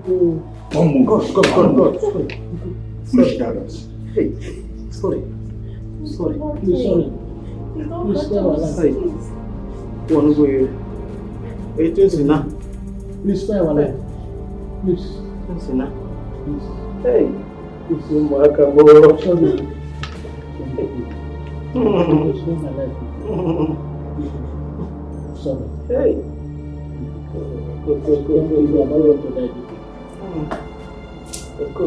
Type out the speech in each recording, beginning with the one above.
Don't move. God. Flush Doris. Hey, sorry. Please, Sorry. Please don't hurt us. Please. One way. It is enough. Please spare our life. Please. It's enough. Please. Hey. Please, sorry. Please spare my life. Sorry. Hey. Go. You are not going to die. Go.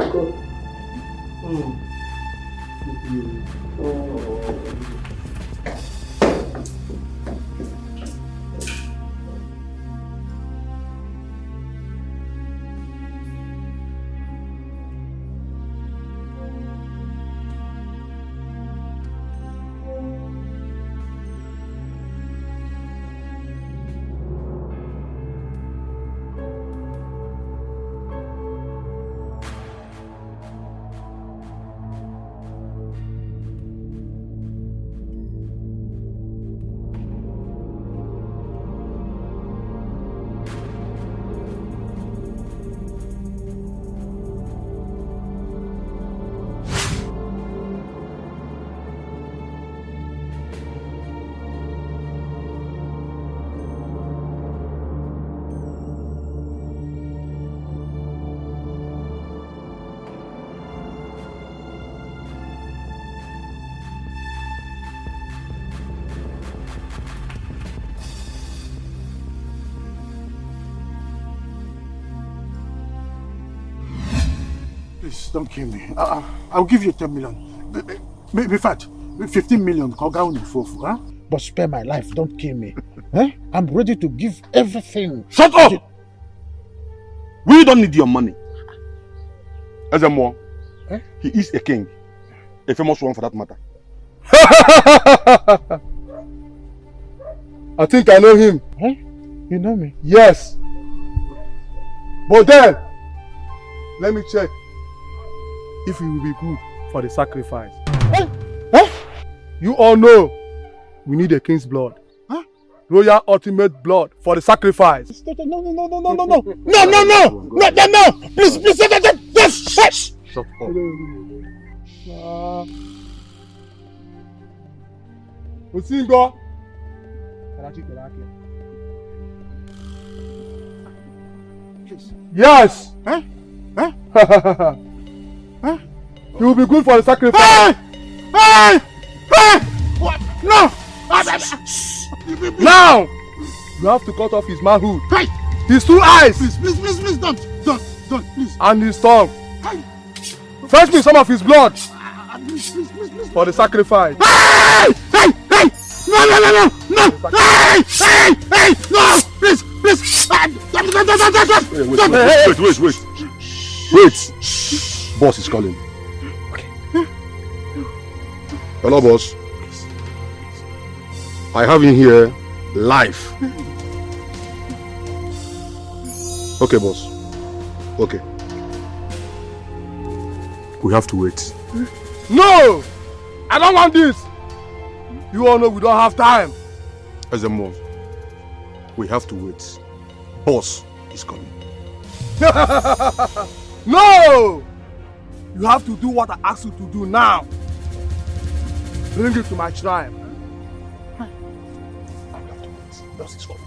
Please, don't kill me. I'll give you 10 million. In fact, 15 million. Huh? But spare my life. Don't kill me. Huh? I'm ready to give everything. Shut up! We don't need your money. Ezemo, he is a king. A famous one for that matter. I think I know him. Huh? You know me? Yes. But then, let me check if he will be good for the sacrifice. You all know we need a king's blood. Royal ultimate blood for the sacrifice. No. Please. Shut up. Osingo. Yes. He will be good for the sacrifice. What? No! Now, you have to cut off his manhood. Hey! His 2 eyes. Please, don't, please. And his tongue. Hey! Fetch me some of his blood Please. for the sacrifice. Hey! No! Hey! No! Please! Wait. Boss is calling. Okay. Hello, boss. I have him here live. Okay, boss. Okay. We have to wait. No! I don't want this. You all know we don't have time. Ezemo, we have to wait. Boss is coming. No! You have to do what I asked you to do now. Bring it to my shrine. Boss is coming.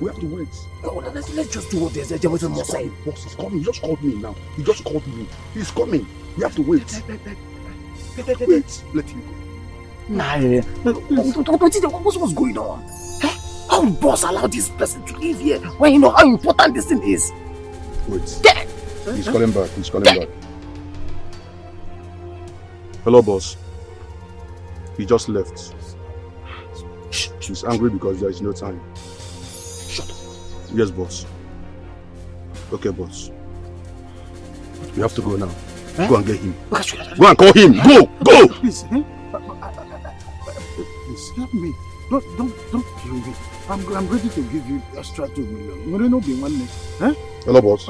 We have to wait. No, let's just do what there's a more saying. Boss is coming. He just called me now. He just called me. He's coming. We have to wait. Wait. Let him go. Nah, what's going on? How will boss allow this person to live here when you know how important this thing is? Wait. He's calling back. Hello, boss. He just left. He's angry because there is no time. Shut up. Yes, boss. Okay, boss. We have to go now. Go and get him. Go and call him. Go! Please, please help me. Don't kill me. I'm ready to give you extra 2 million. You don't be one minute. Hello, boss.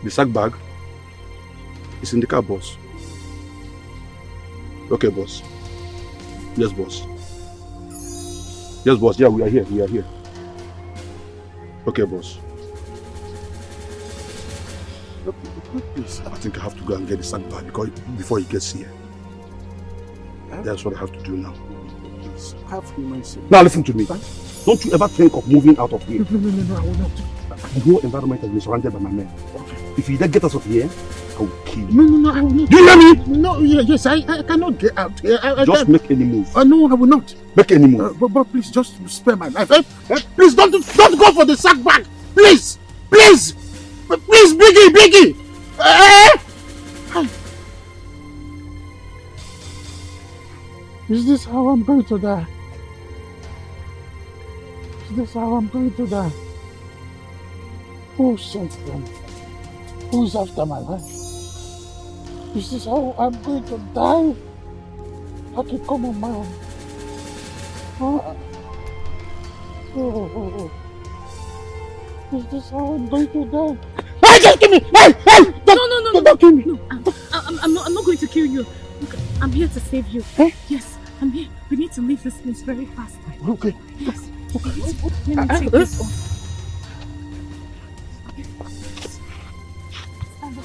The sack bag is in the car, boss. Okay, boss. Yes, boss. Yes, boss. Yeah, we are here. Okay, boss. Look, please. I think I have to go and get the sack back before he gets here. That's what I have to do now. Please, have mercy. Now listen to me. Don't you ever think of moving out of here. No, I will not. The whole environment has been surrounded by my men. Okay. If you get us out of here, I will kill you. No, I will not. Do you hear me? No, yes, I cannot get out here. Just make any move. No, I will not. Make any move. But please, just spare my life. Please, don't go for the sack bag. Please, Biggie. Is this how I'm going to die? Is this how I'm going to die? Who sent them? Who's after my life? Is this how I'm going to die? Like a common man? Oh. Is this how I'm going to die? Hey, just give me! Hey! No. Don't kill me! No, I'm not going to kill you. Look, I'm here to save you. Eh? Yes, I'm here. We need to leave this place very fast. Okay. Yes. Okay, let me take this off. Stand up.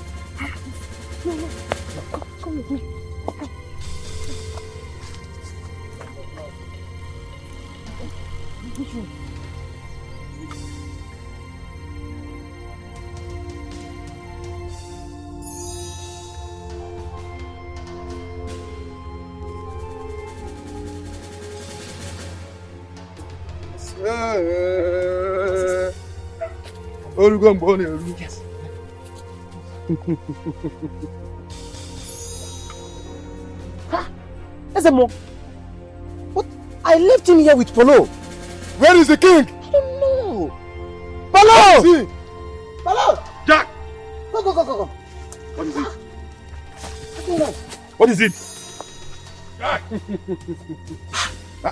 No. Come with me. Which one? Yes. Ezemo, what? I left him here with Polo. Where is the king? I don't know. Polo! See. Polo! Jack! Go. What is it? I don't know. What is it? Jack!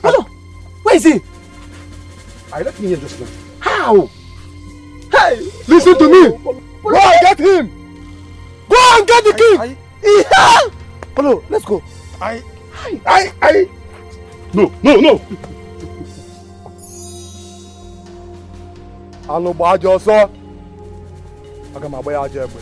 Polo! Where is he? I left him here just now. How? Hey! Listen to me. Go and get him. Go and get the king. Polo, let's go. No. Anụgba aja ọsọ. Aga m agba ya aja egbe.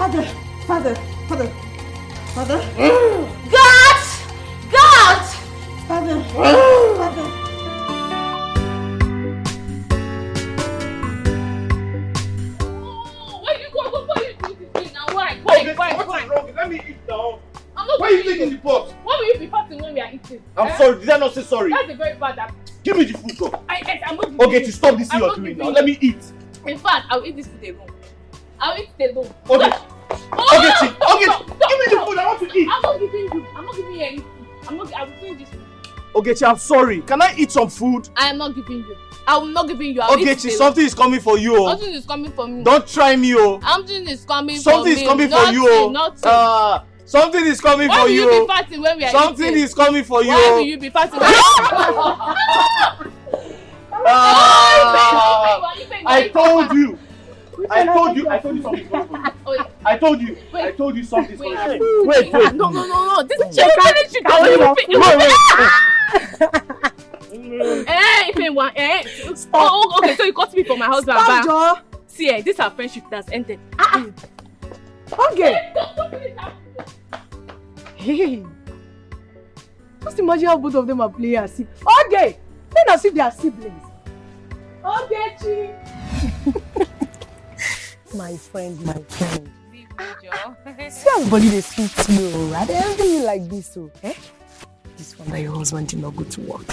Father! Father! Father! Father! God! God! Father! Father! Let me eat now. Why are you taking the pot? Why will you be fasting when we are eating? I'm sorry, did I not say sorry? That's a very bad habit. Give me the food, bro. I'm not giving Okay, you. to stop this thing I'm you're not doing giving now. you. Let me eat. In fact, I'll eat this food alone. I'll eat it alone. Okay. Oh, Okay, Chi. stop, Okay, stop, give me the stop. food. I want to eat. I'm not giving you. I'm not giving you anything. I will finish this food. Okay, Chi, I'm sorry. Can I eat some food? I am not giving you. I will not giving you. I'll Okay, eat Chi, it alone. something is coming for you. Oh. Something is coming for me. Don't try me, oh. Something is coming Something for me. is coming for you, oh. Nothing. Something is coming Why for will you. you be fasting when we are Something eating? is coming for you. Why will you be fasting when I told you. I told you something is coming for you. Oh, yeah. I told you. Wait. I told you something is Wait. coming for you. Wait. No. This is your finish it. Oh, okay. So you got me for my husband. Stop, Joe. See, this is our friendship that's ended. Okay. Hey. Just imagine how both of them are playing as if. Okay. Then as if they are siblings. Okay, Chi. My friend. See everybody they speak to you, right? They envy you like this, so. Eh? This one that your husband did not go to work.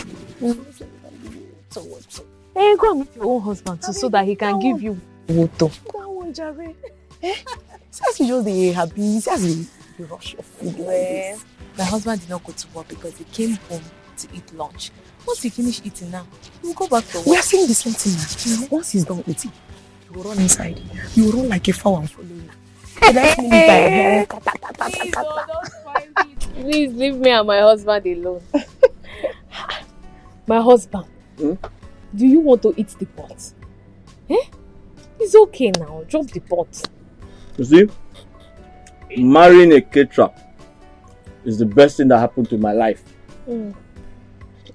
So what? Hey, go and meet your own husband too, so that he can give you water. That one, Jare. Eh? Since you just be happy, since you rush your food like this. My husband did not go to work because he came home to eat lunch. Once he finish eating now, he will go back to work. We are saying the same thing now. Once he's done eating, you will run inside. You will run like a fowl and follow you. Please leave me and my husband alone. My husband, do you want to eat the pot? Eh? It's okay now. Drop the pot. You see, marrying a caterer is the best thing that happened to my life.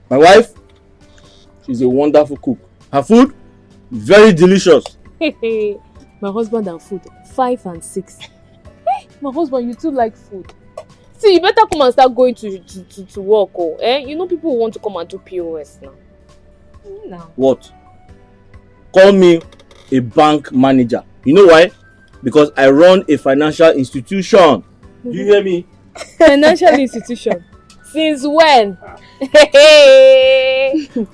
My wife, she's a wonderful cook. Her food, very delicious. My husband and food, 5 and 6. Hey, my husband, you too like food. See, you better come and start going to work. Oh, eh? You know people want to come and do POS now. No. What? Call me a bank manager. You know why? Because I run a financial institution. Do you hear me? Financial institution? Since when?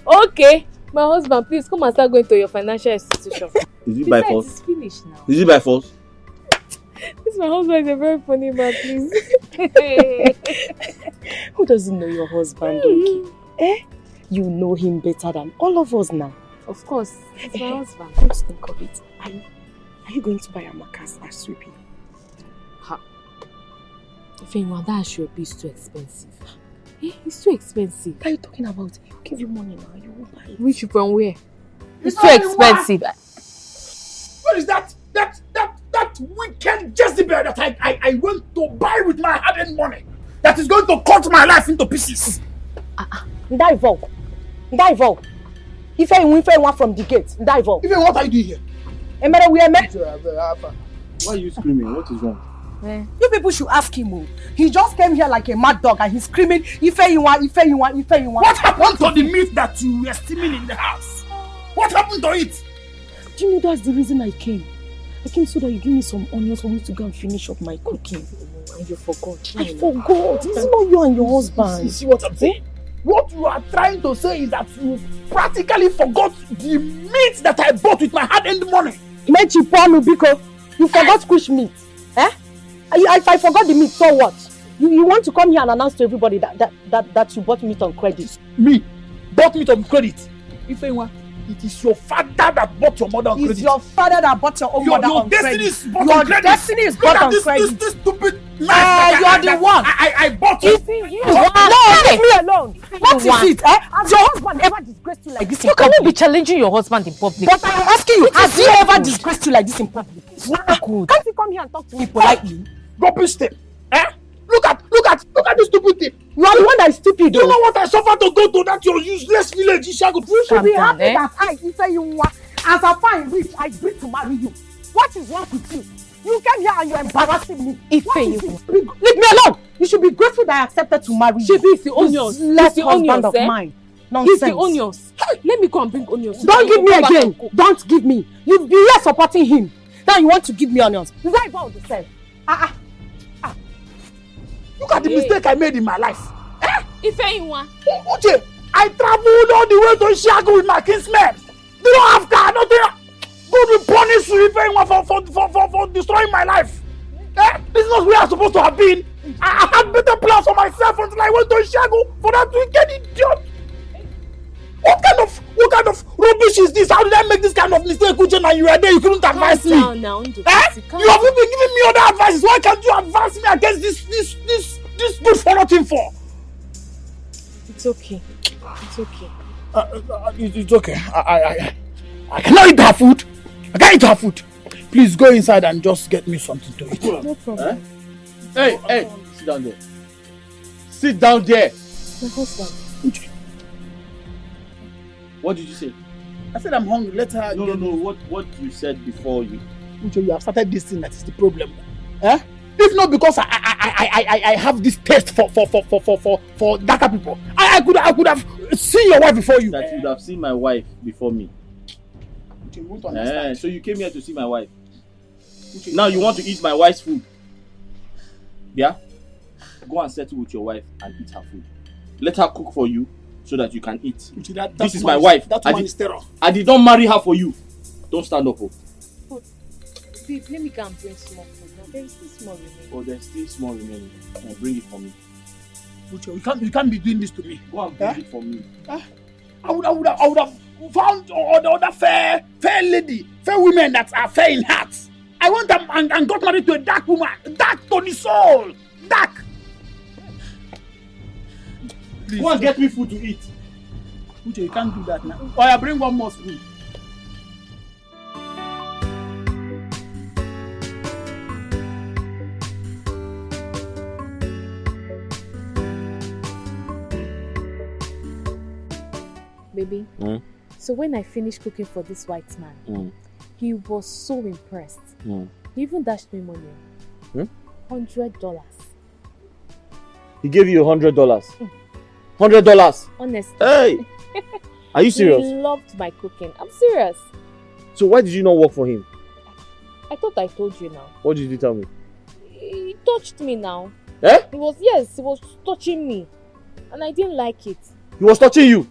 Okay. My husband, please come and start going to your financial institution. Is it by force? It's finished now. Is it by force? This my husband is a very funny man, please. Who doesn't know your husband, okay? Eh? You know him better than all of us now. Of course, it's my husband. Come to think of it. Are you going to buy a Amaka's as sweeping? Ha. If anyone that should be too expensive. Eh? It's too expensive. What are you talking about? He'll give you money now. You won't buy it. Which from where? It's too expensive. What is that wicked Jezebel that I went to buy with my hard-earned money that is going to cut my life into pieces? Ndivo. If I want from the gate, Ndivo. Even what are you doing here? Emere, we are met. Why are you screaming? What is wrong? You people should ask him. He just came here like a mad dog and he's screaming, Ife you want. What happened to the meat that you were steaming in the house? What happened to it? Do you know that's the reason I came? I came so that you give me some onions for me to go and finish up my cooking. And you forgot. I forgot. It's not you and your husband. You see what I'm saying? What you are trying to say is that you practically forgot the meat that I bought with my hard-earned money. Mechi Ponu Biko, you forgot which meat. Eh? If I forgot the meat, so what? You want to come here and announce to everybody that you bought meat on credit? Me? Bought meat on credit? Ifeanyi, it is your father that bought your mother on credit. It's your father that bought your own mother on credit. Your destiny is bought on credit. This stupid knife. You are the one. I bought it. No, leave me alone. What is it? Has your husband ever disgraced you like this in public? You cannot be challenging your husband in public. But I'm asking you, has he ever disgraced you like this in public? It's not good. Can't you come here and talk to me politely? Rubbish step. Look at this stupid thing. You are the one that is stupid. You know what I suffered to go to that your useless village? You should be happy that I, Ifeanyi, as a fine rich, I agreed to marry you. What is wrong with you? You came here and you're embarrassing me. Ife, leave me alone. You should be grateful that I accepted to marry you. Shebi, it's the onions. Less It's the husband onions, of mine. It's Nonsense. the onions. Let me go and bring onions. Don't give me again. Don't give me. You've been here supporting him. Now you want to give me onions. Is that about the same? Look at the mistake I made in my life. Ife Inwa. Uche, I traveled all the way to Chicago with my kinsmen. They don't have car, nothing. God will punish you Ife Inwa for destroying my life. This is not where I'm supposed to have been. I had better plans for myself until I went to Chicago for that wicked idiot. What kind of rubbish is this? How did I make this kind of mistake, Uche? And you were there, you couldn't advise me. Now, you have even been giving me other advices. Why can't you advise me against this good for nothing for? It's okay. It's okay. It's okay. I cannot eat her food. I can't eat her food. Please go inside and just get me something to eat. No problem. Hey, sit down there. Sit down there. My husband. Uche. What did you say? I said I'm hungry. Let her. No. What you said before you? Uche, you have started this thing. That is the problem. If not because I have this taste for Dhaka people, I could have seen your wife before you. That you would have seen my wife before me. Uche, you won't understand. So you came here to see my wife. Uche, now you want to eat my wife's food. Yeah? Go and settle with your wife and eat her food. Let her cook for you so that you can eat. Uche, this is my wife. That woman is terror. I did not marry her for you. Don't stand up. Babe, let me go and bring small food. Now there is still small remaining. Oh, there's still small remaining. Bring it for me. Uche, you can't be doing this to me. Go and bring it for me. I would have found other fair lady, fair women that are fair in heart. I went and got married to a dark woman. Dark to the soul. Dark. Please, go and get me food to eat. Uche, you can't do that now. Or I bring one more spoon. Baby, so when I finished cooking for this white man, he was so impressed. He even dashed me money. $100. He gave you $100. $100. Honestly. Hey! Are you serious? He loved my cooking. I'm serious. So why did you not work for him? I thought I told you now. What did you tell me? He touched me now. Eh? He was touching me. And I didn't like it. He was touching you?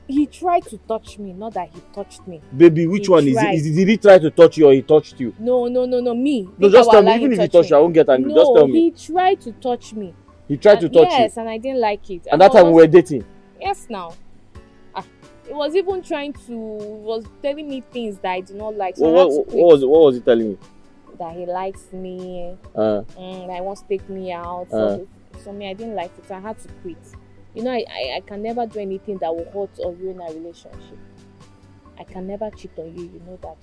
He tried to touch me, not that he touched me. Baby, which one is it? Did he try to touch you or he touched you? No, me. No, just tell me. Even if he touched you, I won't get angry. Just tell me. He tried to touch me. He tried to touch you? Yes, and I didn't like it. And that time we were dating? Yes, now. He was even was telling me things that I do not like. So what was he telling you? That he likes me. That he wants to take me out. So me, I didn't like it. So I had to quit. You know, I can never do anything that will hurt or ruin our relationship. I can never cheat on you, you know that.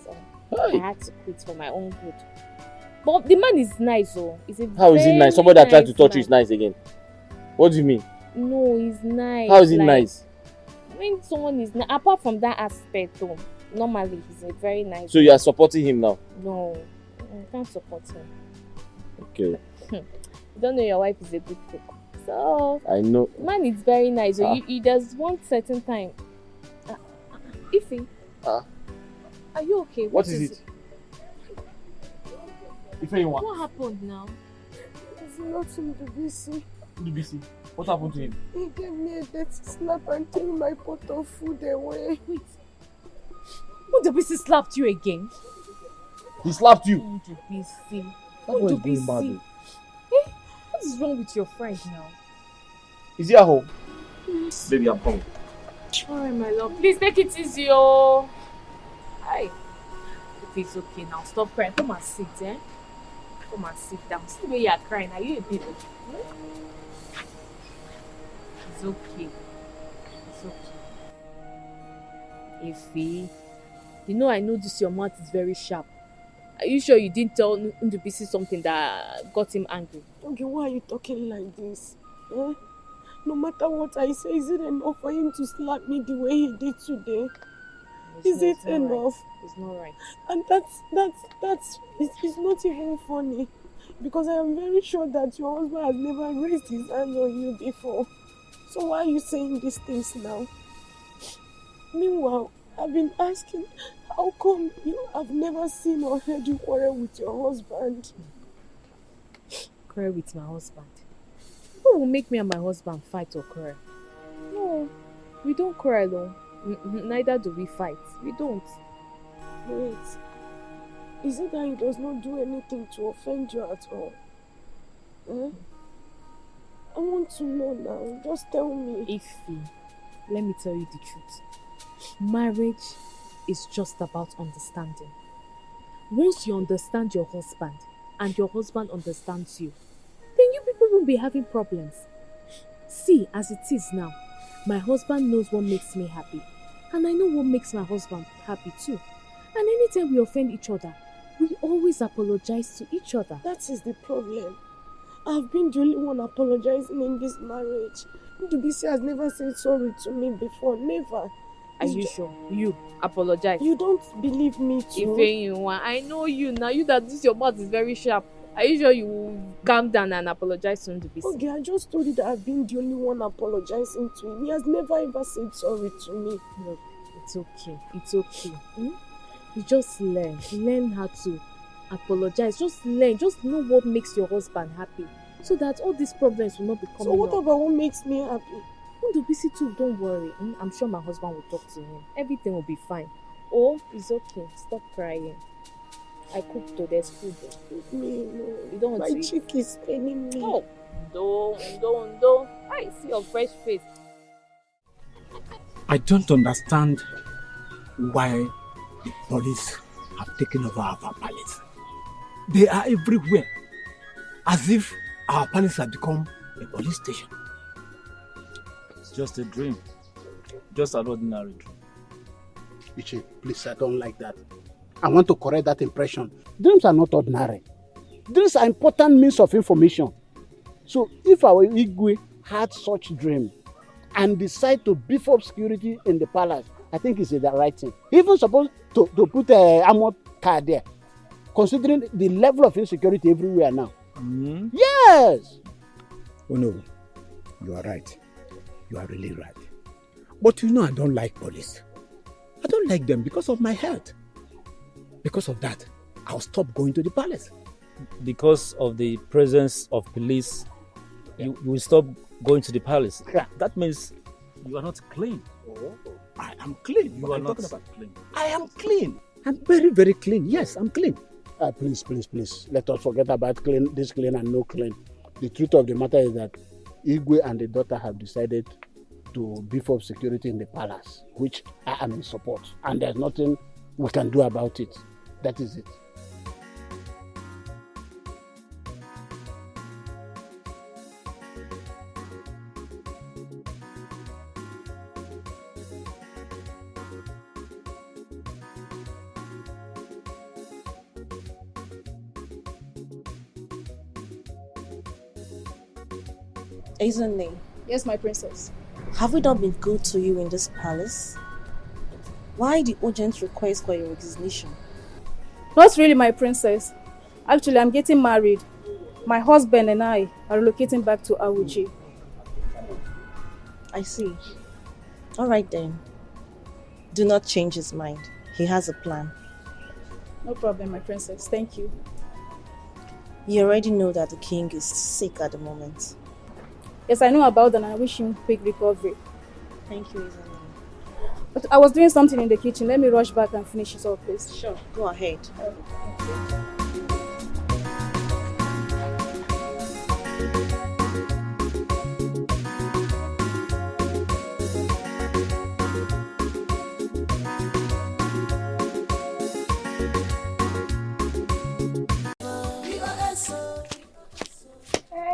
So I had to quit for my own good. But the man is nice, though. How is he nice? Somebody that tried to touch you is nice again. What do you mean? No, he's nice. How is he nice? When someone is nice, apart from that aspect, though, normally he's a very nice. So you are supporting him now? No, I can't support him. Okay. You don't know your wife is a good cook. So I know. Man, it's very nice. So you there's one certain time. Ify. Are you okay? What is it? Ify, what happened now? It's nothing to be seen. DBC. What happened to him? He gave me a dirty slap and threw my pot of food away. Wait. DBC slapped you again? He slapped you? DBC. That was going bad. What is wrong with your friend now? Is he at home? Baby, I'm coming. Alright, my love. Please take it easy, oh. Hi. If it's okay now, stop crying. Come and sit, eh? Come and sit down. See the way you are crying. Are you a baby? It's okay. It's okay. Ify, you know I know this your mouth is very sharp. Are you sure you didn't tell Ndubisi something that got him angry? Okay, why are you talking like this? Eh? No matter what I say, is it enough for him to slap me the way he did today? Is it enough? Right. It's not right. And it's not even funny. Because I am very sure that your husband has never raised his hand on you before. So why are you saying these things now? Meanwhile, I've been asking, how come you have never seen or heard you quarrel with your husband? Quarrel with my husband? Who will make me and my husband fight or quarrel? No, we don't quarrel. Neither do we fight. We don't. Wait. Is it that he does not do anything to offend you at all? Eh? I want to know now. Just tell me. Ify, let me tell you the truth. Marriage is just about understanding. Once you understand your husband and your husband understands you, then you people won't be having problems. See, as it is now, my husband knows what makes me happy, and I know what makes my husband happy too. And anytime we offend each other, we always apologize to each other. That is the problem. I've been the only one apologizing in this marriage. Ndubisi has never said sorry to me before. Never. Are you sure? You apologize. You don't believe me too? I know you now. You that this your mouth is very sharp. Are you sure you will calm down and apologize to Ndubisi? Okay, I just told you that I've been the only one apologizing to him. He has never ever said sorry to me. Look, it's okay. It's okay. You just learn how to apologize. Just learn. Just know what makes your husband happy, so that all these problems will not be coming. So what about what makes me happy? Ndubisi too, don't worry. I'm sure my husband will talk to him. Everything will be fine. Oh, it's okay. Stop crying. I cooked though. There's food there. Me, no. You don't want my to eat? cheek is paining me. Oh, don't. I see your fresh face. I don't understand why the police have taken over our palace. They are everywhere, as if our palace has become a police station. It's just a dream. Just an ordinary dream. Micheal, please, I don't like that. I want to correct that impression. Dreams are not ordinary. Dreams are important means of information. So if our Igwe had such dream and decide to beef up security in the palace, I think it's the right thing. Even supposed to put a armored car there, considering the level of insecurity everywhere now. Yes! Oh no, you are right. You are really right. But you know I don't like police. I don't like them because of my health. Because of that, I'll stop going to the palace. Because of the presence of police, you will stop going to the palace. Yeah. That means you are not clean. Oh, I am clean. You are not clean. I am clean. I'm very, very clean. Yes, I'm clean. Please. Let us forget about this clean and no clean. The truth of the matter is that Igwe and the daughter have decided to beef up security in the palace, which I am in support. And there's nothing we can do about it. That is it. Isn't Yes, my princess. have we not been good to you in this palace? Why the urgent request for your resignation? Not really, my princess. Actually, I'm getting married. My husband and I are relocating back to Awuji. I see. All right then. Do not change his mind. He has a plan. No problem, my princess. Thank you. You already know that the king is sick at the moment. Yes, I know about that and I wish him quick recovery. Thank you, Isn't But I was doing something in the kitchen. Let me rush back and finish it all, please. Sure, go ahead.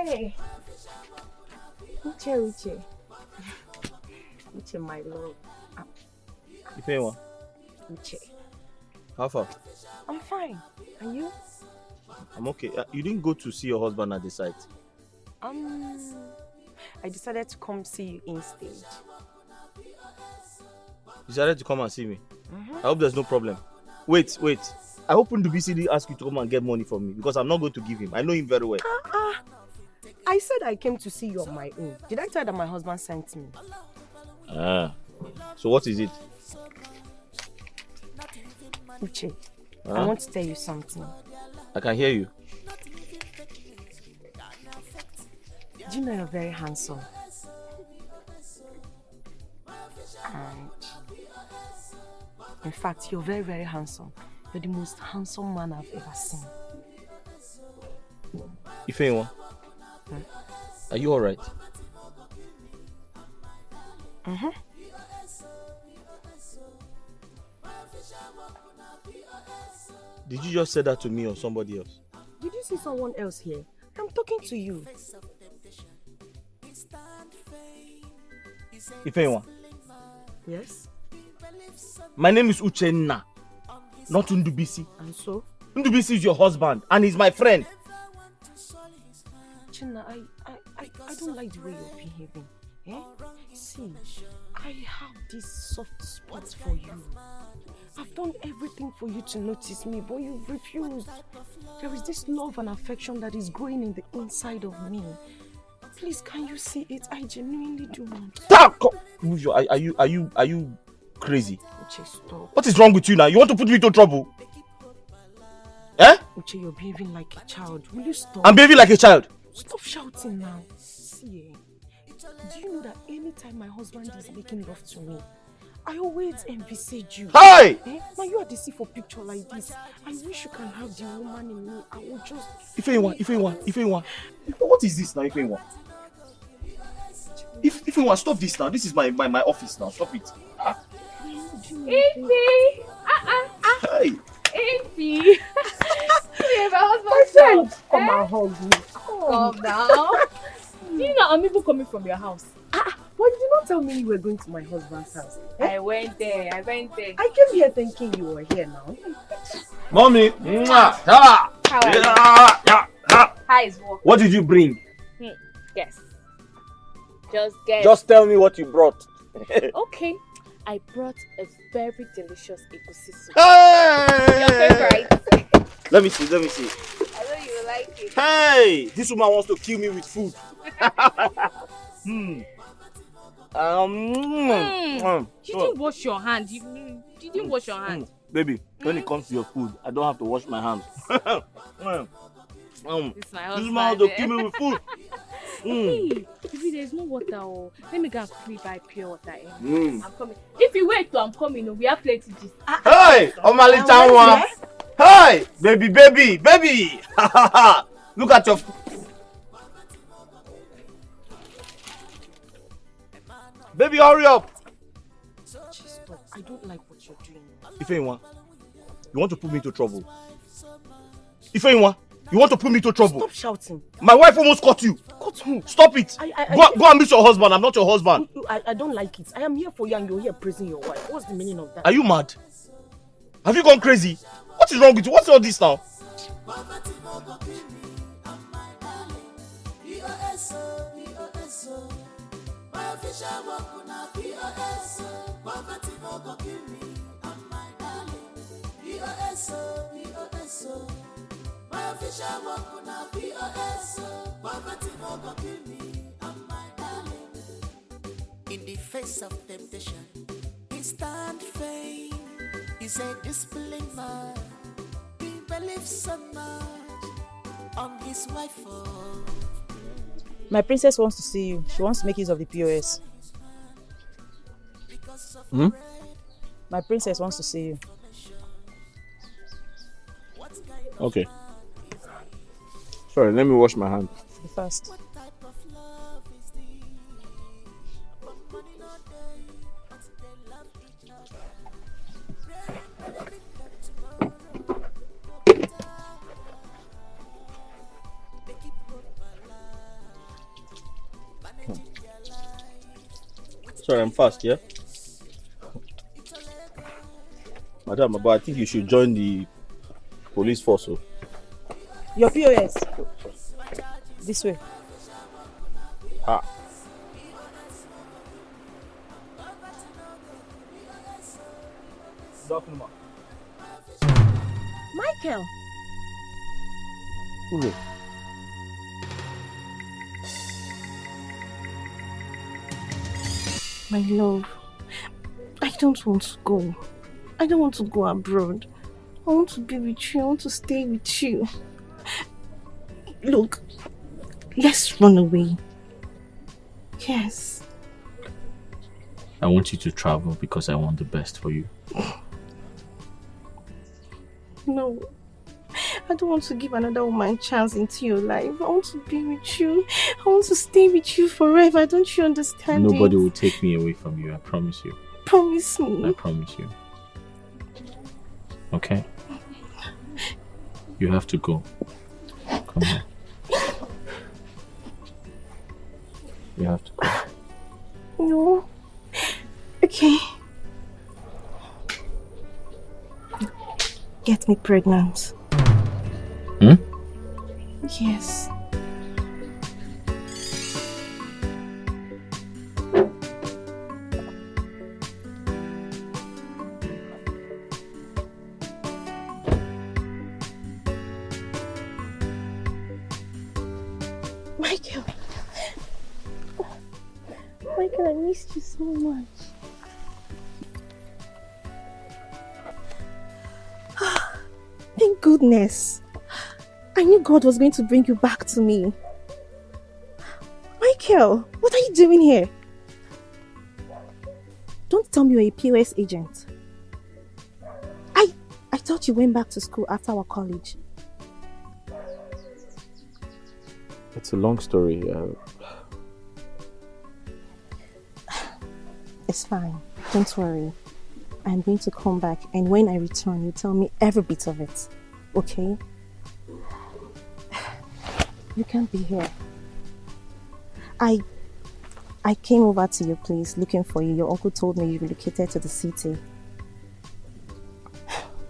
Hey. Uche, my love. Ifewa, Uche. how far? I'm fine. And you? I'm okay. You didn't go to see your husband at the site. I decided to come see you instead. decided to come and see me. I hope there's no problem. Wait. I hope Ndubisi ask you to come and get money from me because I'm not going to give him. I know him very well. I said I came to see you on my own. Did I tell you that my husband sent me? So what is it? Uche, I want to tell you something. I can hear you. Do you know you're very handsome? And in fact, you're very, very handsome. You're the most handsome man I've ever seen. Ifeanyi, are you alright? Did you just say that to me or somebody else? Did you see someone else here? I'm talking to you. Ifeanyi. Yes? My name is Uchenna, not Ndubisi. And so? Ndubisi is your husband and he's my friend. Uchenna, I don't like the way you're behaving. See, I have this soft spot for you. I've done everything for you to notice me, but you've refused. There is this love and affection that is growing in the inside of me. Please, can you see it? I genuinely do want. Stop! Are you crazy? Uche, stop. What is wrong with you now? You want to put me into trouble? Eh? Uche, you're behaving like a child. Will you stop? I'm behaving like a child. Stop shouting now. See, do you know that anytime my husband is making love to me, I always envisage you. Hey! Now you are the see for picture like this. I wish you can have the woman in me. I will just... Ifeanyi. What is this now, Ifeanyi? Ifeanyi, stop this now. This is my office now. Stop it. Ify! Hey! Ify! My friend! Come and hug me. Calm down. Do you know I'm even coming from your house? Why did you not tell me you were going to my husband's house? I went there. I came here thinking you were here now. Mommy! How is work? What did you bring? Yes. Just guess. Just tell me what you brought. Okay. I brought a very delicious egusi soup. Hey! Your favorite. Let me see. I know you like it. Hey! This woman wants to kill me with food. You didn't wash your hand. You didn't wash your hand. Baby, when it comes to your food, I don't have to wash my hands. This This woman wants to kill me with food. Hey, if there's no water, let me go and quickly buy pure water. I'm coming. If you wait till I'm coming, we have plenty to gist. Hey! Omali-chanwa! Hey! Baby! Look at your... Baby, hurry up! Stop. I don't like what you're doing. Ifeanyi, you want to put me into trouble? Ifeanyi, you want to put me into trouble? Stop shouting. My wife almost caught you. Caught who? Stop it. Go and meet your husband. I'm not your husband. I don't like it. I am here for you and you're here praising your wife. What's the meaning of that? Are you mad? Have you gone crazy? What is wrong with you? What's all this now? In the face of temptation, he stand firm. He's a disciplined man. He believes so much on his wife. My princess wants to see you. She wants to make use of the POS. My princess wants to see you. Okay. Sorry, let me wash my hand. Be fast. Sorry, I'm fast, yeah? Madam, but I think you should join the police force. Oh. Your POS. This way. Micheal! Ure. My love, I don't want to go. I don't want to go abroad. I want to be with you. I want to stay with you. Look, let's run away. Yes. I want you to travel because I want the best for you. No. I don't want to give another woman a chance into your life. I want to be with you. I want to stay with you forever. Don't you understand? Nobody will take me away from you, I promise you. Promise me. I promise you. Okay? You have to go. Come on. You have to go. No. Okay. Get me pregnant. Hmm? Yes. Micheal. Micheal, I missed you so much. Thank goodness. I knew God was going to bring you back to me. Micheal, what are you doing here? Don't tell me you're a POS agent. I thought you went back to school after our college. It's a long story. It's fine. Don't worry. I'm going to come back, and when I return, you tell me every bit of it. Okay? You can't be here. I came over to your place looking for you. Your uncle told me you relocated to the city.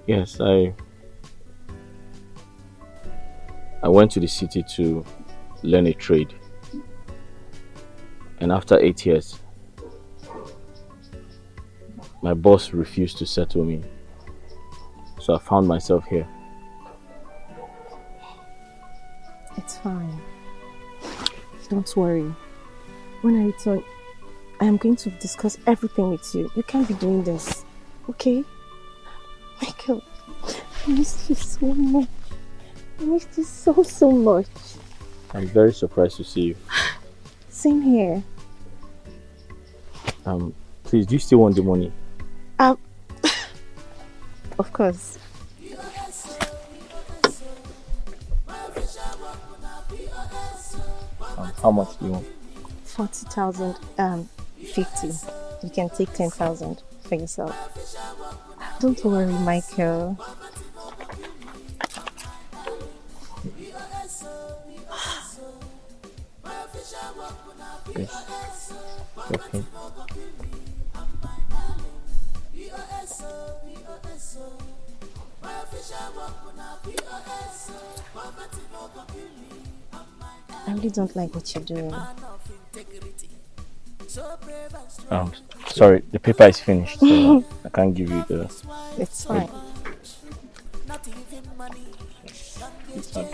Yes, I went to the city to learn a trade. And after 8 years, my boss refused to settle me. So I found myself here. It's fine. Don't worry. When I return, I am going to discuss everything with you. You can't be doing this. Okay? Micheal, I missed you so much. I missed you so much. I'm very surprised to see you. Same here. Please, do you still want the money? Of course. How much do you want? 40,000, 50. You can take 10,000 for yourself. Don't worry, Micheal. Okay. Okay. I really don't like what you're doing. Sorry, the paper is finished, so I can't give you the... It's fine. It's fine.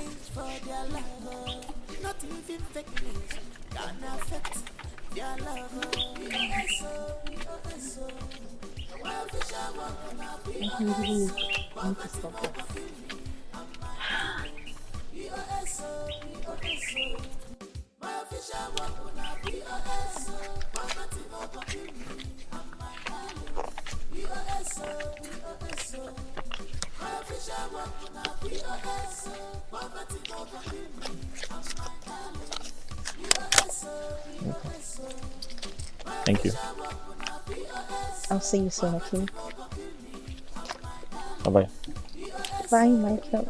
I really want to stop that. Thank you. I'll see you soon, okay? Bye-bye. Bye, Micheal.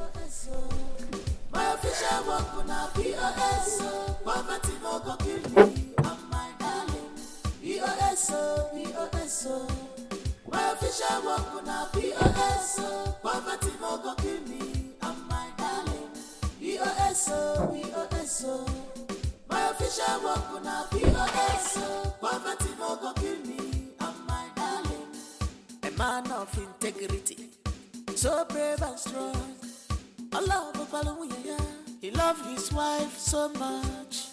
man of integrity, so brave and strong. Allah he loved his wife so much,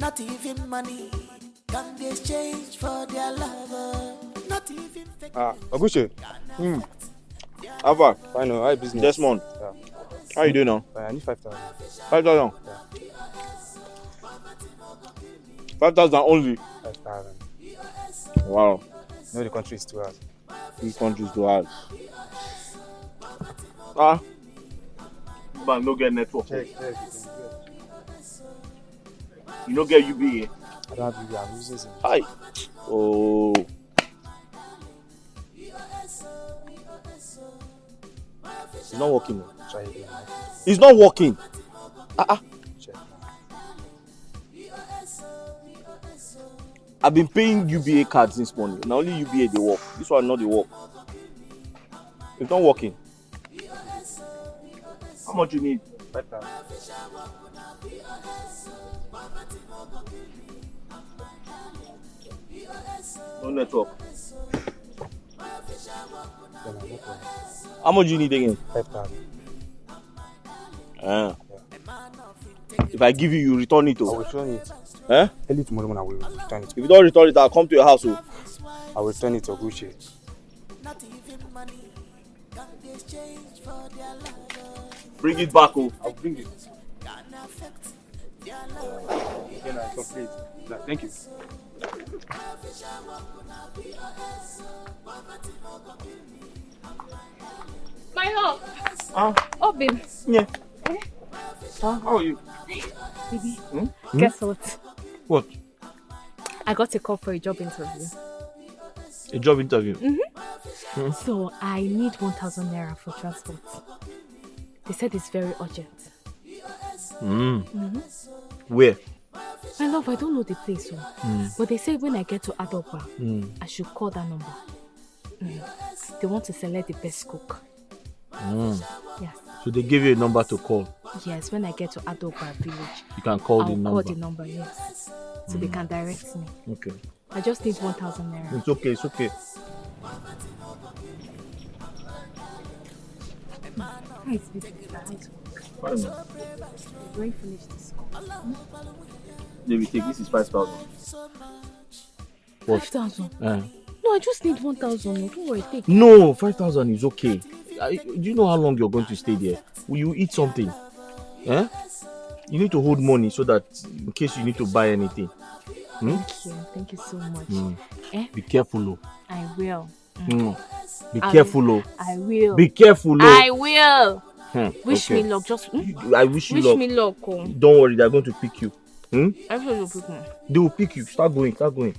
not even money can be exchanged for their lover. Not even fake. Oguche. Ava. I know, I business. Desmond. Yeah. How you doing now? I need 5,000. 5,000? Yeah. 5,000 only? 5,000. Wow. No, the country is too hard. The country is too hard. Man, no get network. Check. You no get UBA. I don't have UBA, I'm using it. Hi. Oh. It's not working. Try again. It's not working. Check. I've been paying UBA cards since morning. Now only UBA they work. This one not they work. It's not working. How much you need? 5,000. No network. How much you need again? 5,000. If I give you, you return it. I will return it. Early tomorrow morning I will return it. If you don't return it, I'll come to your house. I will return it to Gucci. Bring it back. I'll bring it. Then I complete. Thank you. My love. Open. Yeah. How are you? Baby, guess what? What? I got a call for a job interview. A job interview? So I need 1,000 naira for transport. They said it's very urgent. Where? My love, I don't know the place, but they said when I get to Adoba, I should call that number. They want to select the best cook. Yes. So they gave you a number to call? Yes, when I get to Adoba village. You can call the number? I'll call the number, yes. So they can direct me. Okay. I just need 1,000 naira. It's okay, it's okay. It's busy. Fine. When you finish this call. Let me take this is 5,000. What? 5,000? No, I just need 1,000. Don't worry, take it. No, 5,000 is okay. Do you know how long you're going to stay there? Will you eat something? You need to hold money so that in case you need to buy anything. Thank you so much. Be careful, oh. I will. Be careful, oh. I will. Be careful, oh. I will. Wish okay. me luck. Just. I wish you luck. Wish me luck. Don't worry, they're going to pick you. I'm sure they'll pick me. They will pick you. Start going.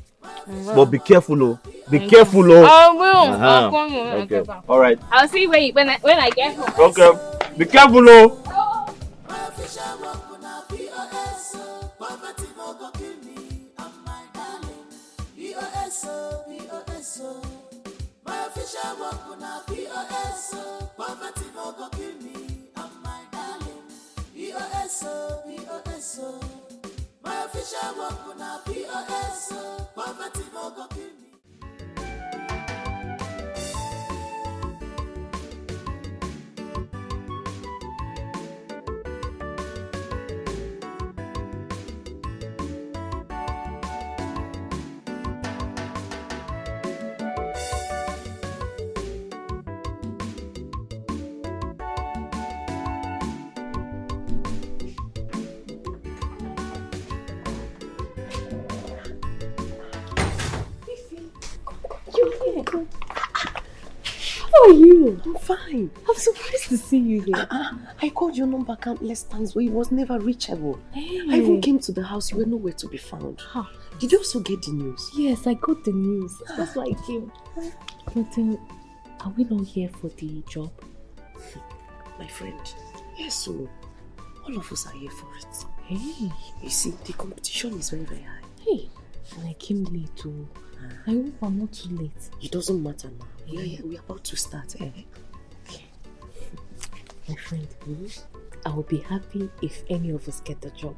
But be careful, oh. Be careful, oh. I will. I'll come home. Okay. All right. I'll see when I get home. Okay. Be careful, oh. How are you? I'm fine. I'm surprised to see you here. I called your number countless times, but it was never reachable. Hey. I even came to the house. You were nowhere to be found. Did you also get the news? Yes, I got the news. That's why I came. But are we not here for the job? My friend, yes, so all of us are here for it. Hey. You see, the competition is very, very high. Hey, and I came late too. I hope I'm not too late. It doesn't matter now. We're about to start. Okay. My friend, I will be happy if any of us get the job.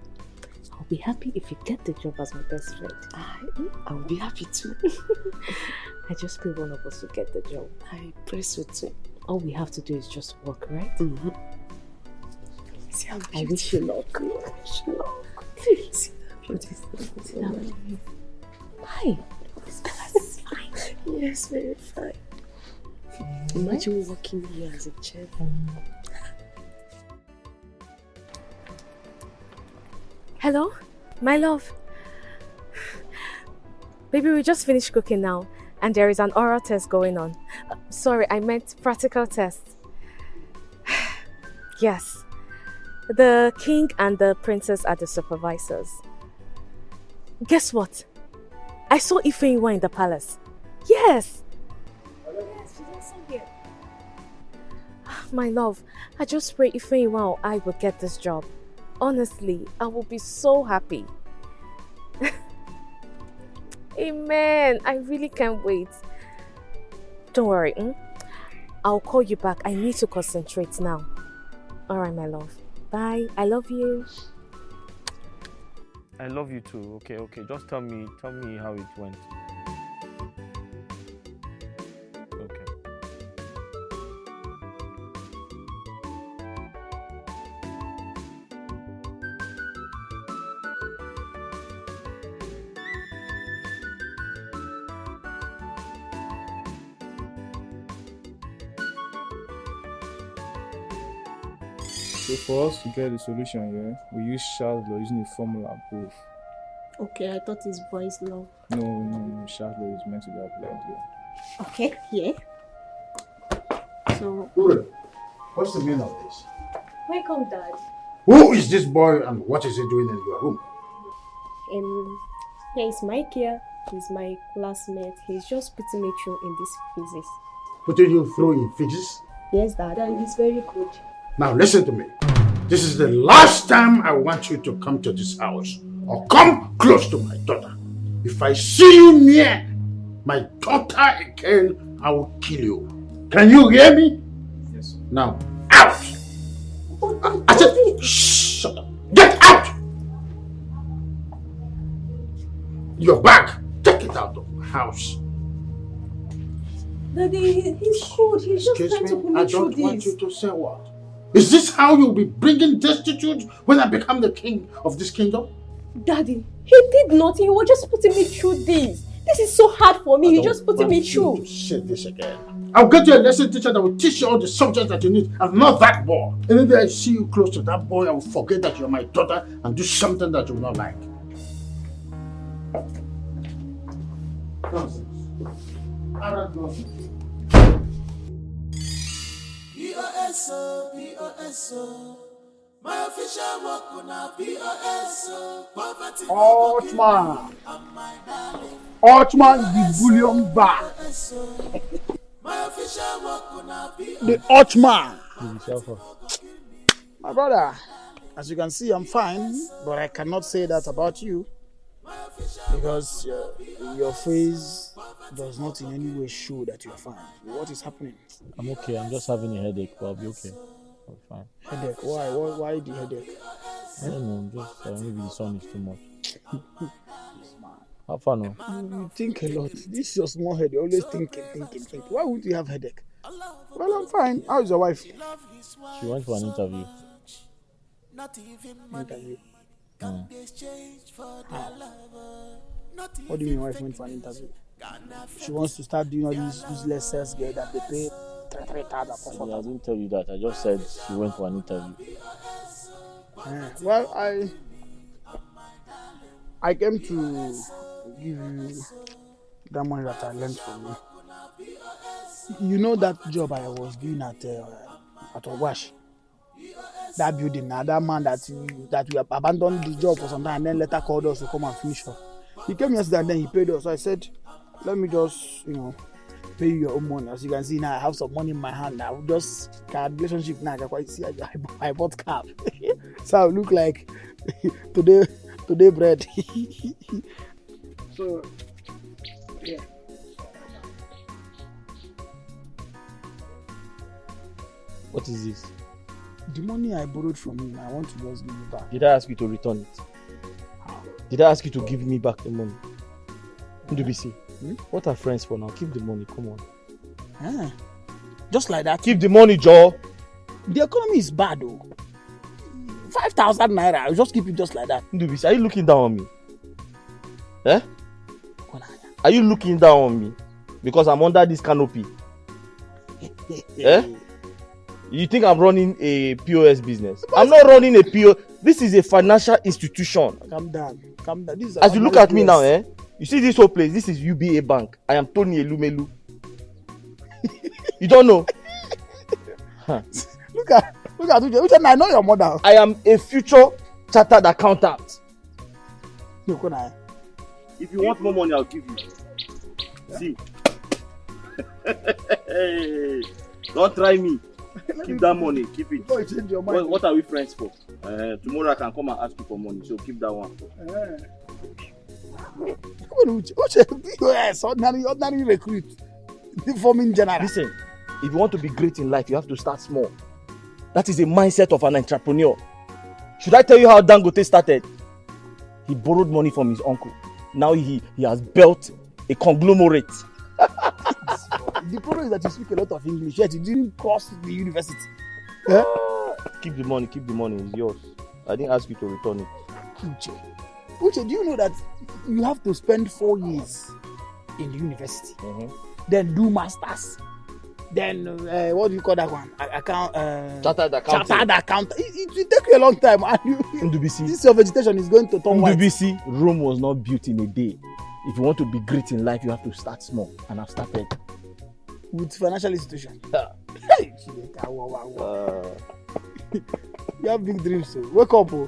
I'll be happy if you get the job as my best friend. I'll be happy too. I just pray one of us will get the job. I pray so too. All we have to do is just work, right? Mm-hmm. I wish you luck. I wish you luck. Please. Hi. That's fine. Yes, very fine. Imagine working here as a chef. Hello, my love. Baby, we just finished cooking now, and there is an oral test going on. Sorry, I meant practical test. Yes, the king and the princess are the supervisors. Guess what? I saw Ifeka in the palace. Yes. Yes, she's also here. My love, I just pray Ifeka or I will get this job. Honestly, I will be so happy. Amen. I really can't wait. Don't worry. I'll call you back. I need to concentrate now. Alright, my love. Bye. I love you. I love you too. Okay. Just tell me how it went. Okay. So for us to get the solution here, we use Charles law using a formula above. Okay, I thought his voice low. No, Charles law is meant to be applied here. Okay, yeah. So, What's the meaning of this? Welcome, Dad. Who is this boy and what is he doing in your room? Here is Micheal. He's my classmate. He's just putting me through in this physics. Putting you through in physics? Yes, Dad, and he's very good. Now listen to me. This is the last time I want you to come to this house or come close to my daughter. If I see you near my daughter again, I will kill you. Can you hear me? Yes. Now, out! I said, shh, shut up. Get out! Your bag, take it out of my house. Daddy, he's good. He's just trying to put me through this. I don't want you to say what? Is this how you'll be bringing destitute when I become the king of this kingdom? Daddy, he did nothing. He was just putting me through this. This is so hard for me. You're just putting me through. To say this again. I'll get you a lesson teacher that will teach you all the subjects that you need, and not that boy. And if I see you close to that boy, I will forget that you're my daughter and do something that you will not like. Nonsense. Arrant nonsense. POSO, my official work on POSO, poverty. Altman the bullion bar. My official work on The Altman. My brother, as you can see, I'm fine, but I cannot say that about you because your face does not in any way show that you're fine. What is happening? I'm okay. I'm just having a headache, but I'll be okay. I'll be fine. Headache? Why? Why the headache? I don't know. Just maybe the sun is too much. How far now? You think a lot. This is your small head. You're always thinking. Why would you have headache? Well, I'm fine. How is your wife? She went for an interview. Interview? Mm. How? What do you mean wife went for an interview? She wants to start doing all these useless sales girl that they pay 3,000 for. Yeah, I didn't tell you that. I just said she went for an interview. Well, I came to give you that money that I lent from you. You know that job I was doing at Owash? That building, now that man that we abandoned the job for some time and then later called us to come and finish her. He came yesterday and then he paid us. So I said, let me just, pay you your own money. As you can see now, I have some money in my hand now. Just relationship now. I bought car. So I look like today bread. So, yeah. What is this? The money I borrowed from you, I want to just give you back. Did I ask you to return it? Did I ask you to give me back the money? NDBC, what are friends for now? Keep the money, come on. Ah, just like that. Keep the money, Joe. The economy is bad, though. 5,000 naira. I'll just keep it just like that. NDBC, are you looking down on me? Eh? Are you looking down on me? Because I'm under this canopy. Eh? You think I'm running a POS business? I'm not running a POS. This is a financial institution. Calm down. Calm down. This is As you look at me now, eh? You see this whole place? This is UBA Bank. I am Tony Elumelu. You don't know? Huh. Look at Uche. I know your mother. I am a future chartered accountant. If you want more money, I'll give you. See. Don't try me. Keep that money. Keep it. Don't change your mind. What are we friends for? Tomorrow I can come and ask you for money, so keep that one. Yes, ordinary recruit. Forming general. Listen, if you want to be great in life, you have to start small. That is a mindset of an entrepreneur. Should I tell you how Dangote started? He borrowed money from his uncle. Now he has built a conglomerate. The problem is that you speak a lot of English, yet you didn't cross the university. Eh? Keep the money, it's yours. I didn't ask you to return it. Uche, do you know that you have to spend 4 years in the university, then do masters, then what do you call that one? Chartered accountant. Chartered accountant. It will take you a long time. And this your vegetation is going to turn white. NDBC, Rome was not built in a day. If you want to be great in life, you have to start small, and I've started. With financial institution. You have big dreams, so wake up. Oh.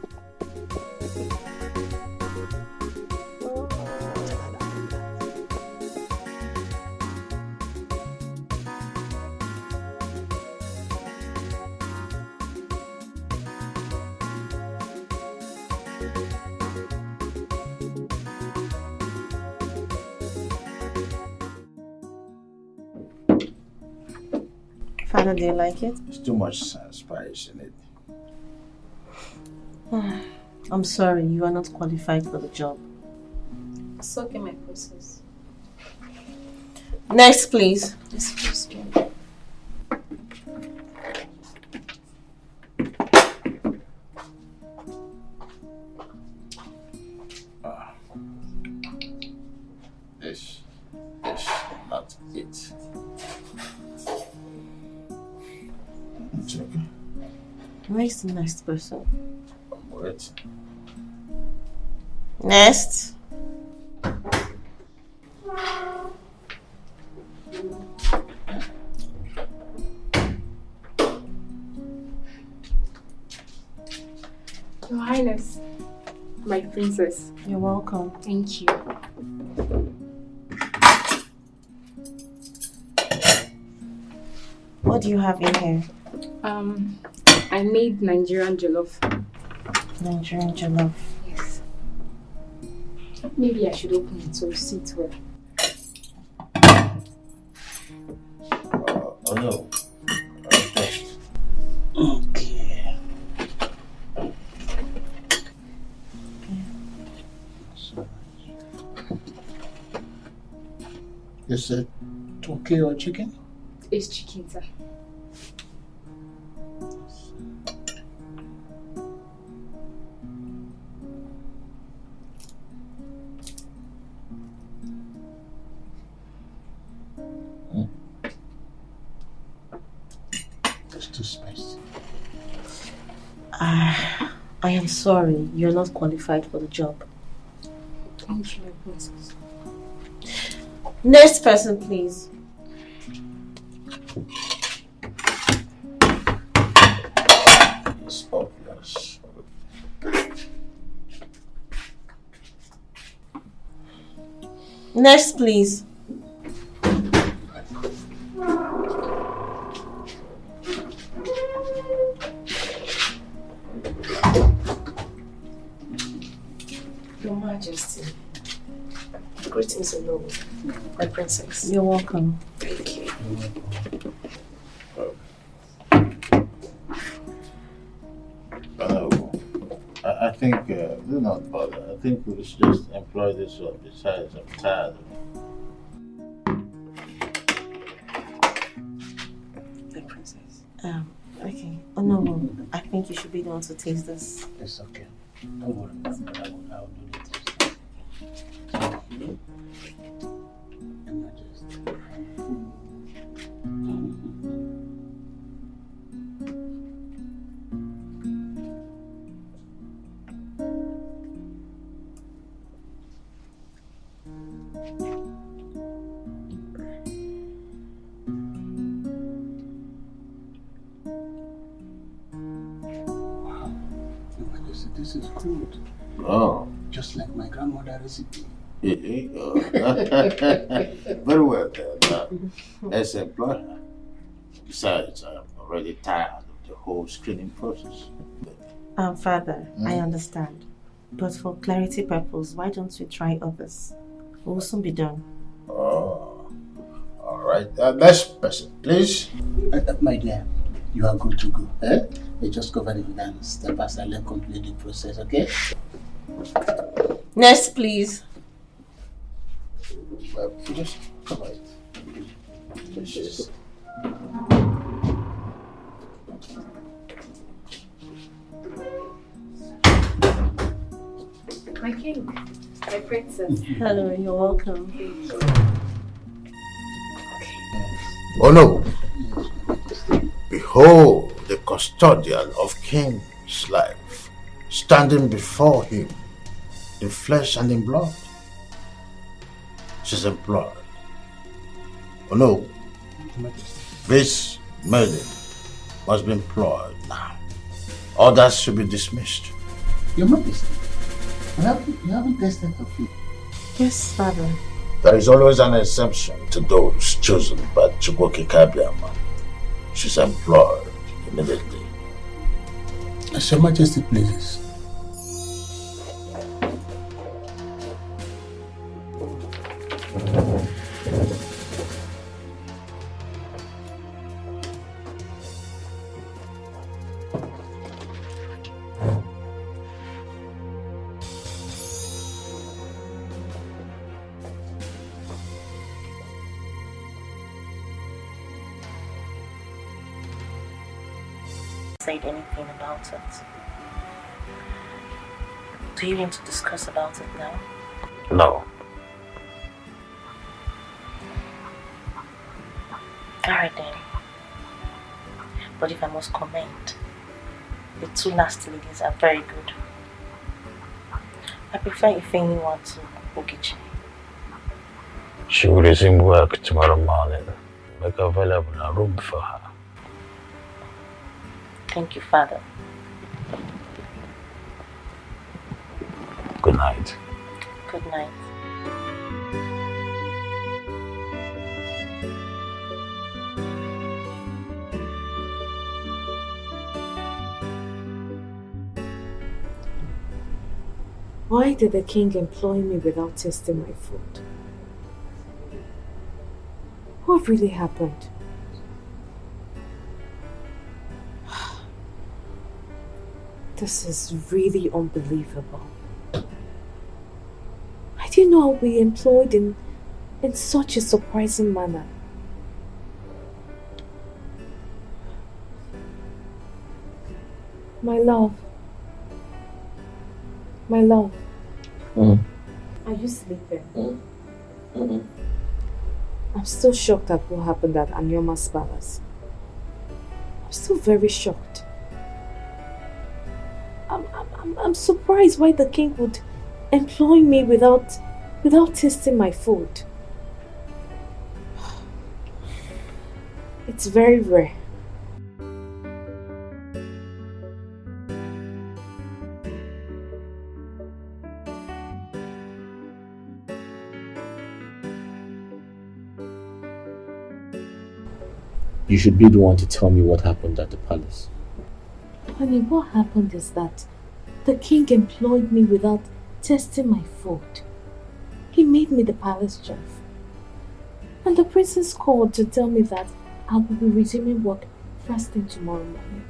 Father, do you like it? It's too much spice in it. I'm sorry, you are not qualified for the job. It's okay, my princess. Next, please. Excuse me. This is not it. It's okay. Where is the next person? Wait. Next. Your Highness, my princess. You're welcome. Thank you. What do you have in here? I made Nigerian jollof. Nigerian jollof. Yes. Maybe I should open it so you see it well. Oh no. Okay. Is it turkey or chicken? It's chicken, sir. It's too spicy. I am sorry, you're not qualified for the job. Thank you, my princess. Next person, please. It's obvious. Next, please. Your Majesty. Greetings alone, my princess. You're welcome. Thank you. I I think, do not bother. I think we should just employ this one. Besides, I'm tired of it. The princess. Okay. Oh no, I think you should be the one to taste this. It's okay. Don't worry. I'll do the taste. This is good. Oh. Just like my grandmother's recipe. Very well done. Let's employ her. Besides, I'm already tired of the whole screening process. Father, I understand. But for clarity purpose, why don't we try others? We'll soon be done. Oh. All right. Next person, please. My dear, you are good to go. You just cover the evidence. Step aside, let complete the process, okay? Next, please. Well, just cover it. Just... My king, my princess. Hello, you're welcome. Oh no! Behold the custodian of King's life, standing before him in flesh and in blood. She's employed. Oh no! This maiden must be employed now. Others should be dismissed. Your Majesty, you haven't tested her feet. Yes, Father. There is always an exception to those chosen by Chukwuka Kabiama. She's employed immediately. As Your Majesty pleases. Said anything about it. Do you want to discuss about it now? No. Alright then. But if I must comment, the two last ladies are very good. I prefer Ifeka to Ogechi. She will resume work tomorrow morning. Make available a room for her. Thank you, Father. Good night. Good night. Why did the king employ me without tasting my food? What really happened? This is really unbelievable. I didn't know I'll be employed in such a surprising manner. My love. My love. Are you sleeping? I'm still shocked at what happened at Anyoma's palace. I'm still very shocked. I'm surprised why the king would employ me without tasting my food. It's very rare. You should be the one to tell me what happened at the palace. Honey, what happened is that the king employed me without tasting my food. He made me the palace chef. And the princess called to tell me that I will be resuming work first thing tomorrow morning.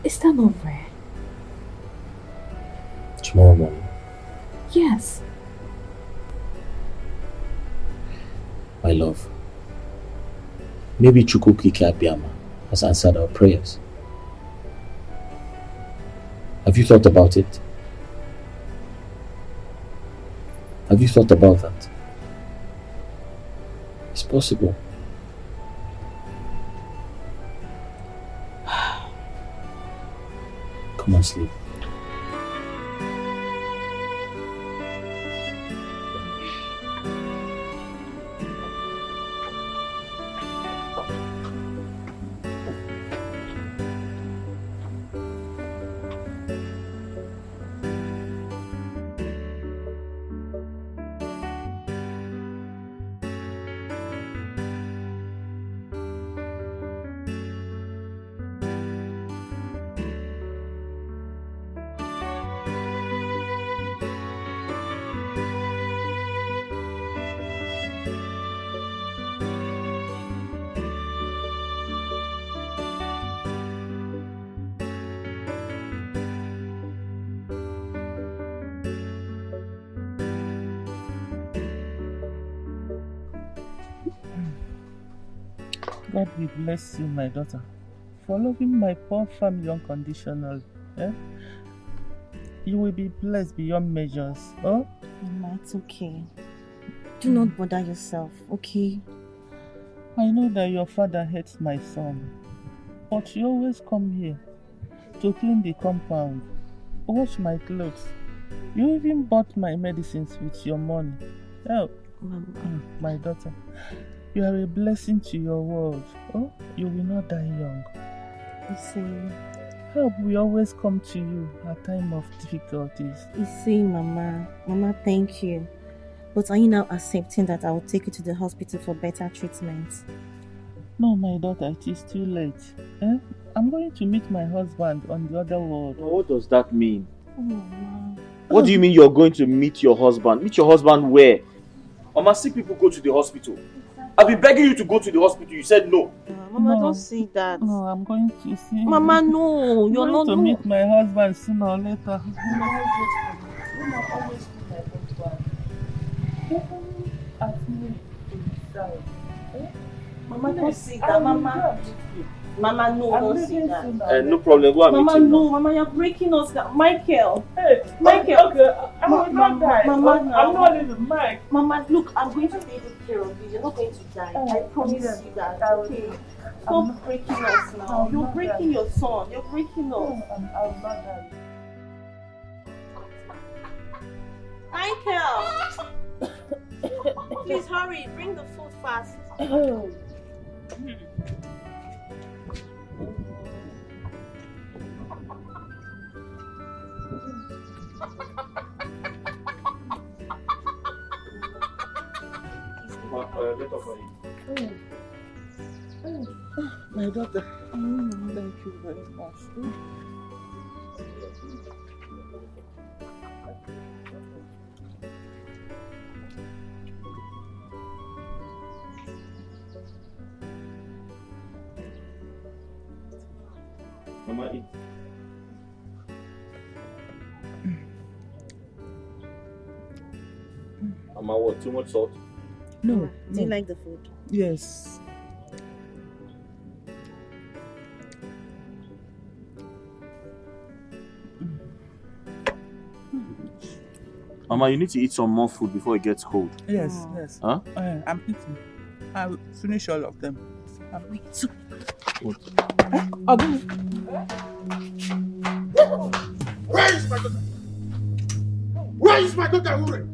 Is that not rare? Tomorrow morning. Yes. My love, maybe Chukwukike Abiyama has answered our prayers. Have you thought about it? Have you thought about that? It's possible. Come on, sleep. God will bless you, my daughter, for loving my poor family unconditionally. You will be blessed beyond measures. Oh? Mama, it's okay. Do not bother yourself, okay? I know that your father hates my son, but you always come here to clean the compound, wash my clothes. You even bought my medicines with your money. Oh, my daughter, you are a blessing to your world. Oh, you will not die young. You see, help will always come to you at time of difficulties. You see, Mama, thank you. But are you now accepting that I will take you to the hospital for better treatment? No, my daughter, it is too late. I'm going to meet my husband on the other world. What does that mean? Oh, Mama. What do you mean you're going to meet your husband? Meet your husband where? Mama, sick people go to the hospital. I've been begging you to go to the hospital. You said no. Mama, don't say that. No, I'm going to see. Mama, no. You're I'm not going to meet my husband sooner or later. Mama, don't say that. Mama, no, don't say that. No problem. Go and meet Mama, him no. now. Mama, you're breaking us down. Micheal. Hey, Micheal. Okay. I will not die. Mama, I'm not leaving Mike. Mama, look, I'm going to take good care of you. You're not going to die. I promise you that. Okay. Stop breaking us now. You're breaking your son. You're breaking us. I will not die. Micheal. Please hurry. Bring the food fast. My daughter, thank you very much. Mama, eat. Mama, what? Too much salt? No. Do you like the food? Yes. Mama, you need to eat some more food before it gets cold. Yes, yes. Huh? I'm eating. I'll finish all of them. I'm eating. What? Where is my daughter? Where is my daughter, Ure?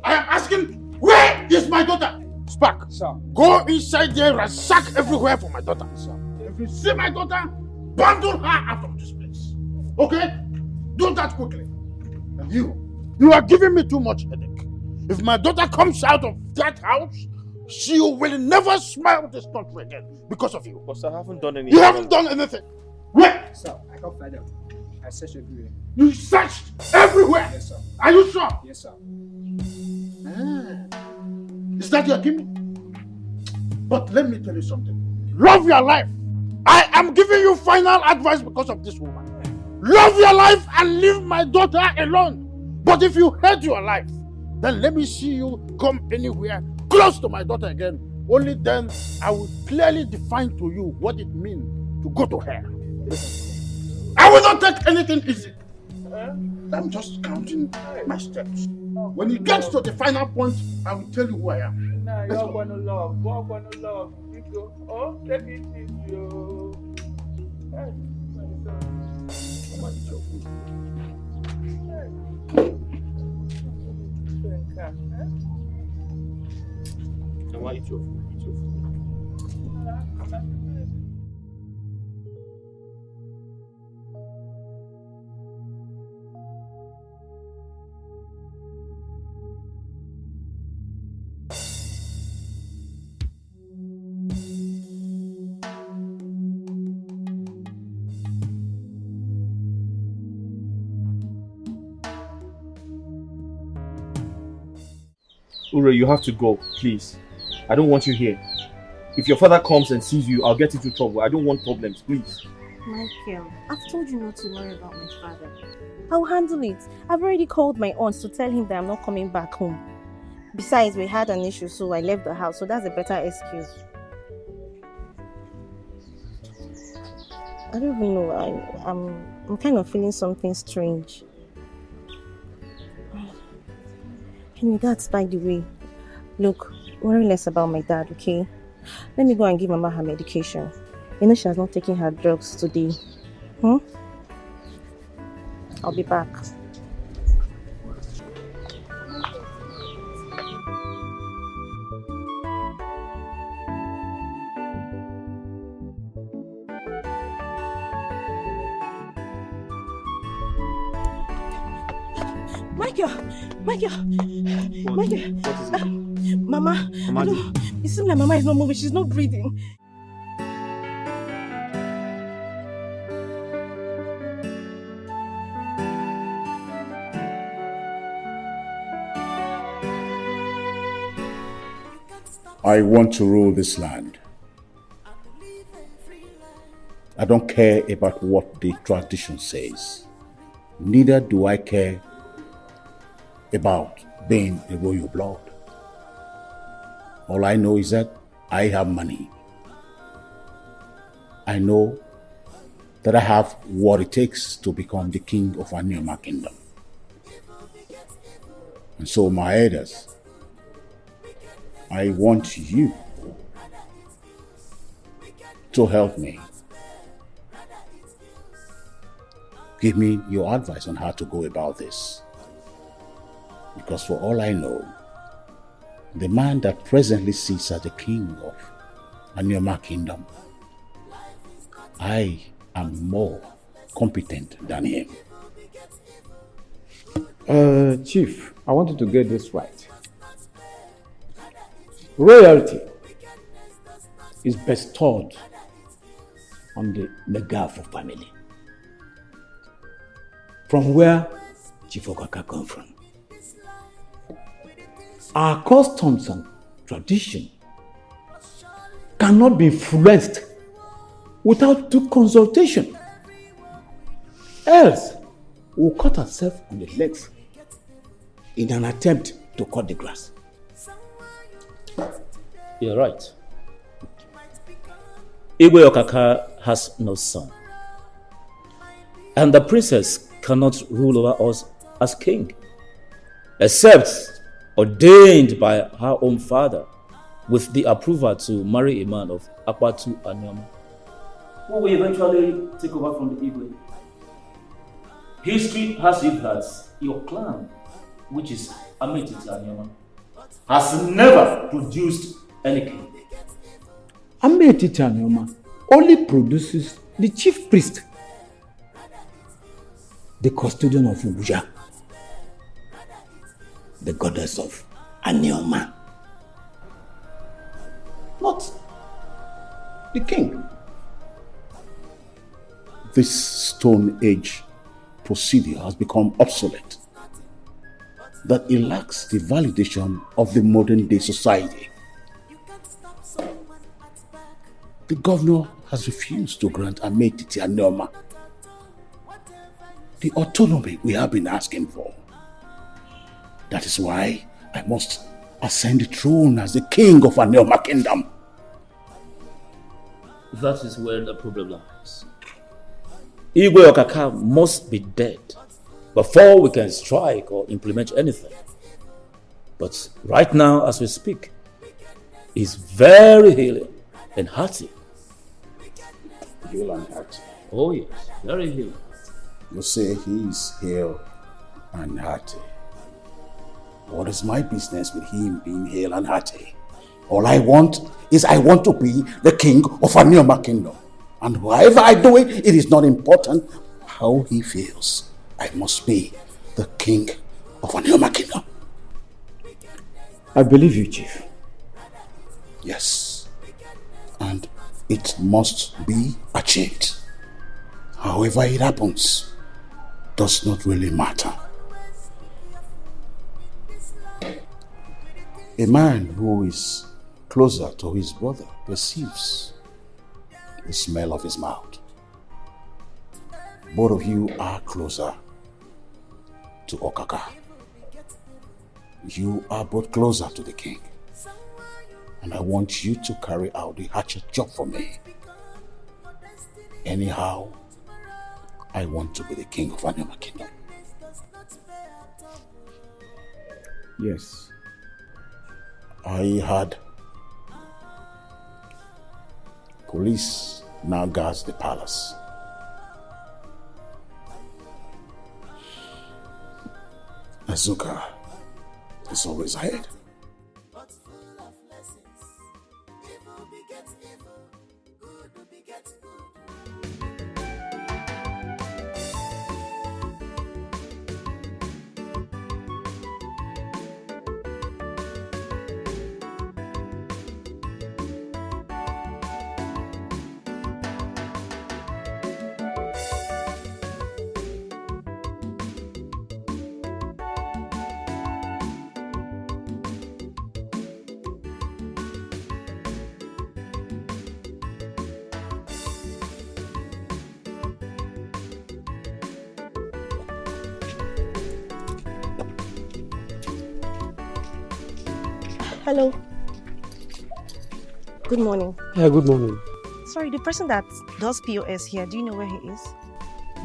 I am asking, where is my daughter? Spark, sir. Go inside there and sack everywhere for my daughter, sir. If you see my daughter, bundle her out of this place. Okay? Do that quickly. And you are giving me too much headache. If my daughter comes out of that house, she will never smile this country again because of you. But sir, I haven't done anything. You haven't done anything. Where? Sir, I can't find out. I searched everywhere. You searched everywhere? Yes, sir. Are you sure? Yes, sir. Is that your gimmick? But let me tell you something. Love your life I am giving you final advice because of this woman. Love your life and leave my daughter alone. But if you hate your life, then let me see you come anywhere close to my daughter again. Only then I will clearly define to you what it means to go to hell. I will not take anything easy. I'm just counting my steps. When it gets to the final point, I will tell you who I am. Nah, you're gonna love. You're gonna love. Oh, let me teach you. Hey, Why eat your food? Eat your food. Ure, you have to go, please. I don't want you here. If your father comes and sees you, I'll get into trouble. I don't want problems, please. Micheal, I've told you not to worry about my father. I'll handle it. I've already called my aunt to tell him that I'm not coming back home. Besides, we had an issue, so I left the house, so that's a better excuse. I don't even know. I'm kind of feeling something strange. Anyway, that's by the way. Look, worry less about my dad, okay? Let me go and give Mama her medication. You know she has not taken her drugs today. I'll be back. Micheal! What is it? Mama, it seems like Mama is not moving. She's not breathing. I want to rule this land. I don't care about what the tradition says. Neither do I care about being a royal blood. All I know is that I have money. I know that I have what it takes to become the king of Anioma kingdom. And so, my elders, I want you to help me. Give me your advice on how to go about this. Because for all I know, the man that presently sits as the king of Anioma kingdom, I am more competent than him. Chief, I wanted to get this right. Royalty is bestowed on the Megafo family. From where Chief Okaka comes from. Our customs and tradition cannot be influenced without due consultation. Else, we'll cut ourselves on the legs in an attempt to cut the grass. You're right. Igwe Okaka has no son. And the princess cannot rule over us as king, except ordained by her own father with the approval to marry a man of Akpatu Anioma, who will eventually take over from the Igwe. History has it that your clan, which is Ametiti Anioma, has never produced any king. Ametiti Anioma only produces the chief priest, the custodian of Ubuja, the goddess of Anioma. Not the king. This Stone Age procedure has become obsolete. That it lacks the validation of the modern day society. The governor has refused to grant Ametiti and Neoma the autonomy we have been asking for. That is why I must ascend the throne as the king of Aneoma kingdom. That is where the problem lies. Igwe Okaka must be dead before we can strike or implement anything. But right now, as we speak, he's very healing and hearty. Heal and hearty. Oh yes, very healing. You say he's healed and hearty. What is my business with him being healed and hearty? All I want is I want to be the king of Aneoma kingdom. And whatever I do it is not important how he feels. I must be the king of Aneoma kingdom. I believe you, Chief. Yes. And it must be achieved. However it happens does not really matter. A man who is closer to his brother perceives the smell of his mouth. Both of you are closer to Okaka. You are both closer to the king. And I want you to carry out the hatchet job for me. Anyhow, I want to be the king of Aneoma kingdom. Yes. I heard police now guards the palace. Azuka is always ahead. Hello. Good morning. Yeah, good morning. Sorry, the person that does POS here, do you know where he is?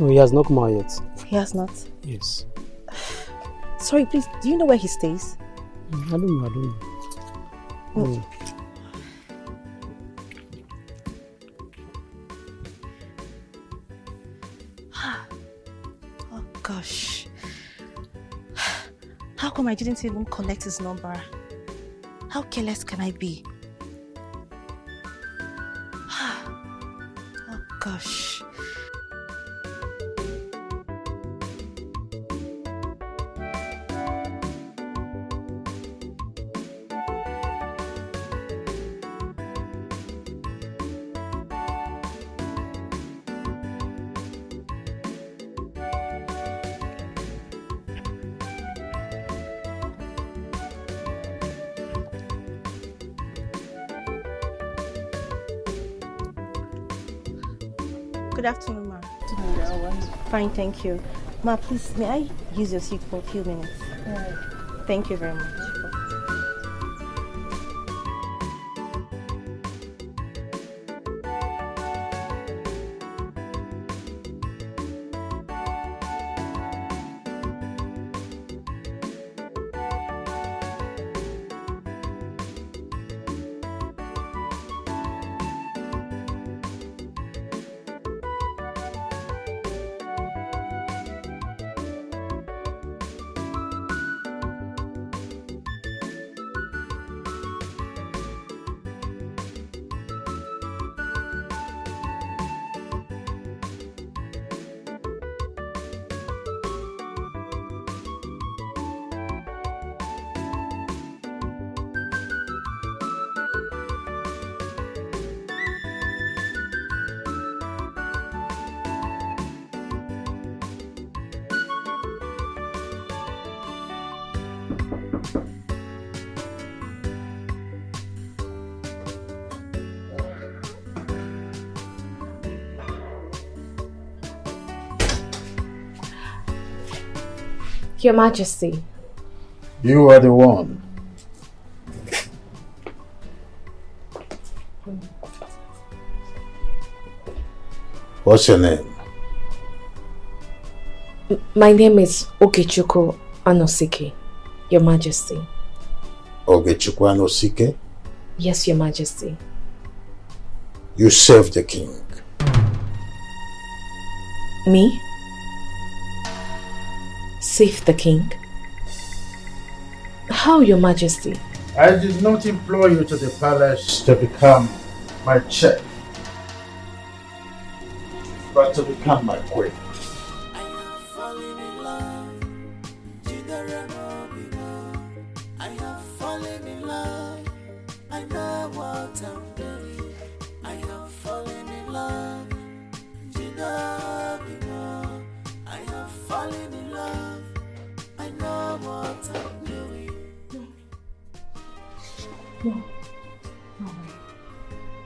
No, he has not come out yet. He has not? Yes. Sorry, please, do you know where he stays? I don't know. Mm. Oh gosh. How come I didn't even collect his number? How careless can I be? Oh gosh. Good afternoon, ma. Fine, thank you. Ma, please, may I use your seat for a few minutes? Thank you very much. Your Majesty. You are the one. What's your name? My name is Ogechukwu Anosike, Your Majesty. Ogechukwu Anosike? Yes, Your Majesty. You serve the king. Me? Save the king? How, Your Majesty? I did not employ you to the palace to become my chef, but to become my queen.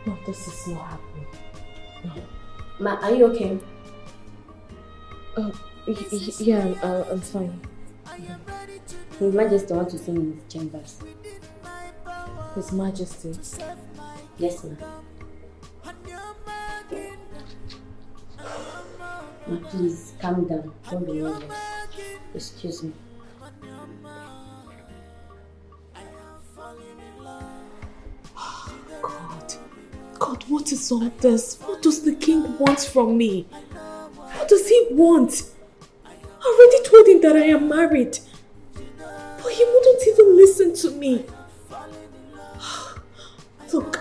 No, this is not happening. No. Ma, are you okay? Yeah, I'm fine. His Majesty wants to see me in his chambers. His Majesty? Yes, ma'am. Ma, please, calm down. Don't be nervous. Excuse me. God, what is all this? What does the king want from me? What does he want? I already told him that I am married. But he wouldn't even listen to me. Look,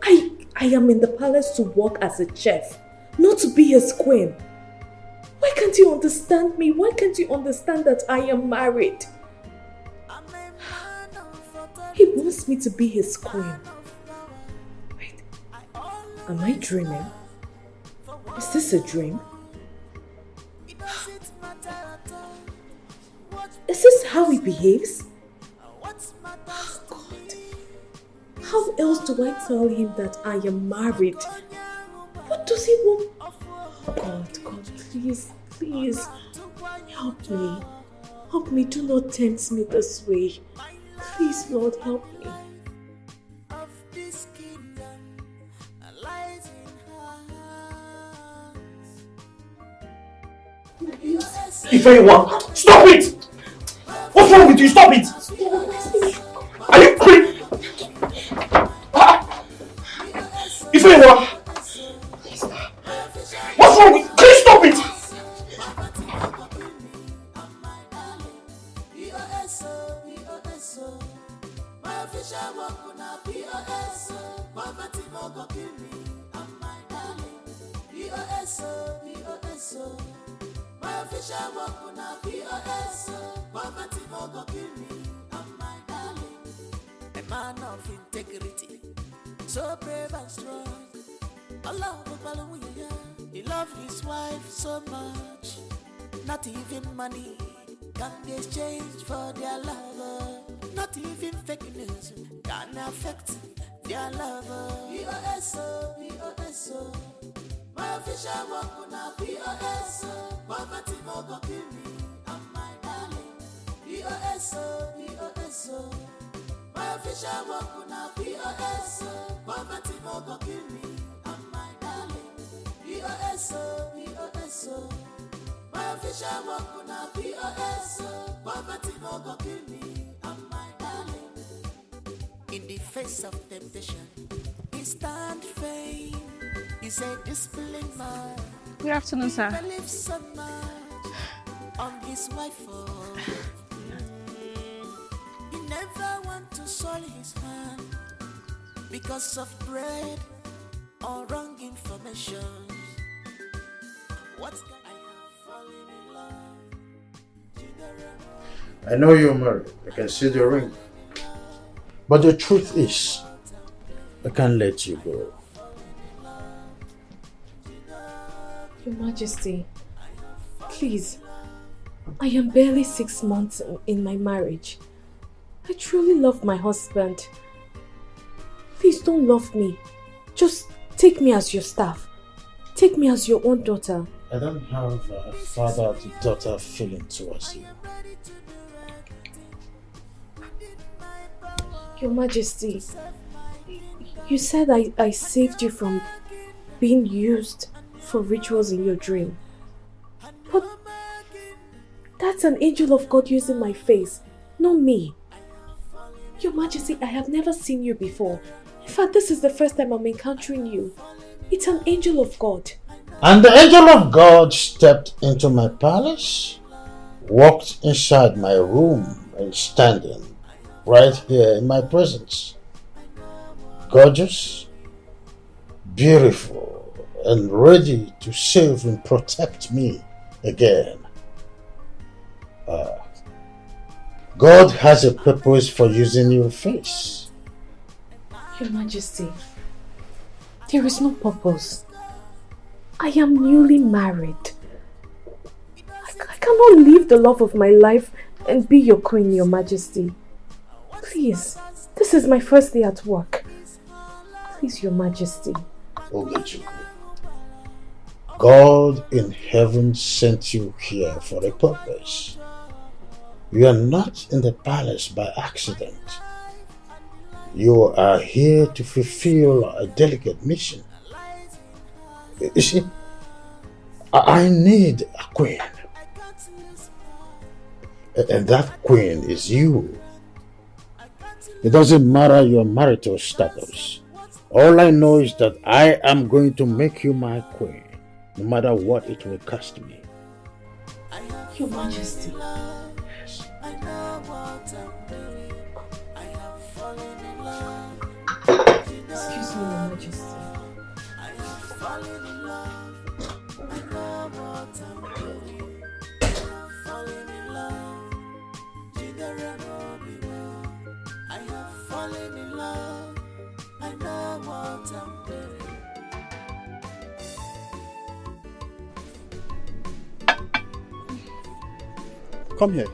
I am in the palace to work as a chef, not to be his queen. Why can't you understand me? Why can't you understand that I am married? He wants me to be his queen. Wait, am I dreaming? Is this a dream? Is this how he behaves? Oh God. How else do I tell him that I am married? What does he want? Oh God, please, please. Help me. Help me, do not tempt me this way. Please, Lord, help me. Ifeka, stop it! What's wrong with you? Stop it! Are you crazy? Ifeka! What's wrong with you? Please stop it! A man of integrity, so brave and strong. He loved his wife so much. Not even money can be exchanged for their lover. Not even fake news can affect their lover. P.O.S.O. P.O.S.O. My official work on a P.O.S.O. Poverty no go kill me and my darling. P.O.S.O. P.O.S.O. My official work on a P.O.S.O. Poverty no go kill me and my darling. P.O.S.O. P.O.S.O. My official work on a P.O.S.O. Poverty no go kill me and my darling. In the face of temptation, he stand firm. He's a disciplined man. Good afternoon, sir. Believes so much on his wife. He never want to soil his hand because of bread or wrong information. What can I have fallen in love? I know you're married. I can see the ring. But the truth is, I can't let you go. Your Majesty, please. I am barely 6 months in my marriage. I truly love my husband. Please don't love me. Just take me as your staff. Take me as your own daughter. I don't have a father-to-daughter feeling towards you. Your Majesty, you said I saved you from being used for rituals in your dream. But that's an angel of God using my face, not me. Your Majesty, I have never seen you before. In fact, this is the first time I'm encountering you. It's an angel of God. And the angel of God stepped into my palace, walked inside my room, and standing right here in my presence. Gorgeous, beautiful, and ready to save and protect me again. God has a purpose for using your face. Your Majesty, there is no purpose. I am newly married. I cannot leave the love of my life and be your queen, Your Majesty. Please, this is my first day at work. Please, Your Majesty. Ogechukwu, God in heaven sent you here for a purpose. You are not in the palace by accident. You are here to fulfill a delicate mission. You see, I need a queen. And that queen is you. It doesn't matter your marital status. All I know is that I am going to make you my queen, no matter what it will cost me. Your Majesty. Excuse me, Your Majesty. Come here.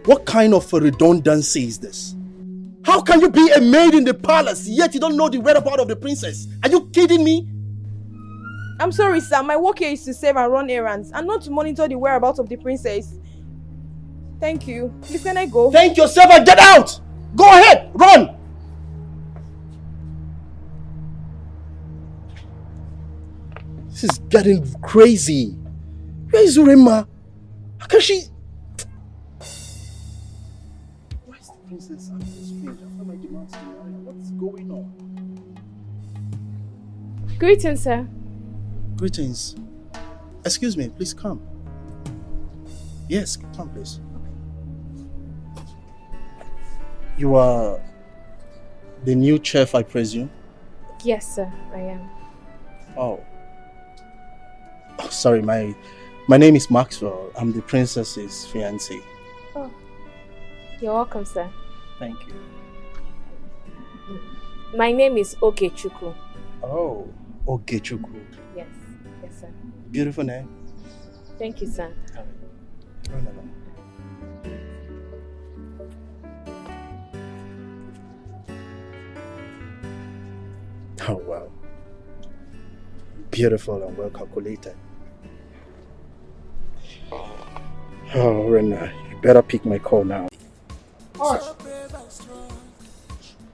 What kind of a redundancy is this? How can you be a maid in the palace, yet you don't know the whereabouts of the princess? Are you kidding me? I'm sorry, sir. My work here is to save and run errands, and not to monitor the whereabouts of the princess. Thank you. Please, can I go? Thank yourself and get out! Go ahead, run! This is getting crazy. Where is Urema? How can she... Why is the princess at this page after my demands to marry? What's going on? Greetings, sir. Greetings. Excuse me, please come. Yes, come please. You are the new chef, I presume? Yes, sir, I am. Oh, sorry, my name is Maxwell. I'm the princess's fiancé. Oh, you're welcome, sir. Thank you. My name is Ogechukwu. Oh, Ogechukwu. Yes, yes, sir. Beautiful name. Thank you, sir. Run along. Oh, wow. Beautiful and well calculated. Oh, Rena, you better pick my call now. Hush.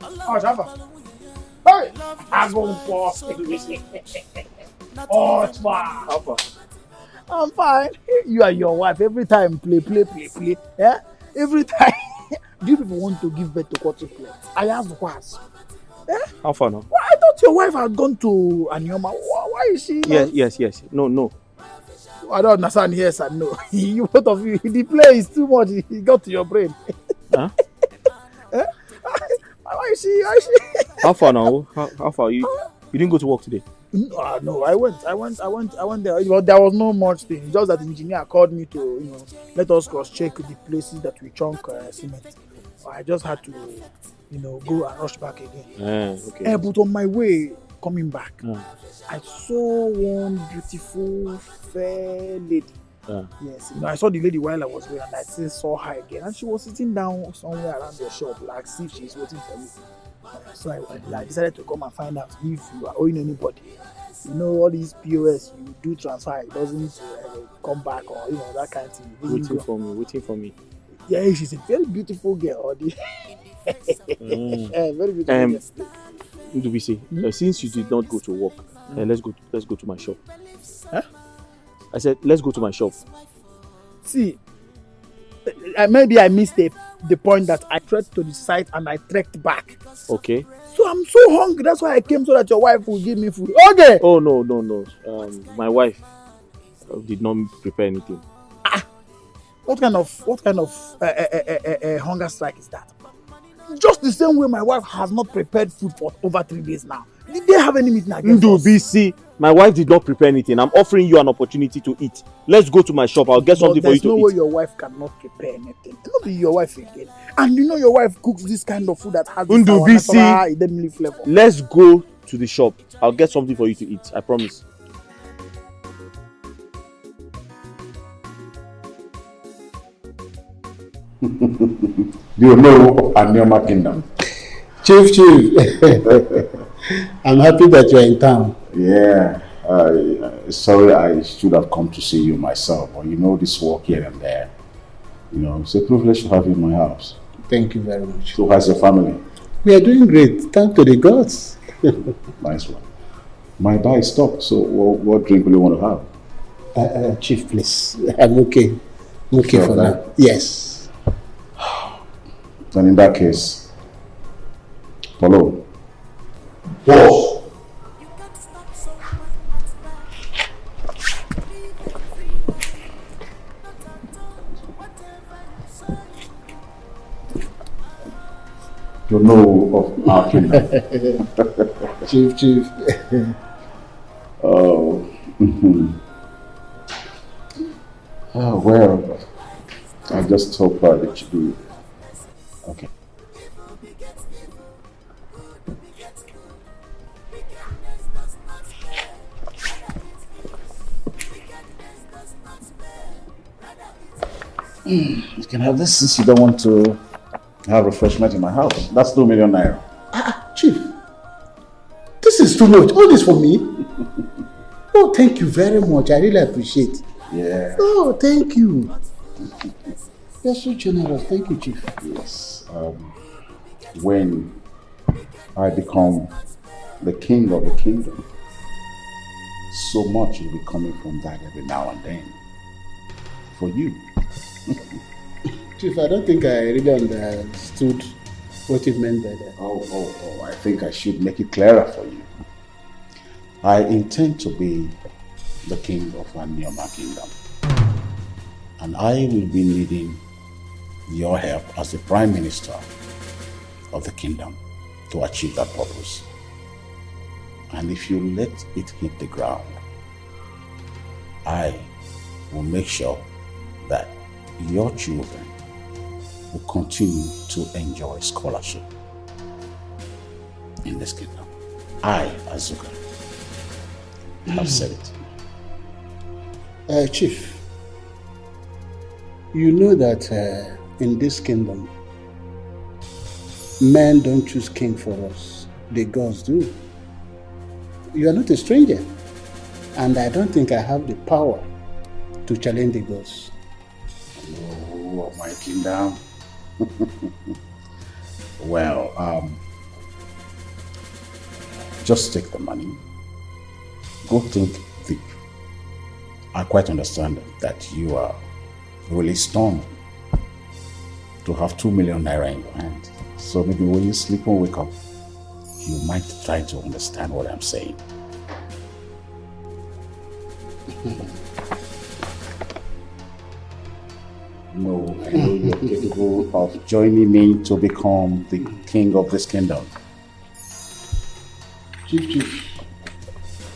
Hush, Alpha. Hey! I go for Oh, wow. Alpha. I'm fine. You and your wife every time play. Yeah? Every time. Do you people want to give birth to quadruplets? I asked once. Eh? How far now? Well, I thought your wife had gone to Anyoma. Why is she? Yes. No. I don't understand yes and no. You both of you, the play is too much. It got to your brain. Huh? Eh? Why is she? How far now? How far? You didn't go to work today? No, I went there. But there was no much thing. Just that the engineer called me to, let us cross-check the places that we chunk cement. I just had to, go and rush back again. Okay. But on my way coming back, I saw one beautiful, fair lady. Yes, I saw the lady while I was there, and I still saw her again, and she was sitting down somewhere around the shop, like as if she's waiting for me. So I decided to come and find out if you are owing anybody. You know, all these POS, you do transfer, it doesn't come back or, you know, that kind of thing. Waiting for me. Yeah, she's a very beautiful girl. Very beautiful girl. Ndubisi, since you did not go to work, let's go to my shop. Huh? I said, let's go to my shop. See, maybe I missed the point that I trekked to the site and I trekked back. Okay. So I'm so hungry. That's why I came so that your wife will give me food. Okay. Oh no. My wife did not prepare anything. What kind of hunger strike is that? Just the same way my wife has not prepared food for over 3 days now. Did they have any meeting against us? Ndubisi, my wife did not prepare anything. I'm offering you an opportunity to eat. Let's go to my shop. I'll get something for you to eat. There's no way your wife cannot prepare anything. It will be your wife again. And you know your wife cooks this kind of food that has this Ndubisi, flavor. let's go to the shop. I'll get something for you to eat. I promise. Do you know Anioma Kingdom? Chief. I'm happy that you're in town. Yeah. Sorry, I should have come to see you myself. But you know, this work here and there. You know, it's a privilege to have you in my house. Thank you very much. So how's your family? We are doing great. Thank to the gods. Nice one. My bar is stopped, so what drink will you want to have? Chief, please. I'm okay. I'm okay Sure for that? now. Yes. Then in that case, follow. Boss. You know of our kingdom. Chief. Oh. Oh, well, I just hope it should be okay. You can have this since you don't want to have refreshment in my house. That's 2 million naira. Chief, this is too much. All this for me? Oh, thank you very much. I really appreciate. Yeah. Oh, thank you. You're so generous. Thank you, Chief. Yes. When I become the king of the kingdom, so much will be coming from that every now and then. For you. Chief, I don't think I really understood what you meant by that. Oh, I think I should make it clearer for you. I intend to be the king of Anioma Kingdom. And I will be needing your help as the prime minister of the kingdom to achieve that purpose. And if you let it hit the ground, I will make sure that your children will continue to enjoy scholarship in this kingdom. I, Azuka, have said it. Chief, you know that in this kingdom, men don't choose king for us. The gods do. You are not a stranger. And I don't think I have the power to challenge the gods. Oh, my kingdom. Well, just take the money. Go think deep. I quite understand that you are really stunned to have 2 million naira in your hand. So maybe when you sleep or wake up, you might try to understand what I'm saying. No, I know you're capable of joining me to become the king of this kingdom. Chief.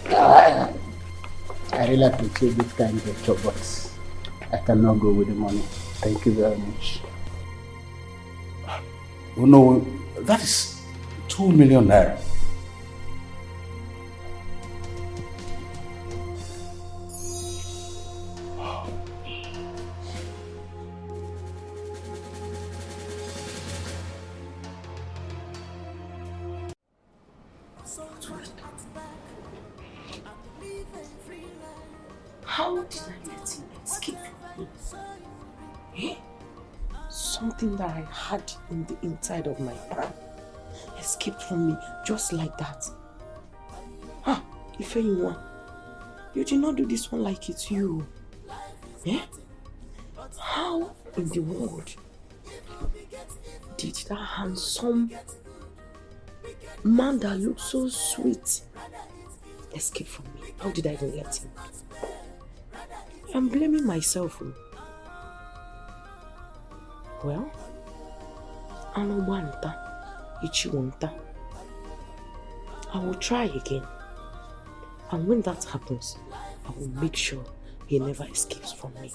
I really appreciate this kind gesture, but I cannot go with the money. Thank you very much. Oh no, that is 2 million naira. How did I let him escape from me? Eh? Something that I had in the inside of my brain escaped from me just like that. Ah, Ifeanyi, you did not do this one like it's you. Eh? How in the world did that handsome man that looks so sweet escape from me? How did I even let him? I'm blaming myself. Well, I will try again. And when that happens, I will make sure he never escapes from me.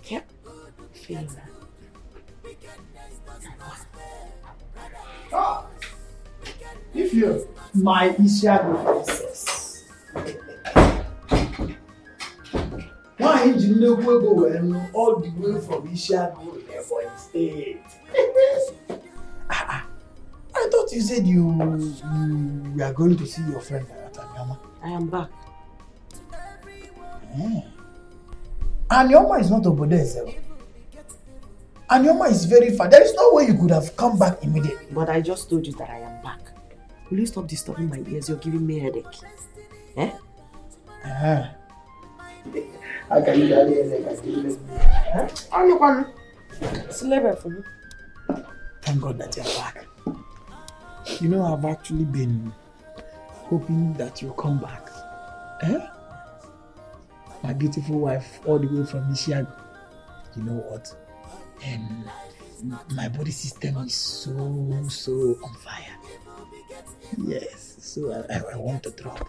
Yeah, feeling that. Ah, if you're my Isiago princess, why did you know go all the way from Isiago for State? I thought you said you are going to see your friend at Anyoma. I am back. Anyoma is not over there, sir. Anyoma is very far. There is no way you could have come back immediately. But I just told you that I am back. Will you stop disturbing my ears? You're giving me a headache. Eh? How can you get a headache? Sleep for me. Thank God that you're back. You know, I've actually been hoping that you'll come back. Eh? My beautiful wife, all the way from Micheal. You know what? My body system is so on fire. Yes, so I want to drop.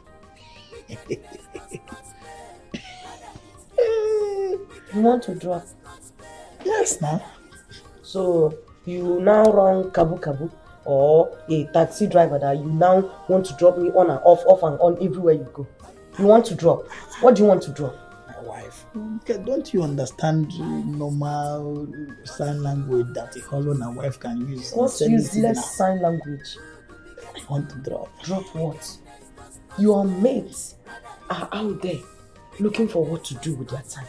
You want to drop? Yes, now. So you now run kabu or a taxi driver that you now want to drop me on and off and on everywhere you go. You want to drop? What do you want to drop? My wife. Okay, don't you understand normal sign language that a husband and wife can use? What useless sign language? I want to drop. Drop what? Your mates are out there looking for what to do with their time.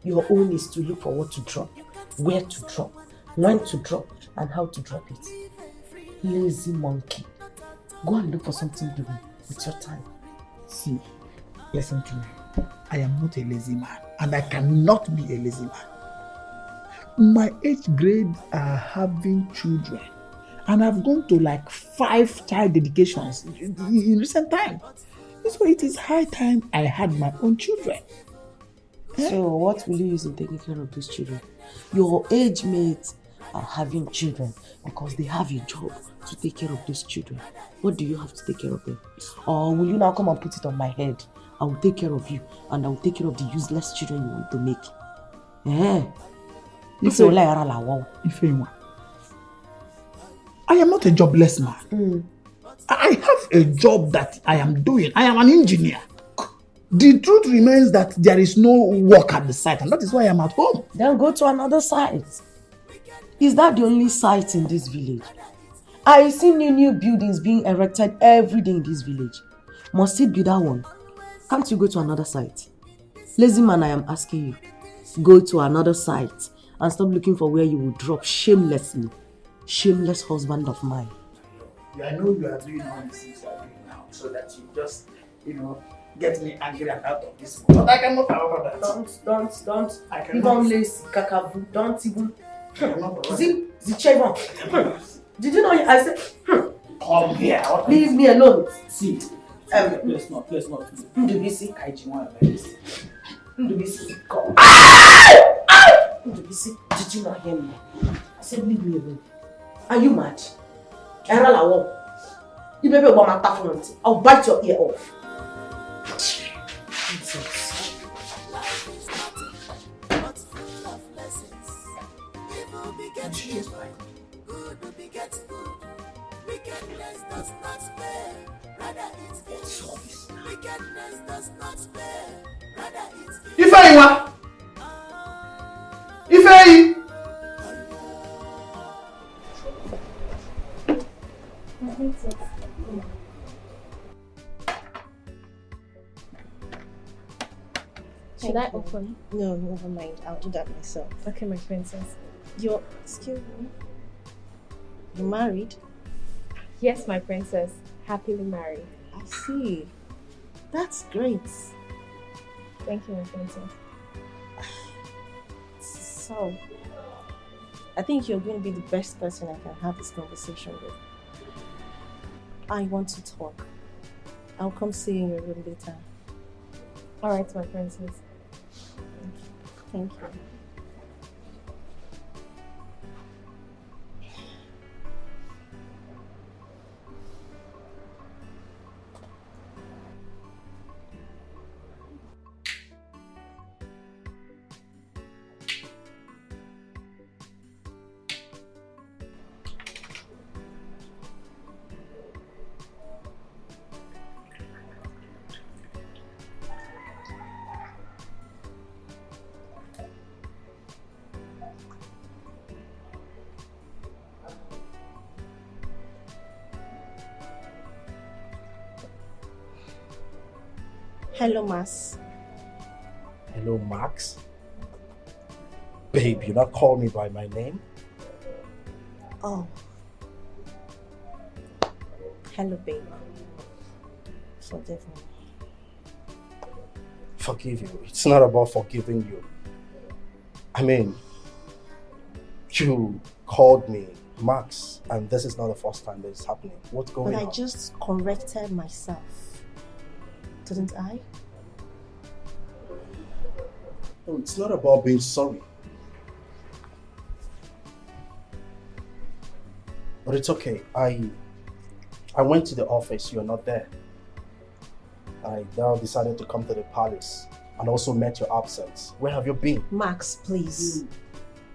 Your own is to look for what to drop, where to drop, when to drop, and how to drop it. Lazy monkey. Go and look for something to do with your time. See, listen to me. I am not a lazy man, and I cannot be a lazy man. My age grade are having children, and I've gone to like 5 child dedications in recent time. So it is high time I had my own children. So what will you use in taking care of those children? Your age mates are having children because they have a job to take care of those children. What do you have to take care of them? Or will you now come and put it on my head? I will take care of you and I will take care of the useless children you want to make. Ifeanyi, I am not a jobless man. I have a job that I am doing. I am an engineer. The truth remains that there is no work at the site, and that is why I am at home. Then go to another site. Is that the only site in this village? I see new buildings being erected every day in this village. Must it be that one? Can't you go to another site? Lazy man, I am asking you. Go to another site and stop looking for where you will drop shamelessly. Shameless husband of mine. I know you are doing all the things you are doing now, so that you just, get me angry and out of this mood. But I cannot allow that. Don't. I cannot. Even lazy kakavu. Don't even. Did you know I said? Come here. Leave me alone. See. Let's not. Ndubisi Kaijiwan. Ndubisi, come. Ndubisi, did you not hear me? I said, leave me alone. Are you mad? You baby want my phone. I'll bite your ear off. Ifeanyi! Ifeanyi! Should I open? No, never mind. I'll do that myself. Okay, my princess. Excuse me? You're married? Yes, my princess. Happily married. I see. That's great. Thank you, my princess. So, I think you're going to be the best person I can have this conversation with. I want to talk. I'll come see you in your room later. All right, my princess. Thank you. Hello, Mas. Hello, Max. Babe, you not call me by my name? Oh. Hello, babe. Forgive me. Forgive you. It's not about forgiving you. I mean, you called me Max, and this is not the first time that it's happening. What's going on? But I just corrected myself. Didn't I? No, it's not about being sorry. But it's okay. I went to the office, you're not there. I now decided to come to the palace and also met your absence. Where have you been? Max, please.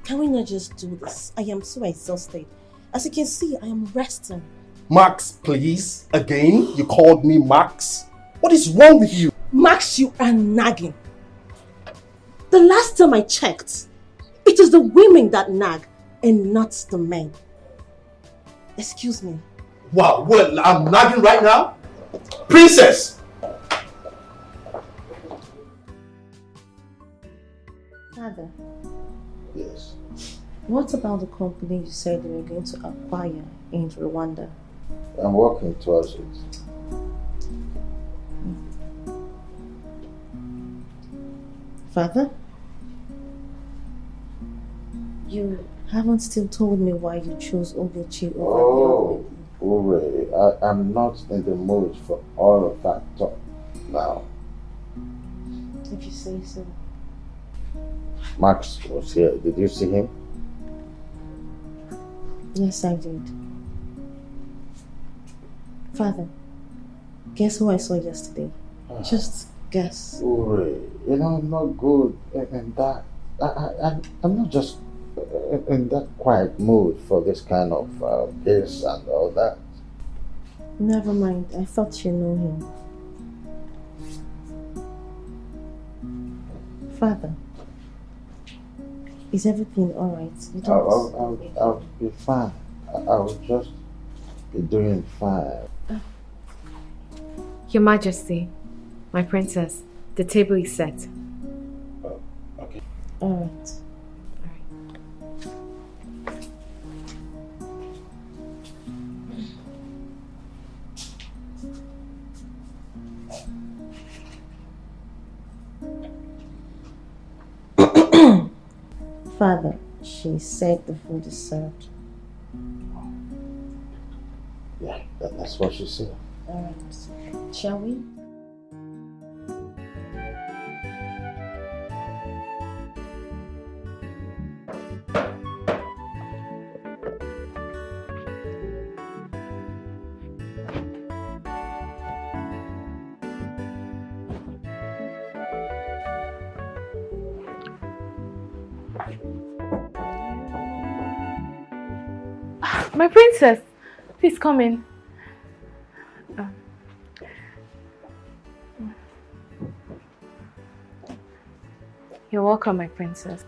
Can we not just do this? I am so exhausted. As you can see, I am resting. Max, please. Again, you called me Max. What is wrong with you? Max, you are nagging. The last time I checked, it is the women that nag and not the men. Excuse me. Wow, well, I'm nagging right now? Princess! Father. Yes. What about the company you said you were going to acquire in Rwanda? I'm working towards it. Father? You haven't still told me why you chose Ogechi over Ure, I'm not in the mood for all of that talk now. If you say so. Max was here. Did you see him? Yes, I did. Father, guess who I saw yesterday? Just guess. Ure, you know, I'm not good in that. I'm not just in that quiet mood for this kind of this and all that. Never mind. I thought you know him. Father, is everything alright? I'll be fine. I'll just be doing fine. Your Majesty, my princess, the table is set. Okay. Alright. Father, she said the food is served. Yeah, that's what she said. Alright. Shall we? My princess, please come in. You're welcome, my princess.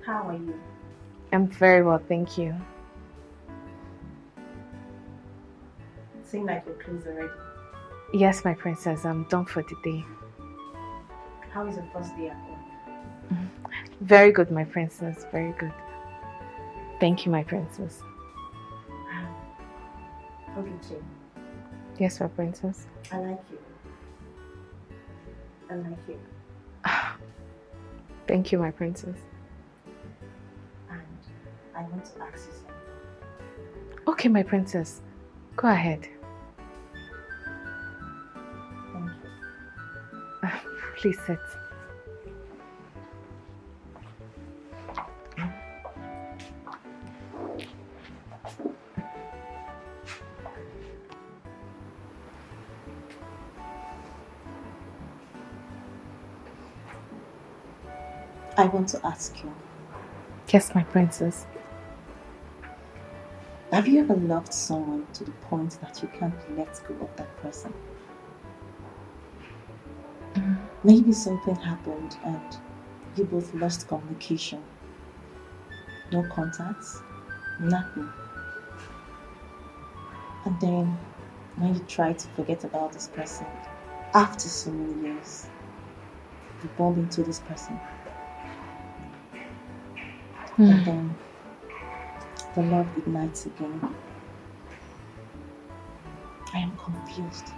How are you? I'm very well, thank you. Seem like you're close already. Yes, my princess, I'm done for the day. How is the first day at home? Very good, my princess. Very good. Thank you, my princess. Okay, Jane. Yes, my princess. I like you. I like you. Thank you, my princess. And I want to ask you something. Okay, my princess. Go ahead. Thank you. Please sit. I want to ask you. Yes, my princess. Have you ever loved someone to the point that you can't let go of that person? Maybe something happened and you both lost communication. No contacts, nothing. And then when you try to forget about this person, after so many years, you bump into this person. And then the love ignites again. I am confused.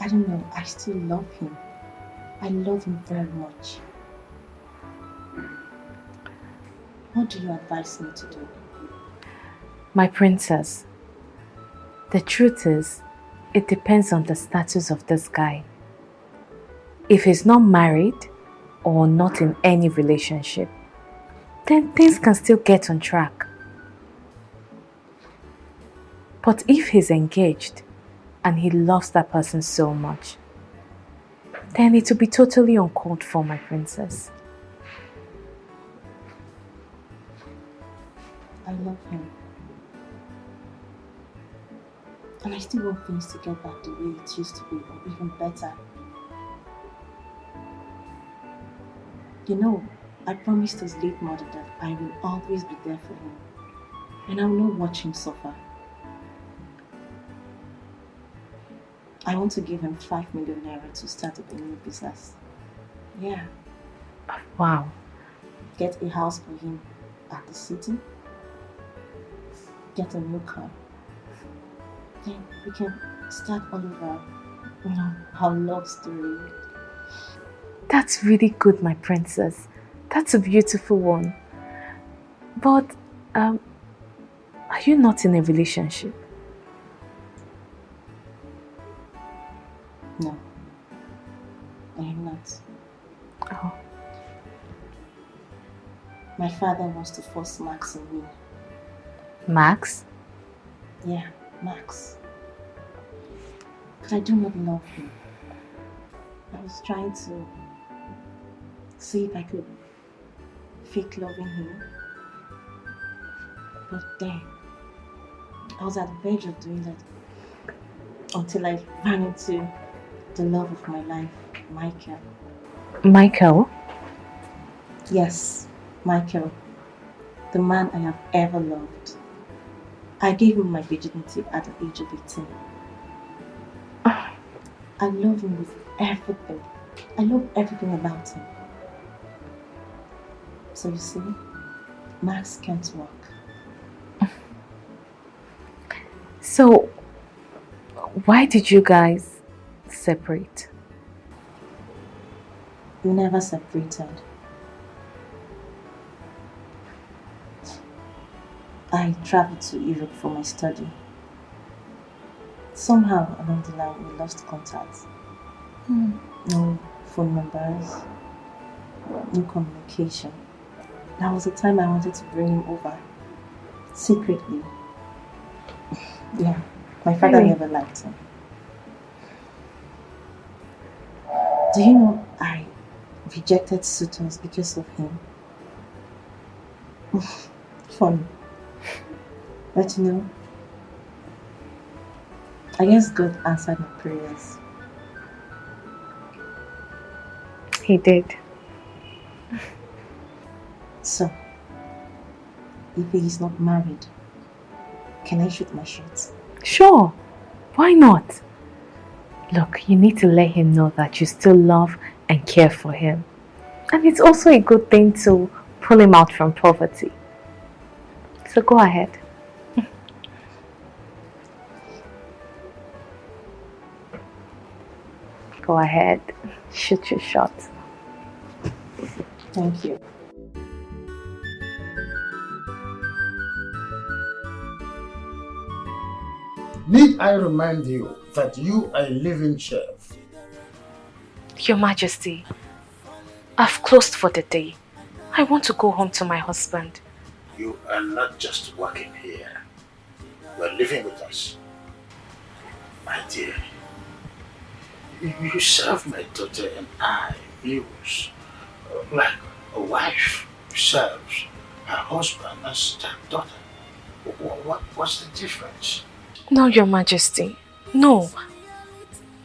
I don't know, I still love him. I love him very much. What do you advise me to do? My princess, the truth is, it depends on the status of this guy. If he's not married or not in any relationship, then things can still get on track. But if he's engaged and he loves that person so much, then it will be totally uncalled for, my princess. I love him. And I still want things to get back the way it used to be, or even better. You know, I promised his late mother that I will always be there for him. And I will not watch him suffer. I want to give him 5 million naira to start up a new business. Yeah. Wow. Get a house for him at the city. Get a new car. Then we can start all over, you know, our love story. That's really good, my princess. That's a beautiful one. But, are you not in a relationship? No. I am not. Oh. My father wants to force Max on me. Max? Yeah, Max. But I do not love him. I was trying to see if I could fake loving him. But then, I was at the verge of doing that until I ran into the love of my life, Micheal. Micheal? Yes, Micheal. The man I have ever loved. I gave him my virginity at the age of 18. I love him with everything. I love everything about him. So you see, Max can't work. So, why did you guys separate? We never separated. I traveled to Europe for my study. Somehow along the line we lost contact. No phone numbers, no communication. That was the time I wanted to bring him over. Secretly. Yeah, my father Really? never liked him. Do you know I rejected suitors because of him? Funny. But you know, I guess God answered my prayers. He did. So, if he is not married, can I shoot my shots? Sure. Why not? Look, you need to let him know that you still love and care for him. And it's also a good thing to pull him out from poverty. So go ahead. Go ahead. Shoot your shot. Thank you. Need I remind you that you are a living chef? Your Majesty, I've closed for the day. I want to go home to my husband. You are not just working here. You are living with us. My dear, you serve my daughter and I meals like a wife serves her husband and stepdaughter. What's the difference? No, Your Majesty. No.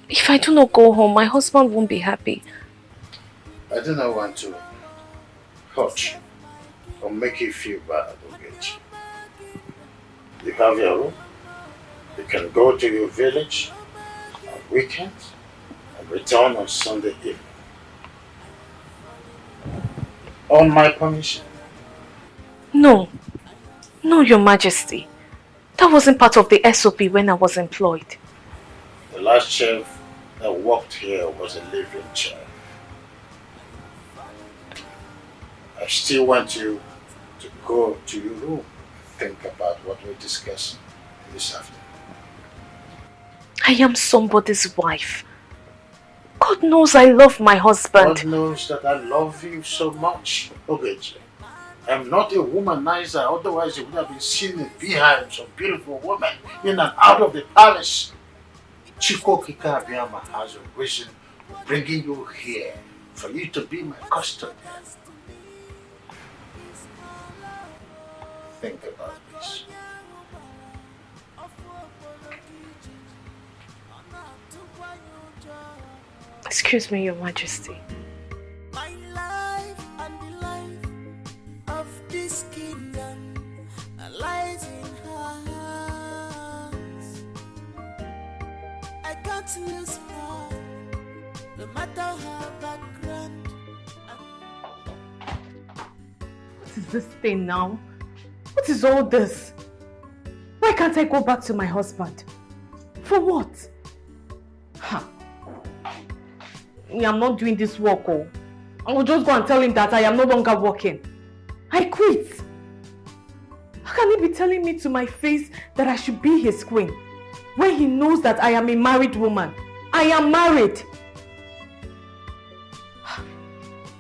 If I do not go home, my husband won't be happy. I do not want to hurt you or make you feel bad, okay? You have your room. You can go to your village on weekends and return on Sunday evening. On my permission. No. No, Your Majesty. That wasn't part of the SOP when I was employed. The last chef that worked here was a living chef. I still want you to go to your room and think about what we discussed this afternoon. I am somebody's wife. God knows I love my husband. God knows that I love you so much, Ogechi. I'm not a womanizer, otherwise you would have been seen in behinds of beautiful women in and out of the palace. Chiko Kika Abiyama has a reason bringing you here for you to be my custodian. Think about this. Excuse me, Your Majesty. My life and the life of this kingdom lies in her hands. I can't lose her, no matter her background. What is this thing now? What is all this? Why can't I go back to my husband? For what? Ha! I'm not doing this work, oh. I will just go and tell him that I am no longer working. I quit. How can he be telling me to my face that I should be his queen when he knows that I am a married woman? I am married.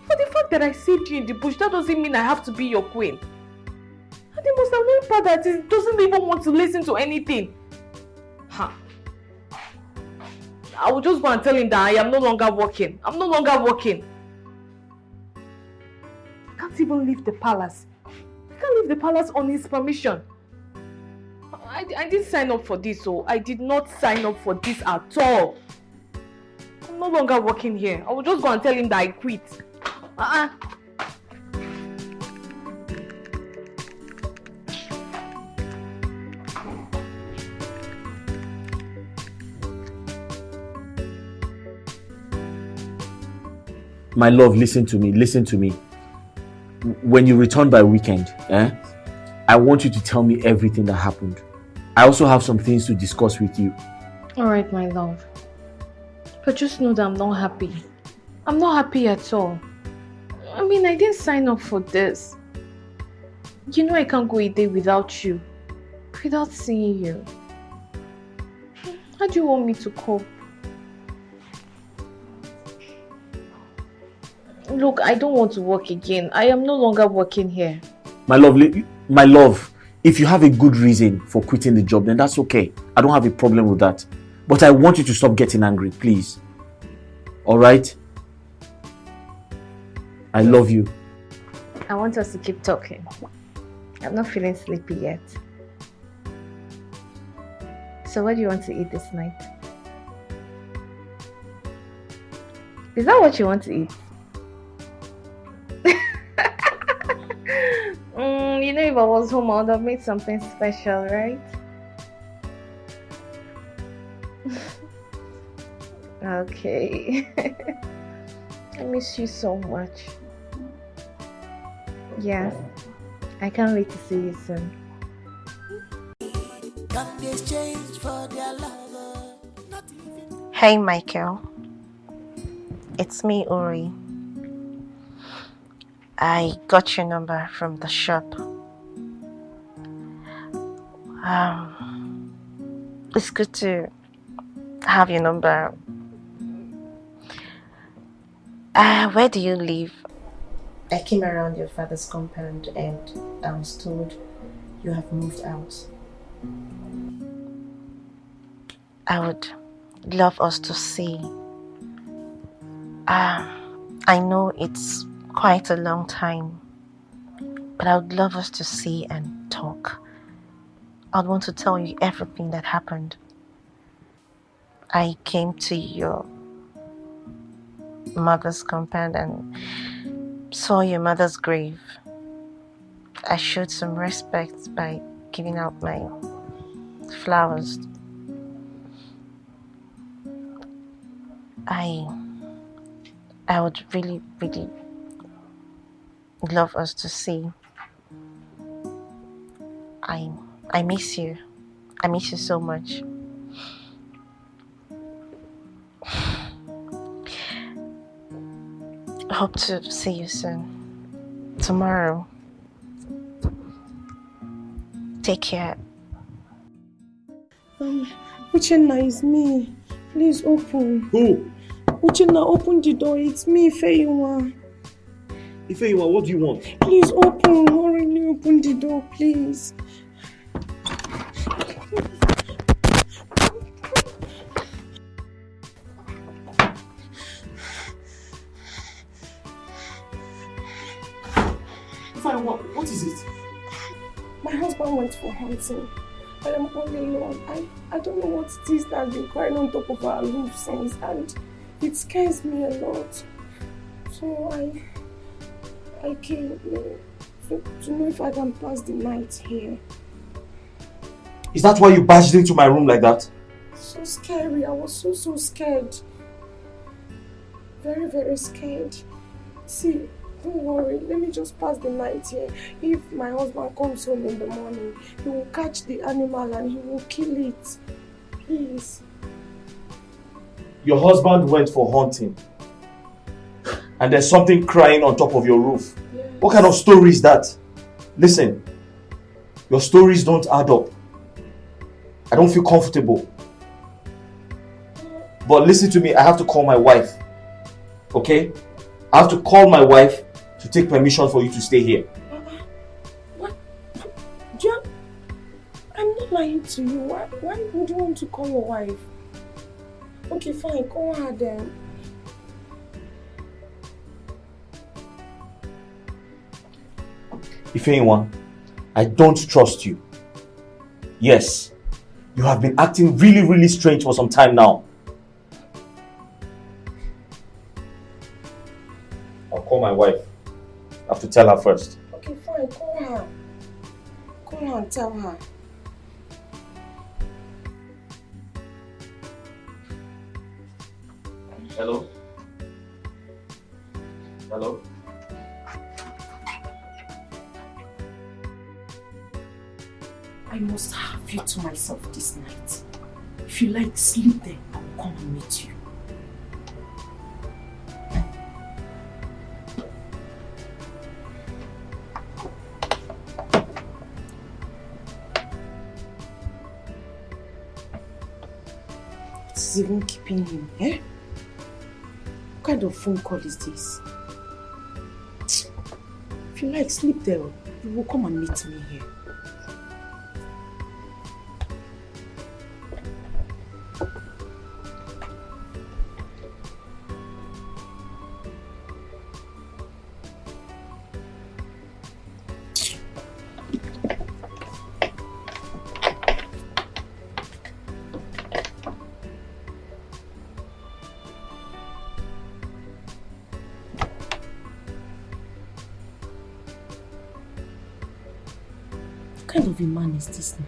For the fact that I saved you in the bush, that doesn't mean I have to be your queen. And they must have known part that he doesn't even want to listen to anything. Ha! I will just go and tell him that I am no longer working. I'm no longer working. I can't even leave the palace. I can't leave the palace on his permission. I didn't sign up for this, so I did not sign up for this at all. I'm no longer working here. I will just go and tell him that I quit. My love, listen to me. When you return by weekend, I want you to tell me everything that happened. I also have some things to discuss with you. Alright, my love. But just know that I'm not happy. I'm not happy at all. I mean, I didn't sign up for this. You know I can't go a day without you. Without seeing you. How do you want me to cope? Look, I don't want to work again. I am no longer working here. My love, if you have a good reason for quitting the job, then that's okay. I don't have a problem with that. But I want you to stop getting angry, please. Alright? I love you. I want us to keep talking. I'm not feeling sleepy yet. So what do you want to eat this night? Is that what you want to eat? You know, if I was home, I would have made something special, right? Okay. I miss you so much. Yes. I can't wait to see you soon. Hey, Micheal. It's me, Uri. I got your number from the shop. It's good to have your number. Where do you live? I came around your father's compound and I was told you have moved out. I would love us to see. I know it's quite a long time, but I would love us to see and talk. I'd want to tell you everything that happened. I came to your mother's compound and saw your mother's grave. I showed some respect by giving out my flowers. I would really, really love us to see. I miss you. I miss you so much. Hope to see you soon. Tomorrow. Take care. Uchenna, it's me. Please open. Who? Uchenna, open the door. It's me, Ifeyiwa. Ifeyiwa, what do you want? Please open. Hurry, open the door, please. What is it? My husband went for hunting. I am all alone. I don't know what it is that has been crying on top of our roof since, and it scares me a lot. So I came to know if I can pass the night here. Is that why you barged into my room like that? So scary. I was so scared. Very, very scared. See, don't worry, let me just pass the night here. If my husband comes home in the morning, he will catch the animal and he will kill it. Please. Your husband went for hunting. And there's something crying on top of your roof. Yes. What kind of story is that? Listen, your stories don't add up. I don't feel comfortable. But listen to me, I have to call my wife. Okay? I have to call my wife to take permission for you to stay here. What? I'm not lying to you. Why would you want to call your wife? Okay, fine, call her then. Ifeyiwa, I don't trust you. Yes, you have been acting really, really strange for some time now. I'll call my wife. I have to tell her first. Okay, fine, call her. Call her and tell her. Hello? Hello? I must have you to myself this night. If you like, sleep there. I will come and meet you. It's even keeping him, eh? What kind of phone call is this? If you like, sleep there. You will come and meet me here. What kind of a man is this now?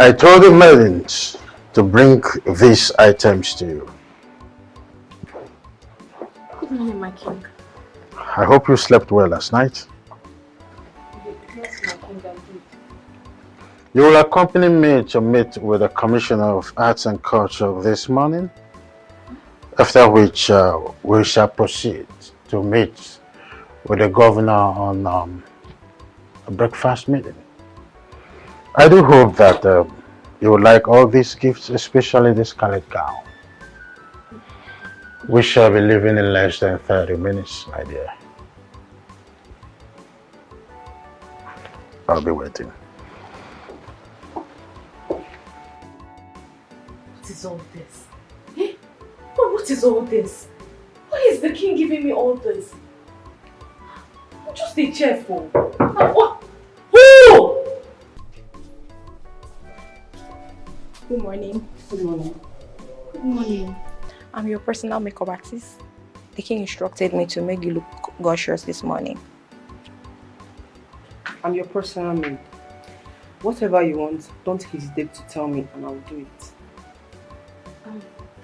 I told the maidens to bring these items to you. Good morning, my king. I hope you slept well last night. Yes, my king, I did. You will accompany me to meet with the Commissioner of Arts and Culture this morning, after which we shall proceed to meet with the governor on a breakfast meeting. I do hope that you will like all these gifts, especially the scarlet gown. We shall be leaving in less than 30 minutes, my dear. I'll be waiting. What is all this? Eh? What is all this? Why is the king giving me all this? I'm just a chef. What? Who? Good morning. Good morning. Good morning. I'm your personal makeup artist. The king instructed me to make you look gorgeous this morning. I'm your personal maid. Whatever you want, don't hesitate to tell me and I'll do it.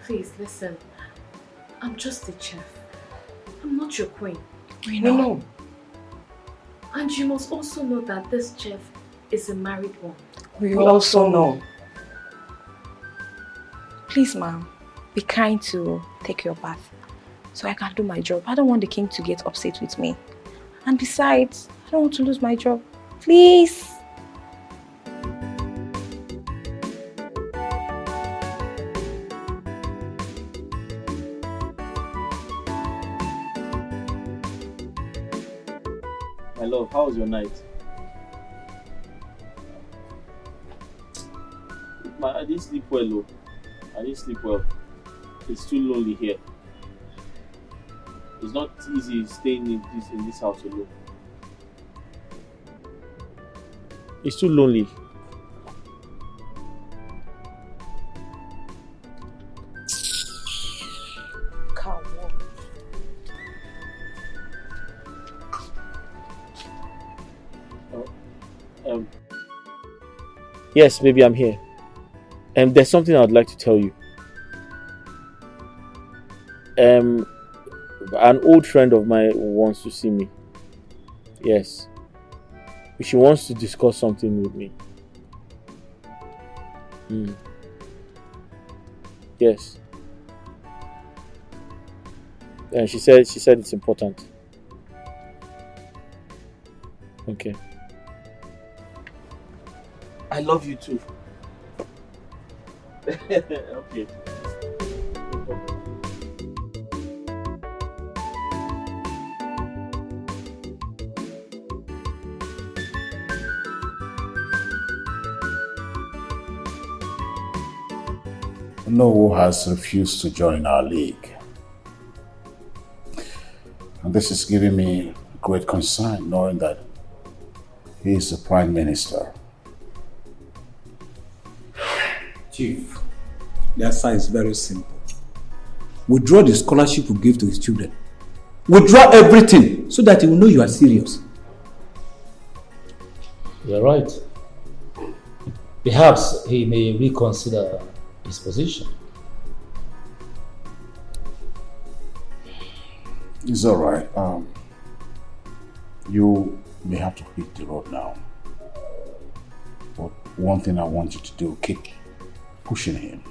Please, listen. I'm just a chef. I'm not your queen. We know. And you must also know that this chef is a married one. We also know. Please, ma'am, be kind to take your bath so I can do my job. I don't want the king to get upset with me. And besides, I don't want to lose my job. Please. My love, how was your night? I didn't sleep well, though. I didn't sleep well. It's too lonely here. It's not easy staying in this house alone. It's too lonely. Yes, baby, I'm here. There's something I'd like to tell you. An old friend of mine wants to see me. Yes. She wants to discuss something with me. Yes. And she said it's important. Okay. I love you too. Okay. No has refused to join our league. And this is giving me great concern, knowing that he is the Prime Minister. Chief, the answer is very simple. Withdraw the scholarship you give to his children. Withdraw everything so that he will know you are serious. You're right. Perhaps he may reconsider his position. It's all right. You may have to hit the road now. But one thing I want you to do, keep pushing him.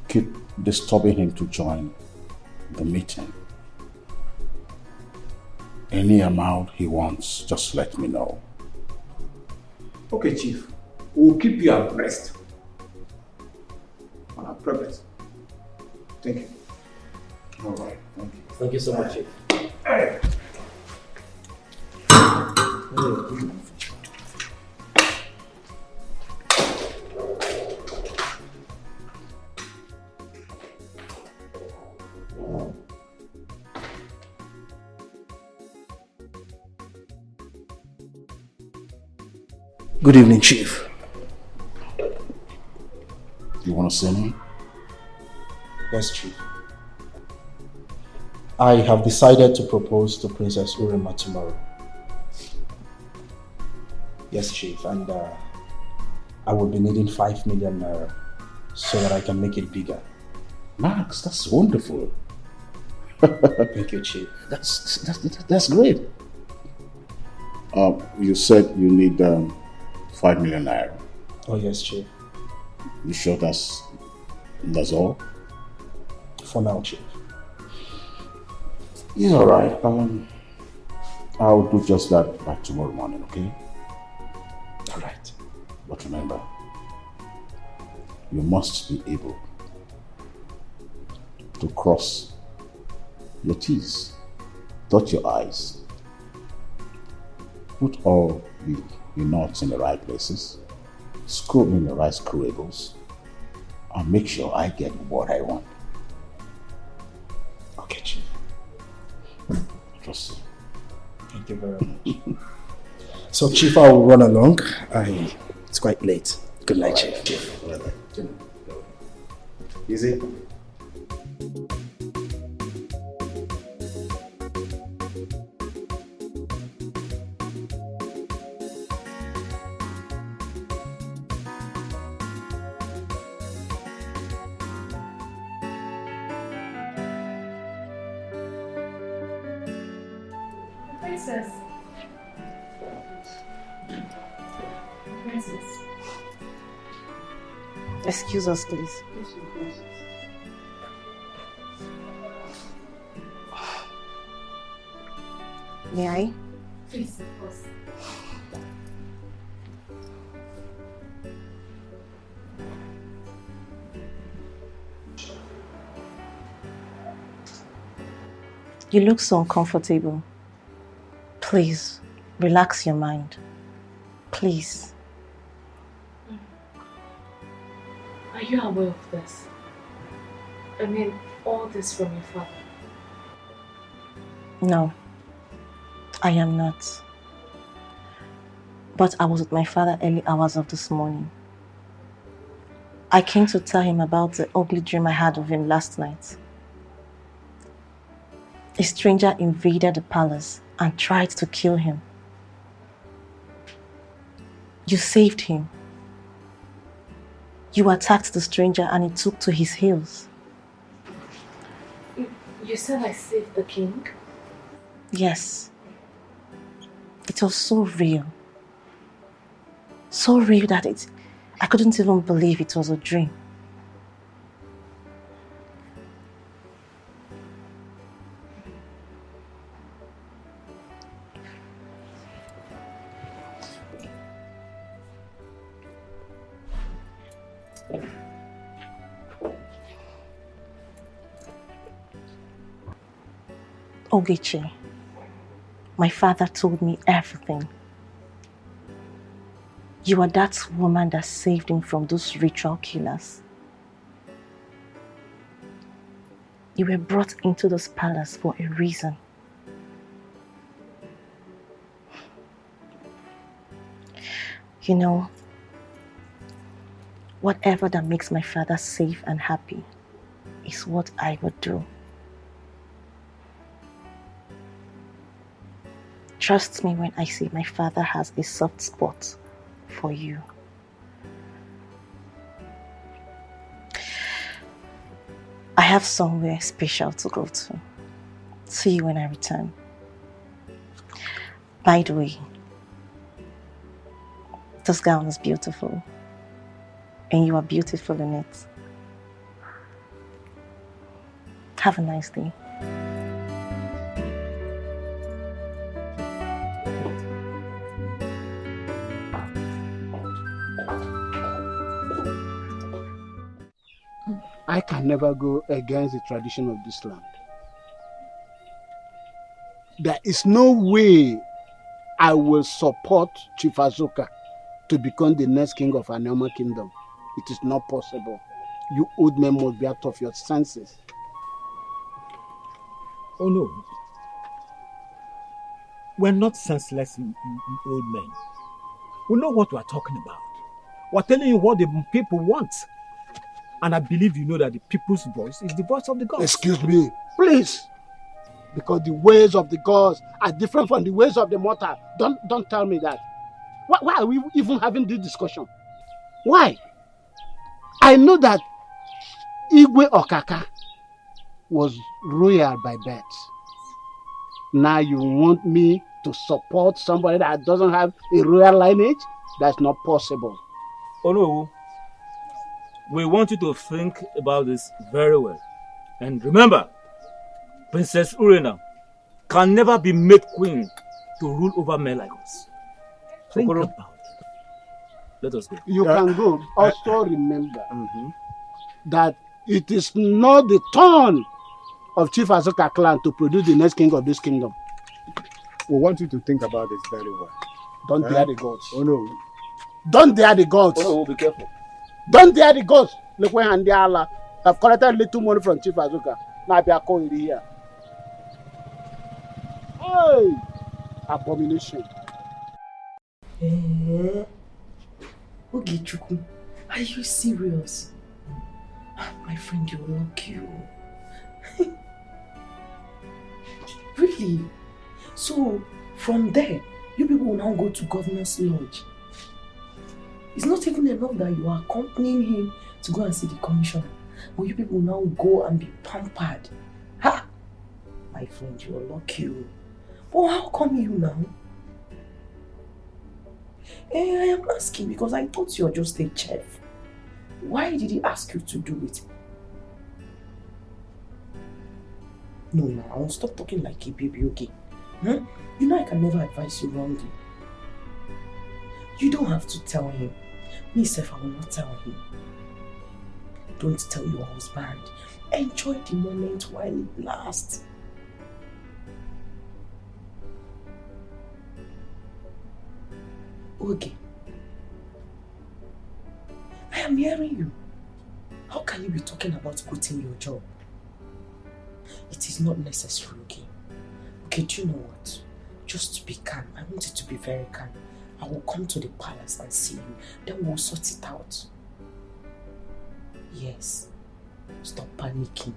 Keep disturbing him to join the meeting. Any amount he wants, just let me know. Okay, Chief. We'll keep you abreast on our progress. Thank you. All right. Thank you. Thank you so much, Chief. Good evening, Chief. You want to see me? Yes, Chief. I have decided to propose to Princess Urema tomorrow. Yes, Chief, and I will be needing 5 million naira so that I can make it bigger. Max, that's wonderful. Thank you, Chief. That's great. You said you need 5 million naira. Oh yes, Chief. You sure that's all? For now, Chief. Yeah, all right. I'll do just that by tomorrow morning, okay? All right. But remember, you must be able to cross your T's, dot your I's, put all the knots in the right places, screw in the right screwables, and make sure I get what I want. Okay, Chief. Trust you. Thank you very much. So, Chief, I will run along. It's quite late. Good night, Chief. Easy. Princess. Princess. Excuse us, please. May I? Please, of course. You look so uncomfortable. Please, relax your mind. Please. Are you aware of this? I mean, all this from your father. No, I am not. But I was with my father early hours of this morning. I came to tell him about the ugly dream I had of him last night. A stranger invaded the palace and tried to kill him. You saved him. You attacked the stranger and he took to his heels. You said I saved the king? Yes. It was so real. So real that I couldn't even believe it was a dream. Ogechi, my father told me everything. You are that woman that saved him from those ritual killers. You were brought into this palace for a reason. You know, whatever that makes my father safe and happy is what I would do. Trust me when I say my father has a soft spot for you. I have somewhere special to go to. See you when I return. By the way, this gown is beautiful. And you are beautiful in it. Have a nice day. I can never go against the tradition of this land. There is no way I will support Chief Azuka to become the next king of Anoma Kingdom. It is not possible. You old men must be out of your senses. Oh no. We're not senseless old men. We know what we're talking about. We're telling you what the people want. And I believe you know that the people's voice is the voice of the gods. Excuse me, please. Because the ways of the gods are different from the ways of the mortal. Don't tell me that. Why are we even having this discussion? Why? I know that Igwe Okaka was royal by birth. Now you want me to support somebody that doesn't have a royal lineage? That's not possible. Oh no. We want you to think about this very well. And remember, Princess Urena can never be made queen to rule over men like us. Think Okoro, about it. let us go. You can go. Also remember that it is not the turn of Chief Azuka clan to produce the next king of this kingdom. We want you to think about this very well. Don't dare the gods. Oh no. Don't dare the gods. Oh no, be careful. Don't dare the gods. Look where Handi Allah have collected little money from Chief Azuka. Now they are calling here. Hey! Abomination. Ogechuku, are you serious? My friend, you're lucky. Really? So, from there, you people will now go to Governor's Lodge. It's not even enough that you are accompanying him to go and see the commissioner. But you people will now go and be pampered. Ha! My friend, you're lucky. But how come you now? I am asking because I thought you're just a chef. Why did he ask you to do it? No, I won't stop talking like a baby, okay? You know I can never advise you wrongly. You don't have to tell him. Me, self, I will not tell him. Don't tell your husband. Enjoy the moment while it lasts. Okay. I am hearing you. How can you be talking about quitting your job? It is not necessary, okay? Okay, do you know what? Just be calm. I want you to be very calm. I will come to the palace and see you. Then we'll sort it out. Yes. Stop panicking.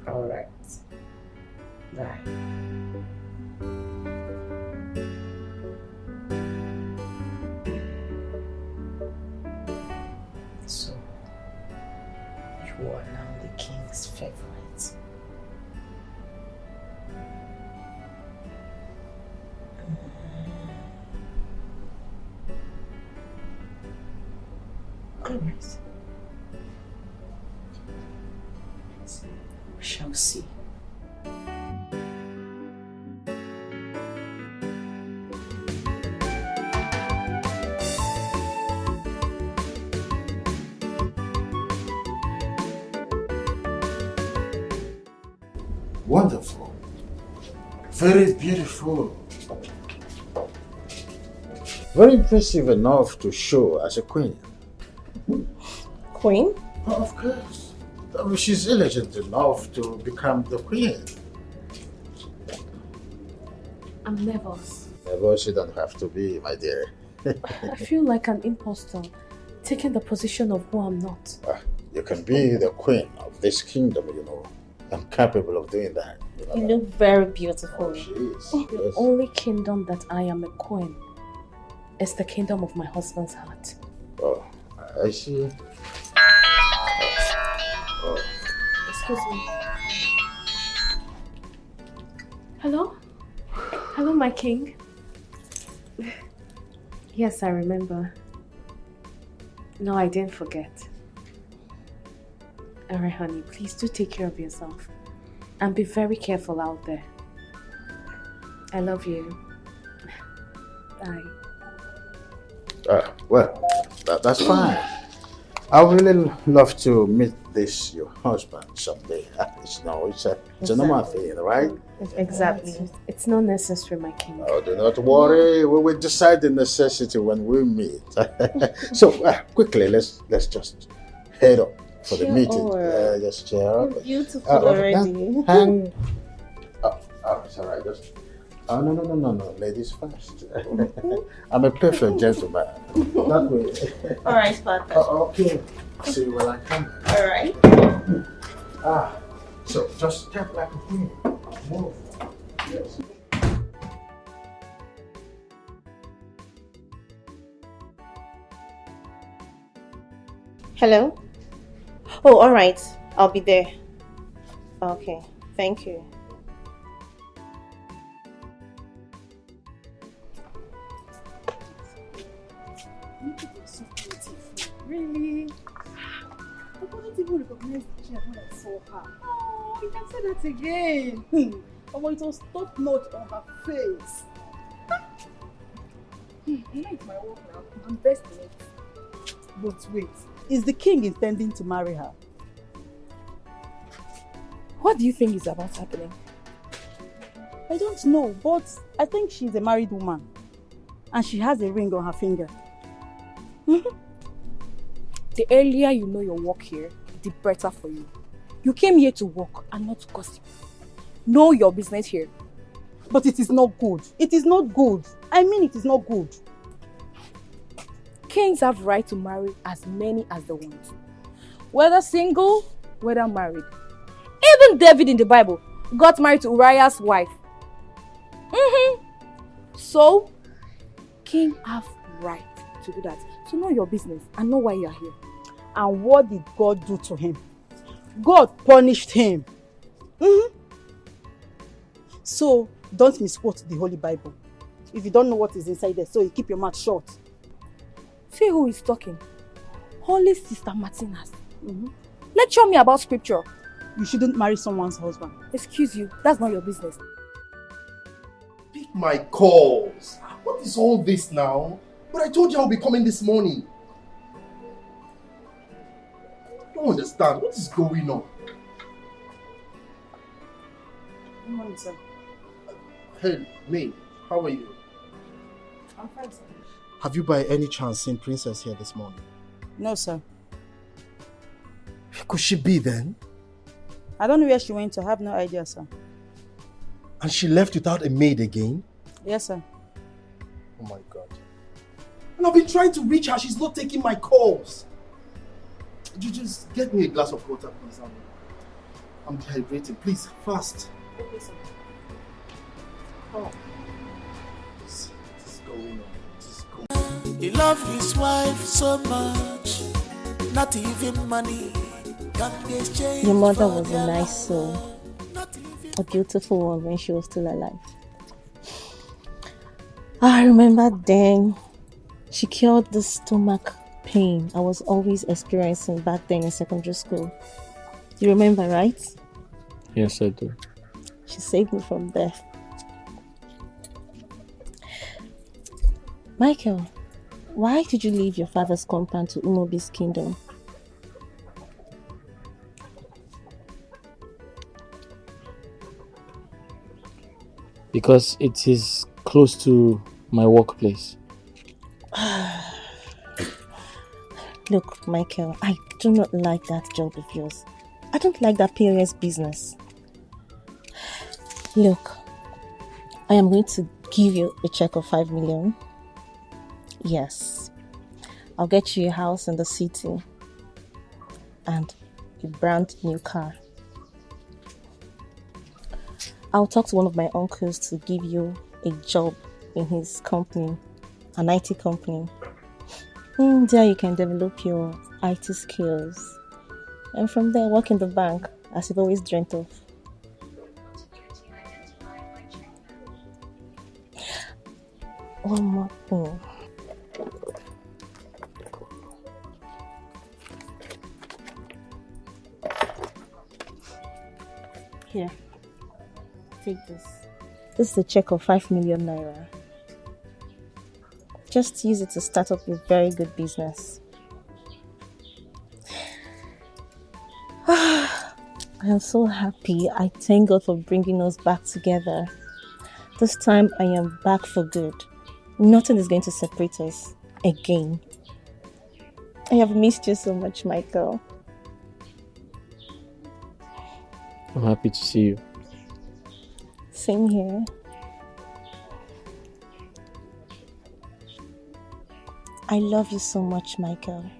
Alright. Bye. So, you are now the king's favorite. Alright. We shall see. Wonderful. Very beautiful. Very impressive enough to show as a queen. Queen? Oh, of course. I mean, she's elegant enough to become the queen. I'm nervous. Nervous you don't have to be, my dear. I feel like an imposter, taking the position of who I'm not. You can be the queen of this kingdom, you know. I'm capable of doing that. You look very beautiful. Oh, she is. The Yes. only kingdom that I am a queen is the kingdom of my husband's heart. Oh, I see. Oh. Excuse me. Hello? Hello, my king. Yes, I remember. No, I didn't forget. Alright, honey, please do take care of yourself. And be very careful out there. I love you. Bye. Well, that's fine. I would really love to meet your husband someday. It's a normal thing, right? Exactly. It's not necessary, my king. Oh, do not worry. We will decide the necessity when we meet. So, quickly, let's just head up for the meeting. Just cheer up. You're beautiful already. Hang. Oh, it's all right. Just. Oh, no. Ladies first. I'm a perfect gentleman. That way. All right, Father. Okay. See you when I come. All right. So just step like a queen. Move. Yes. Hello? Oh, all right. I'll be there. Okay. Thank you. Really? I couldn't even recognize the chair when I saw her. Oh, you can say that again. Oh, it was top notch on her face. You know it's my work now. I'm best in it. But wait, is the king intending to marry her? What do you think is about happening? I don't know, but I think she's a married woman. And she has a ring on her finger. The earlier you know your work here, the better for you. You came here to work and not to gossip. Know your business here. But it is not good. It is not good. I mean, it is not good. Kings have right to marry as many as they want. Whether single, whether married. Even David in the Bible got married to Uriah's wife. So, king have right to do that. So know your business and know why you are here. And what did God do to him? God punished him. So, don't misquote the Holy Bible. If you don't know what is inside there, so you keep your mouth shut. See who is talking. Holy Sister Martinez. Lecture me about scripture. You shouldn't marry someone's husband. Excuse you, that's not your business. Pick my calls. What is all this now? But I told you I'll be coming this morning. I don't understand. What is going on? Good morning, sir. Hey, May, how are you? I'm fine, sir. Have you by any chance seen Princess here this morning? No, sir. Could she be then? I don't know where she went to. I have no idea, sir. And she left without a maid again? Yes, sir. Oh my God. And I've been trying to reach her. She's not taking my calls. Could you just get me a glass of water, please? I'm dehydrated. Please, fast. Okay, sir. Oh. What is going on? He loved his wife so much, not even money can be exchanged. Your mother was a nice soul. A beautiful one when she was still alive. I remember then she cured the stomach pain I was always experiencing back then in secondary school. You remember, right? Yes, I do. She saved me from death. Micheal, why did you leave your father's compound to Umobi's kingdom? Because it is close to my workplace. Look, Micheal, I do not like that job of yours. I don't like that POS business. Look, I am going to give you a check of 5 million. Yes. I'll get you a house in the city and a brand new car. I'll talk to one of my uncles to give you a job in his company, an IT company. There you can develop your IT skills. And from there, work in the bank, as you've always dreamt of. One more thing. Here, take this. This is a check of 5 million naira. Just use it to start up a very good business. I am so happy. I thank God for bringing us back together. This time I am back for good. Nothing is going to separate us again. I have missed you so much, Micheal. I'm happy to see you. Same here. I love you so much, Micheal.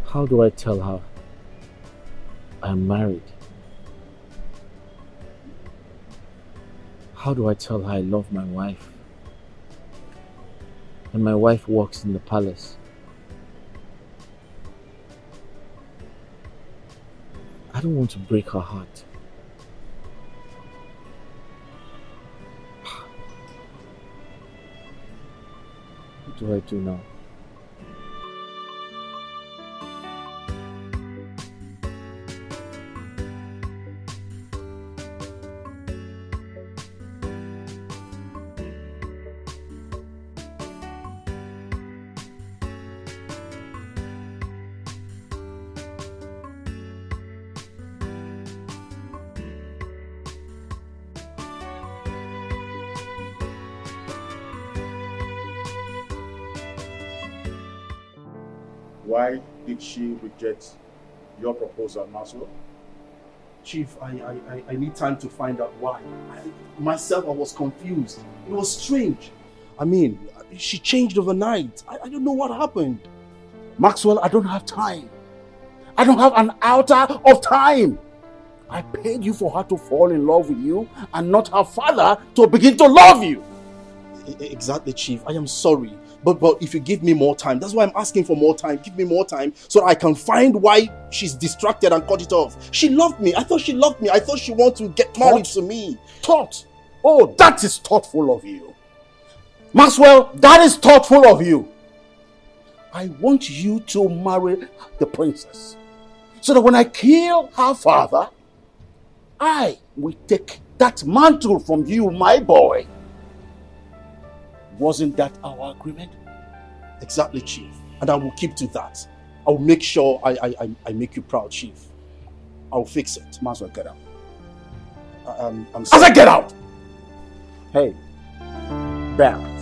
How do I tell her I'm married? How do I tell her I love my wife? And my wife works in the palace. I don't want to break her heart. What do I do now? Why did she reject your proposal, Maxwell? Chief, I need time to find out why. Myself, I was confused. It was strange. I mean, she changed overnight. I don't know what happened. Maxwell, I don't have time. I don't have an iota of time. I paid you for her to fall in love with you and not her father to begin to love you. Exactly, Chief. I am sorry. But if you give me more time, that's why I'm asking for more time. Give me more time so I can find why she's distracted and cut it off. She loved me. I thought she loved me. I thought she wanted to get married to me. Thought. Oh, that is thoughtful of you. Maxwell, that is thoughtful of you. I want you to marry the princess so that when I kill her father, I will take that mantle from you, my boy. Wasn't that our agreement? Exactly, Chief. And I will keep to that. I will make sure I make you proud, Chief. I'll fix it. Might as well get out. I'm sorry. As I get out! Hey, balance.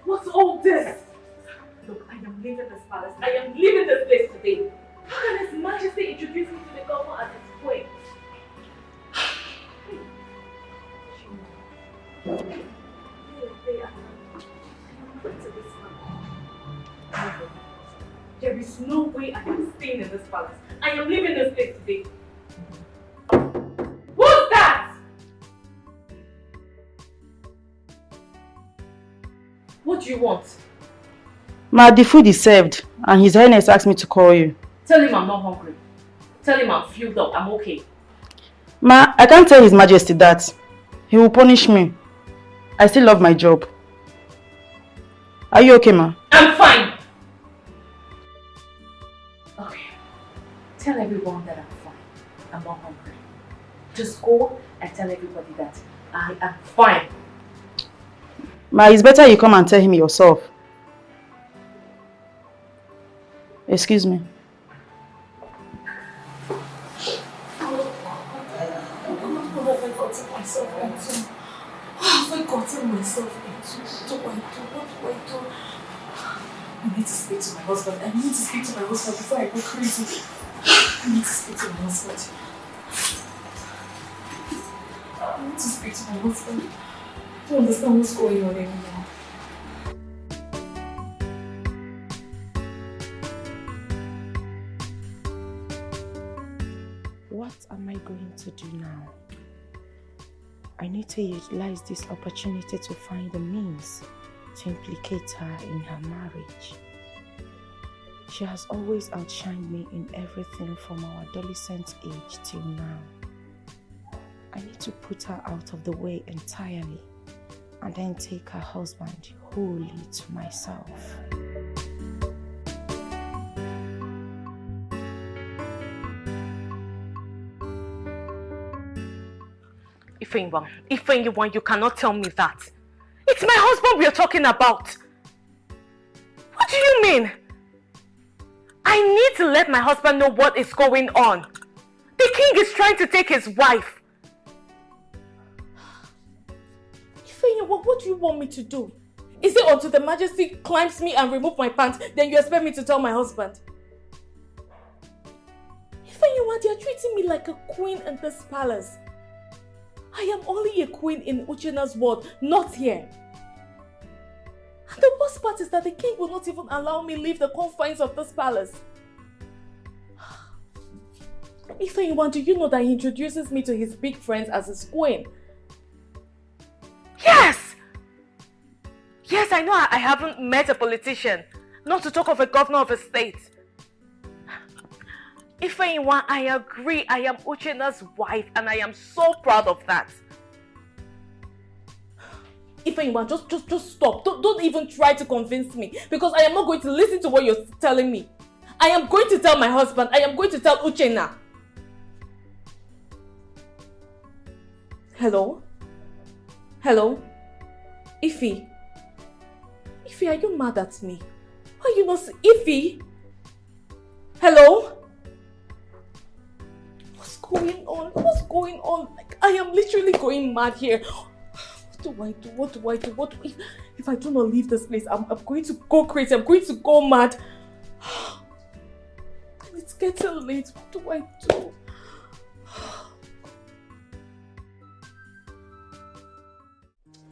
What's all this? Look, I am leaving this palace. I am leaving this place today. How can His Majesty introduce me to the governor at this point? There is no way I am staying in this palace. I am leaving this place today. Who's that? What do you want? Ma, the food is served and His Highness asked me to call you. Tell him I'm not hungry. Tell him I'm filled up. I'm okay. Ma, I can't tell His Majesty that. He will punish me. I still love my job. Are you okay, Ma? I'm fine. Okay. Tell everyone that I'm fine. I'm not hungry. Just go and tell everybody that I am fine. Ma, it's better you come and tell him yourself. Excuse me. Have I gotten myself into? What do I do? I need to speak to my husband. I need to speak to my husband before I go crazy. I need to speak to my husband. I need to speak to my husband. I don't understand what's going on anymore. What am I going to do now? I need to utilize this opportunity to find the means to implicate her in her marriage. She has always outshined me in everything from our adolescent age till now. I need to put her out of the way entirely and then take her husband wholly to myself. Ifeanyi, you cannot tell me that. It's my husband we are talking about. What do you mean? I need to let my husband know what is going on. The king is trying to take his wife. what do you want me to do? Is it until the Majesty climbs me and remove my pants, then you expect me to tell my husband? Ifeyinwa, they are treating me like a queen in this palace. I am only a queen in Uchenna's world, not here. And the worst part is that the king will not even allow me leave the confines of this palace. Ifeyinwa, do you know that he introduces me to his big friends as his queen? Yes! Yes, I know I haven't met a politician, not to talk of a governor of a state. Ifeyinwa, I agree, I am Uchenna's wife and I am so proud of that. Ifeyinwa, just stop. Don't even try to convince me, because I am not going to listen to what you're telling me. I am going to tell my husband, I am going to tell Uchenna. Hello? Hello? Ify? Ify, are you mad at me? Why are you not... Ify? Hello? What's going on? What's going on? Like, I am literally going mad here. What do? What do I do? If I do not leave this place, I'm going to go crazy. I'm going to go mad. And it's getting late. What do I do?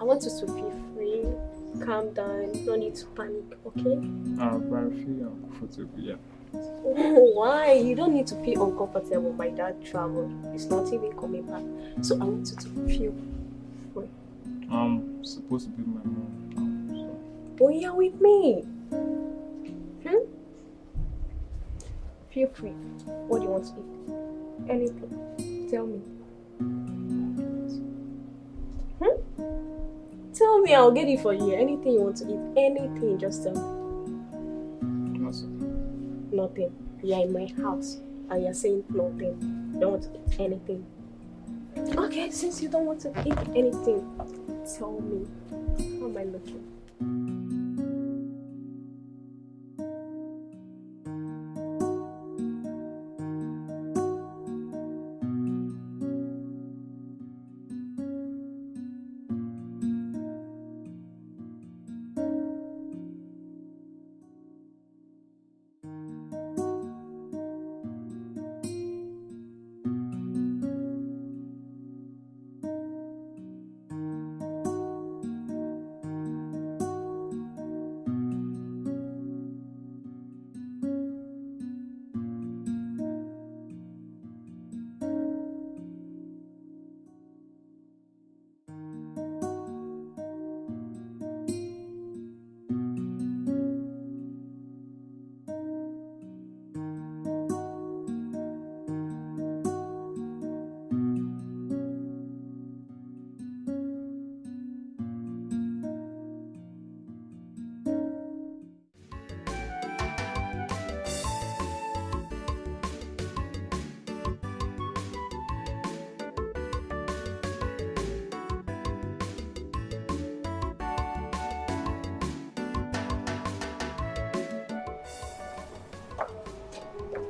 I want us to be free, calm down, no need to panic, okay? But I feel uncomfortable, yeah. Oh, why? You don't need to feel uncomfortable. My dad traveled. He's not even coming back. So I want you to feel free. I'm supposed to be my mom now, so. Oh, you're with me. Feel free. What do you want to eat? Anything. Tell me. Tell me, I'll get it for you. Anything you want to eat, anything, just tell me. Nothing. You're in my house and you're saying nothing. You don't want to eat anything. Okay, since you don't want to eat anything, tell me. How am I looking?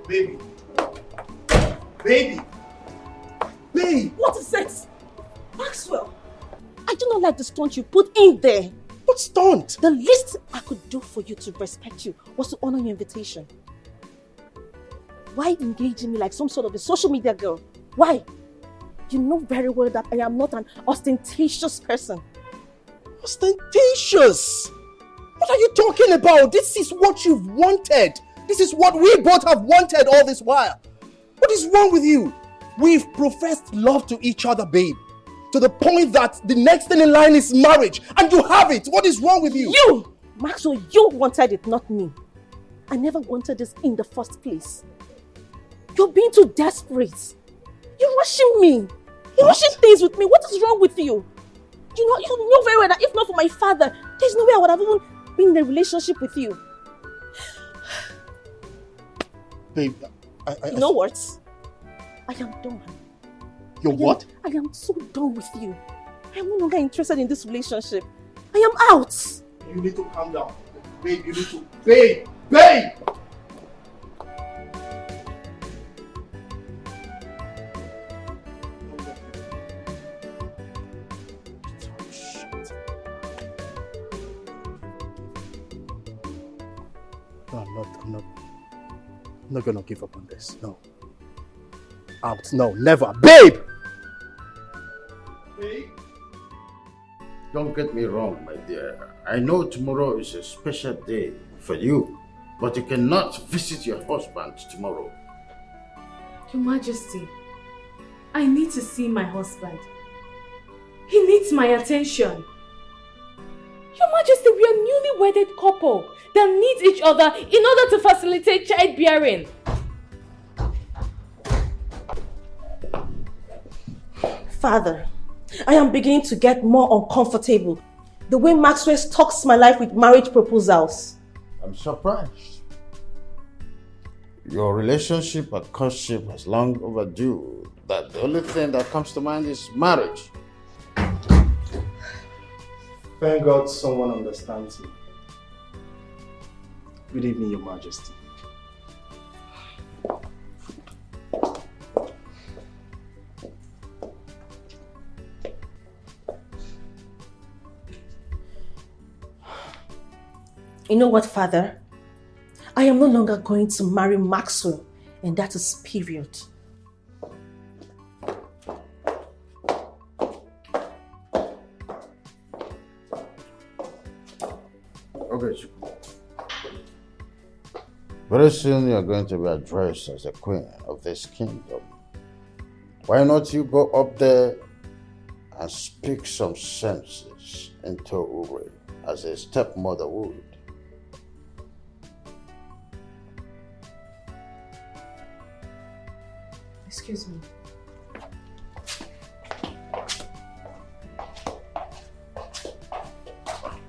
Baby. Baby. Babe. What is it? Maxwell, I do not like the stunt you put in there. What stunt? The least I could do for you to respect you was to honor your invitation. Why engaging me like some sort of a social media girl? Why? You know very well that I am not an ostentatious person. Ostentatious? What are you talking about? This is what you've wanted. This is what we both have wanted all this while. What is wrong with you? We've professed love to each other, babe. To the point that the next thing in line is marriage. And you have it. What is wrong with you? You! Maxwell, you wanted it, not me. I never wanted this in the first place. You're being too desperate. You're rushing me. You're rushing things with me. What is wrong with you? You know very well that if not for my father, there's no way I would have even been in a relationship with you. Babe, you know what? I am done. You're what? I am so done with you. I am no longer interested in this relationship. I am out. You need to calm down. Babe, you need to... Babe! Babe! No, I'm not gonna give up on this. No. Out. No, never. Babe! Babe? Don't get me wrong, my dear. I know tomorrow is a special day for you, but you cannot visit your husband tomorrow. Your Majesty, I need to see my husband. He needs my attention. Your Majesty, we are a newly wedded couple that needs each other in order to facilitate childbearing. Father, I am beginning to get more uncomfortable. The way Maxwell stalks my life with marriage proposals. I'm surprised. Your relationship and courtship is long overdue. That the only thing that comes to mind is marriage. Thank God someone understands me. Good evening, Your Majesty. You know what, Father? I am no longer going to marry Maxwell, and that is period. Okay, very soon you're going to be addressed as the queen of this kingdom. Why not you go up there and speak some senses into Uri as a stepmother would? Excuse me.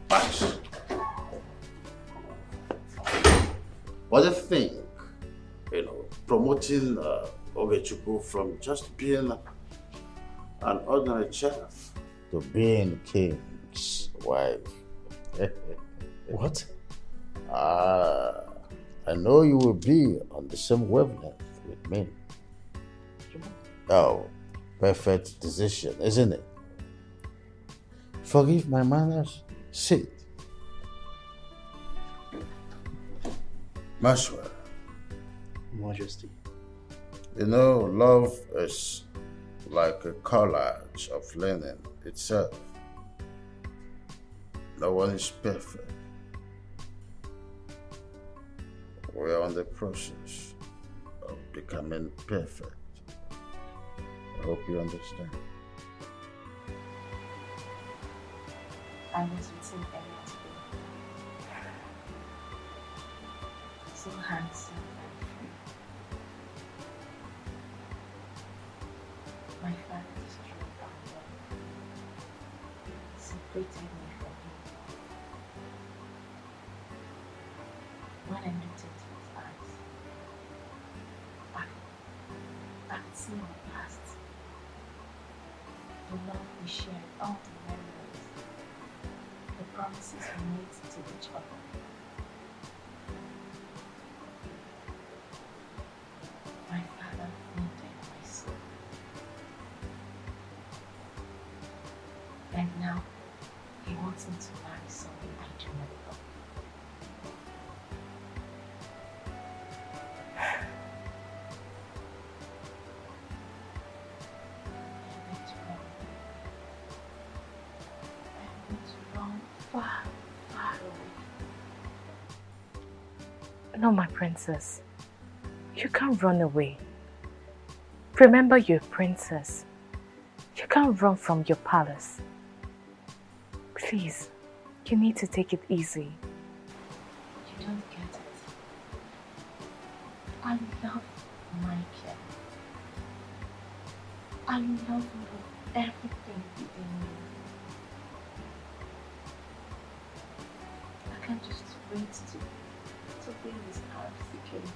Max, what do you think? Promoting Ogechukwu from just being an ordinary chef to being king's wife. What? I know you will be on the same wavelength with me. Oh, perfect decision, isn't it? Forgive my manners. Sit. Maxwell. Majesty. You know, love is like a collage of learning itself. No one is perfect. We are on the process of becoming perfect. I hope you understand. I was with him earlier today. So handsome and free. My father destroyed our love. Separated me from him. When I looked into his eyes, I could see our past. The love we shared, all the memories, the promises we made to each other. My father wounded my soul. And now, he wants me to marry someone I do not love. Far, far away. No, my princess. You can't run away. Remember, you're a princess. You can't run from your palace. Please, you need to take it easy. You don't get it. I love Micheal. I love him with everything within me. I can't just wait to be in his arms again.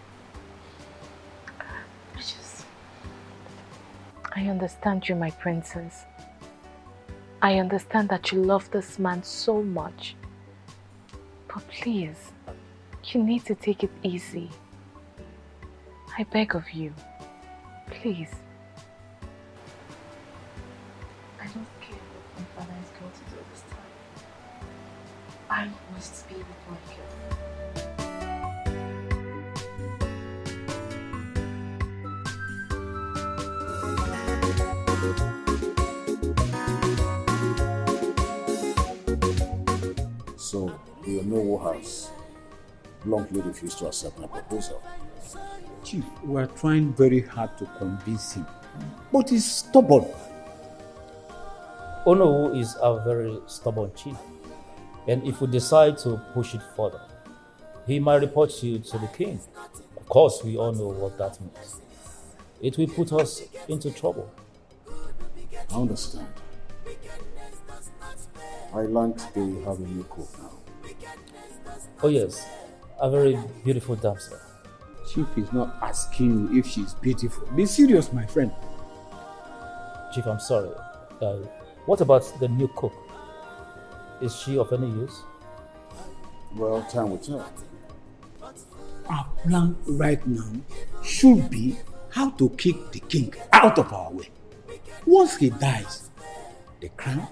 I understand you, my princess. I understand that you love this man so much. But please, you need to take it easy. I beg of you. Please. I don't care what my father is going to do this time. I must be with Micheal. who has bluntly refused to accept my proposal. Chief, we are trying very hard to convince him, but he's stubborn. Ono is a very stubborn chief, and if we decide to push it further, he might report you to the king. Of course, we all know what that means. It will put us into trouble. I understand. I learned they have a new cook now. Oh yes, a very beautiful damsel. Chief is not asking you if she's beautiful. Be serious, my friend. Chief, I'm sorry. What about the new cook? Is she of any use? Well, time will tell. Our plan right now should be how to kick the king out of our way. Once he dies, the crown,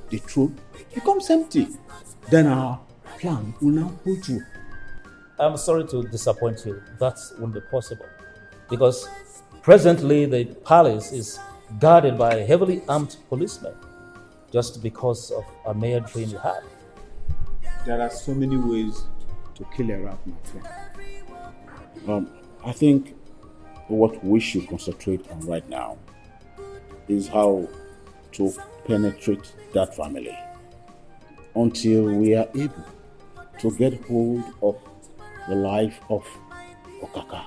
the throne becomes empty. Then our plan will now pull through. I'm sorry to disappoint you. That won't be possible. Because presently the palace is guarded by heavily armed policemen just because of a mere dream you had. There are so many ways to kill a rat, my friend. I think what we should concentrate on right now is how to penetrate that family until we are able to get hold of the life of Okaka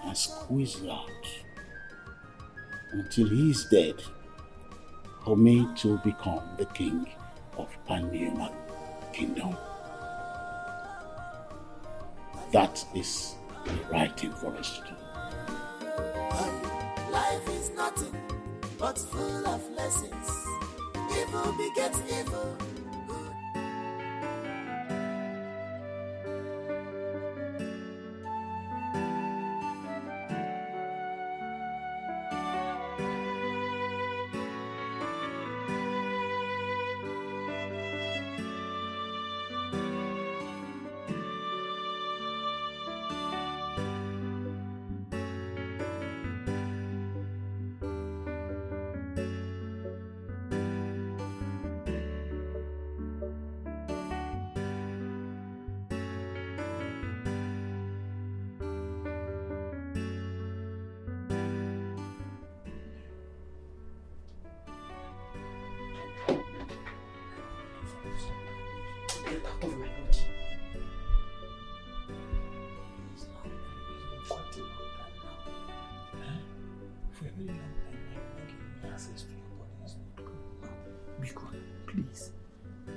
and squeeze it out until he is dead for me to become the king of Panema Kingdom. That is the right thing for us to do. Life is nothing but full of lessons. Evil begets evil.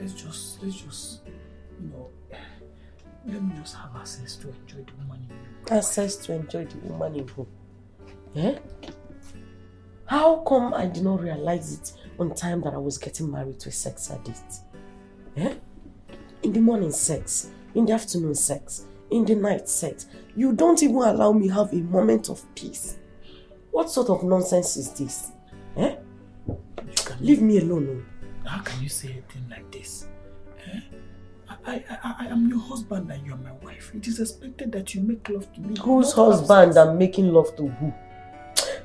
Let's just, let me just have access to enjoy the woman in you. Access to enjoy the woman in who? Eh? How come I did not realize it on time that I was getting married to a sex addict? Eh? In the morning sex, in the afternoon sex, in the night sex. You don't even allow me have a moment of peace. What sort of nonsense is this? Eh? Leave me alone. How can you say a thing like this? Eh? I am your husband and you are my wife. It is expected that you make love to me. Whose husband and making love to who?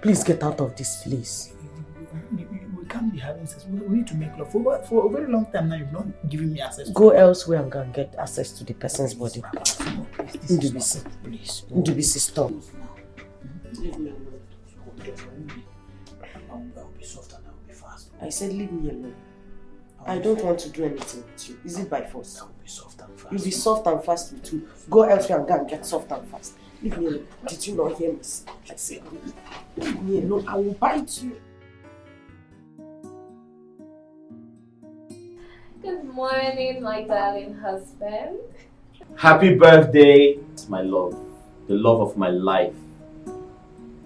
Please get out of this place. We can't be having sex. We need to make love. For a very long time now, you've not given me access. Go elsewhere and go and get access to the person's body. Ndubisi, stop. Leave me alone. I'll be soft and I'll be fast. I said leave me alone. I don't want to do anything with you. Is it by force? I'll be soft and fast. You'll be soft and fast with you. Go elsewhere and go and get soft and fast. Leave me alone. Did you not hear me? I said leave me alone. I will bite you. Good morning, my darling husband. Happy birthday, my love. The love of my life.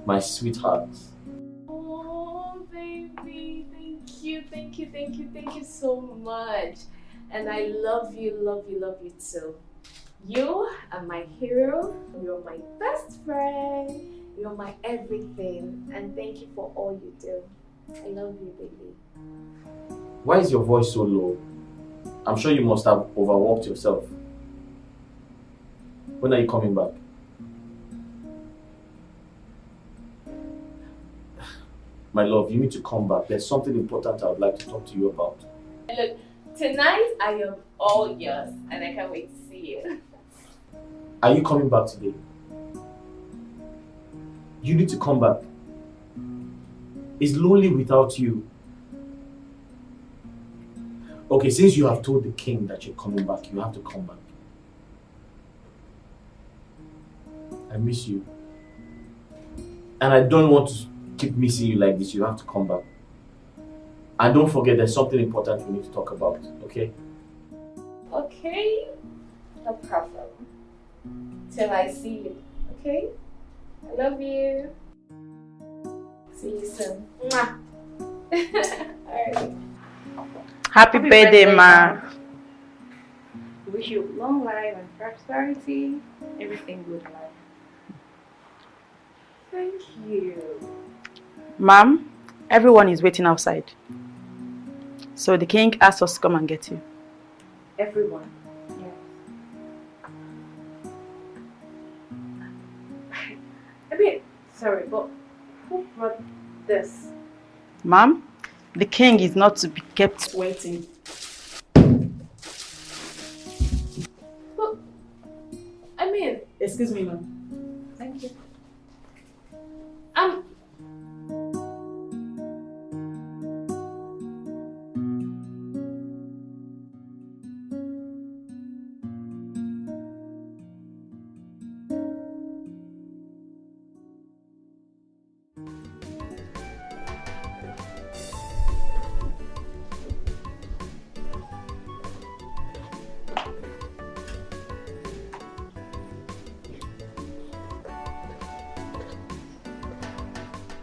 My sweetheart. Oh, baby. Thank you so much. And I love you too. You are my hero. You're my best friend. You're my everything. And thank you for all you do. I love you, baby. Why is your voice so low? I'm sure you must have overworked yourself. When are you coming back? My love, you need to come back. There's something important I would like to talk to you about. Look, Tonight, I am all yours, and I can't wait to see you. Are you coming back today? You need to come back. It's lonely without you. Okay, since you have told the king that you're coming back, you have to come back. I miss you. And I don't want to keep missing you like this. You have to come back. And don't forget, there's something important we need to talk about, okay? Okay, no problem. Till I see you, okay? I love you. See you soon. Mwah. Alright. Happy birthday, ma. Wish you long life and prosperity. Everything good in life. Thank you. Ma'am, everyone is waiting outside. So the king asked us to come and get you. Everyone. I mean, sorry, but who brought this? Ma'am, the king is not to be kept waiting. But, I mean... Excuse me, ma'am. Thank you.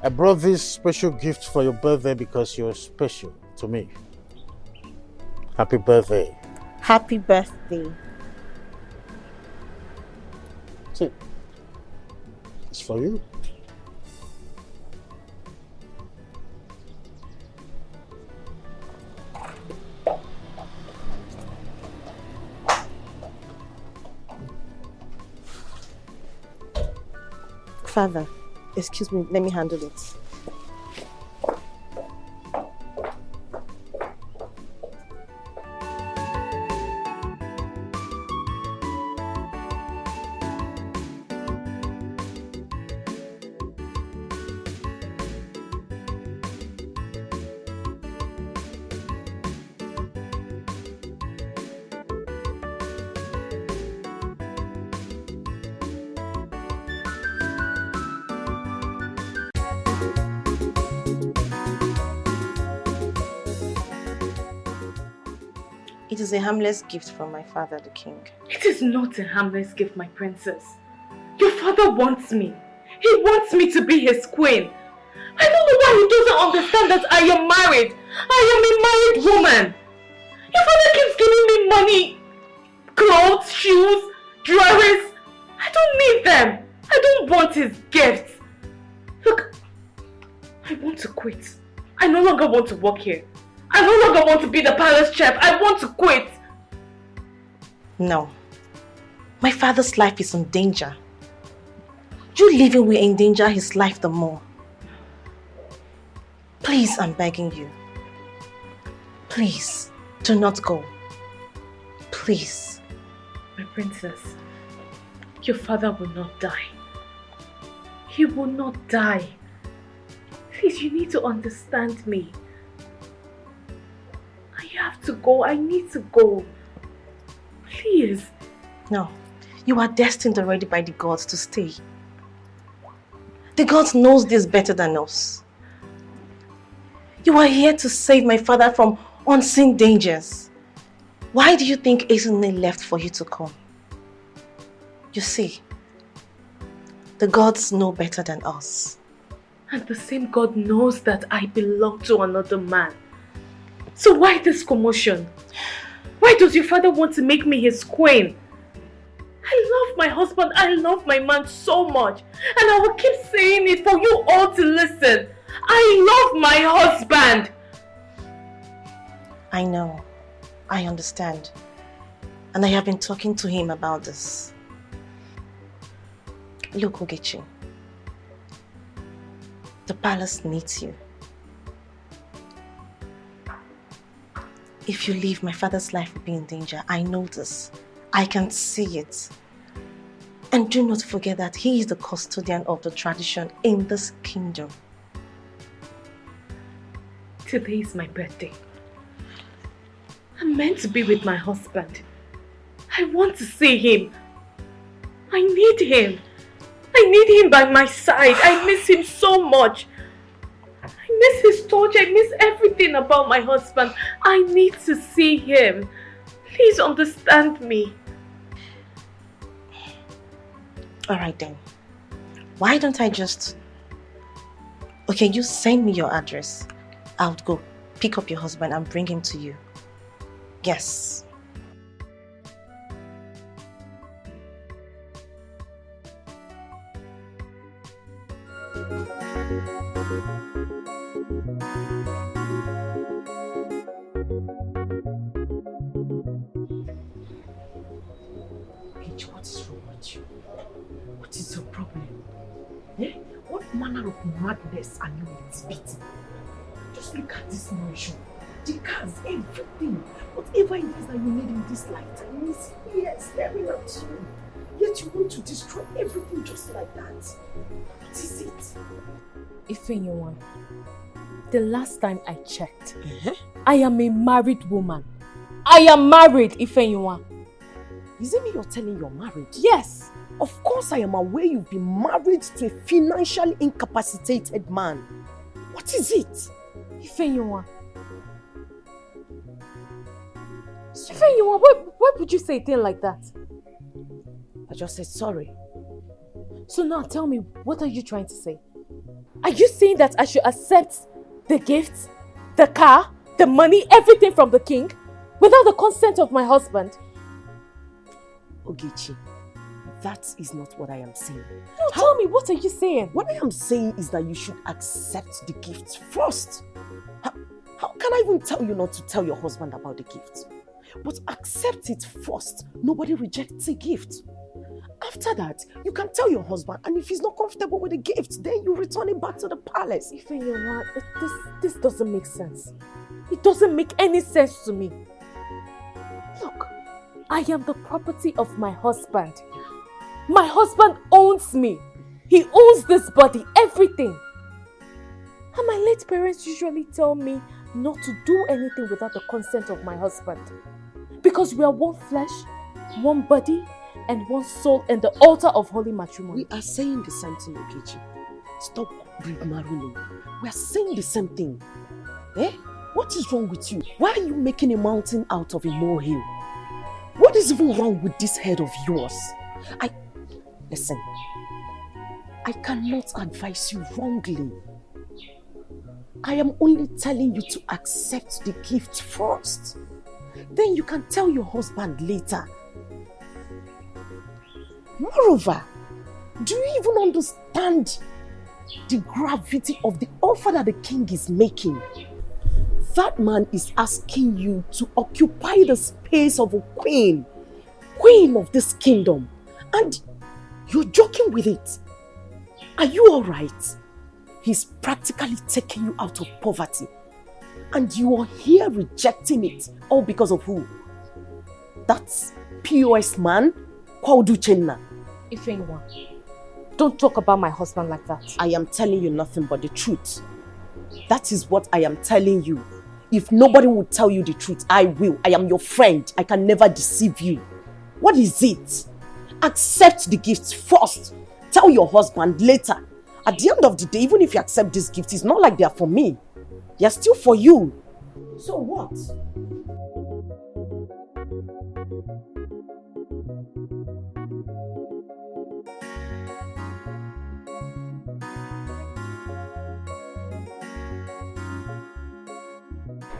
I brought this special gift for your birthday because you're special to me. Happy birthday. Happy birthday. See, it's for you. Father, excuse me, let me handle it. It is a harmless gift from my father, the king. It is not a harmless gift, my princess. Your father wants me. He wants me to be his queen. I don't know why he doesn't understand that I am married. I am a married woman. Your father keeps giving me money, clothes, shoes, jewelries. I don't need them. I don't want his gifts. Look, I want to quit. I no longer want to work here. I no longer want to be the palace chef. I want to quit. No. My father's life is in danger. You leaving will endanger his life the more. Please, I'm begging you. Please, do not go. Please. My princess, your father will not die. He will not die. Please, you need to understand me. I have to go. I need to go. Please. No. You are destined already by the gods to stay. The gods knows this better than us. You are here to save my father from unseen dangers. Why do you think Esune left for you to come? You see, the gods know better than us. And the same God knows that I belong to another man. So why this commotion? Why does your father want to make me his queen? I love my husband, I love my man so much. And I will keep saying it for you all to listen. I love my husband. I know. I understand. And I have been talking to him about this. Look, Ogechi. The palace needs you. If you leave, my father's life will be in danger. I know this. I can see it. And do not forget that he is the custodian of the tradition in this kingdom. Today is my birthday. I'm meant to be with my husband. I want to see him. I need him. I need him by my side. I miss him so much. I miss his touch. I miss everything about my husband. I need to see him. Please understand me. Alright then. Why don't I just... Okay, you send me your address. I'll go pick up your husband and bring him to you. Yes. What is wrong with you? What is your problem? Eh? What manner of madness are you exhibiting? Just look at this mansion. The cars, everything. Whatever it is that you need in this lifetime is here staring at you. Yet you want to destroy everything just like that. What is it? Ifeanyi, the last time I checked, I am a married woman. I am married, Ifeanyi. Is it me you're telling you're married? Yes. Of course I am aware you've been married to a financially incapacitated man. What is it? Ifeanyi. Ifeanyi, why would you say a thing like that? I just said sorry. So now tell me, what are you trying to say? Are you saying that I should accept the gifts, the car, the money, everything from the king without the consent of my husband? Ogechi, that is not what I am saying. No, tell me, what are you saying? What I am saying is that you should accept the gifts first. How can I even tell you not to tell your husband about the gift? But accept it first. Nobody rejects a gift. After that, you can tell your husband, and if he's not comfortable with the gift, then you return it back to the palace. Ifeanyi, this doesn't make sense. It doesn't make any sense to me. Look, I am the property of my husband. My husband owns me. He owns this body, everything. And my late parents usually tell me not to do anything without the consent of my husband. Because we are one flesh, one body, and one soul in the altar of holy matrimony. We are saying the same thing, Ogechi. Stop maroon. We are saying the same thing. Eh? What is wrong with you? Why are you making a mountain out of a molehill? What is even wrong with this head of yours? Listen, I cannot advise you wrongly. I am only telling you to accept the gift first. Then you can tell your husband later. Moreover, do you even understand the gravity of the offer that the king is making? That man is asking you to occupy the space of a queen of this kingdom, and you're joking with it. Are you alright? He's practically taking you out of poverty, and you are here rejecting it, all because of who? That POS man, Kwaudu Chenna. Ifeanyi, don't talk about my husband like that. I am telling you nothing but the truth. That is what I am telling you. If nobody will tell you the truth, I will. I am your friend. I can never deceive you. What is it? Accept the gifts first. Tell your husband later. At the end of the day, even if you accept these gifts, it's not like they are for me. They are still for you. So what?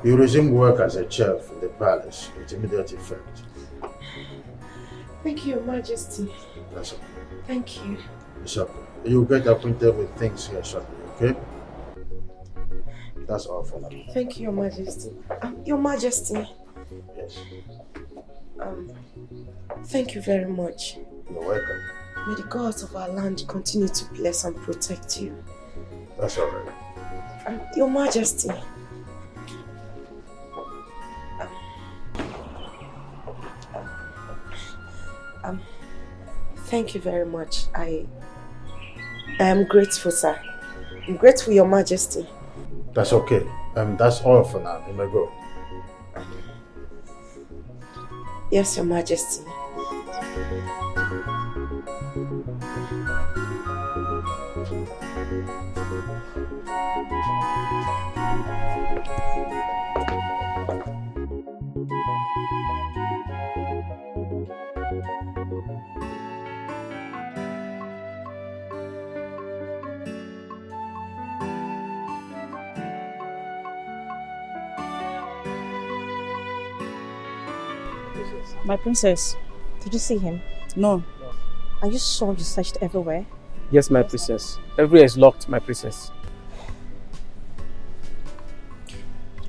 You resume work as a chef in the palace with immediate effect. Thank you, Your Majesty. That's okay. Thank you. It's okay. You'll get acquainted with things here shortly, okay? That's all for now. Thank you, Your Majesty. Your Majesty. Yes. Thank you very much. You're welcome. May the gods of our land continue to bless and protect you. That's all right. Your Majesty. Thank you very much. I am grateful, sir. I'm grateful, Your Majesty. That's okay. That's all for now. You may go. Yes, Your Majesty. My princess. Did you see him? No. Are you sure you searched everywhere? Yes, my princess. Everywhere is locked, my princess.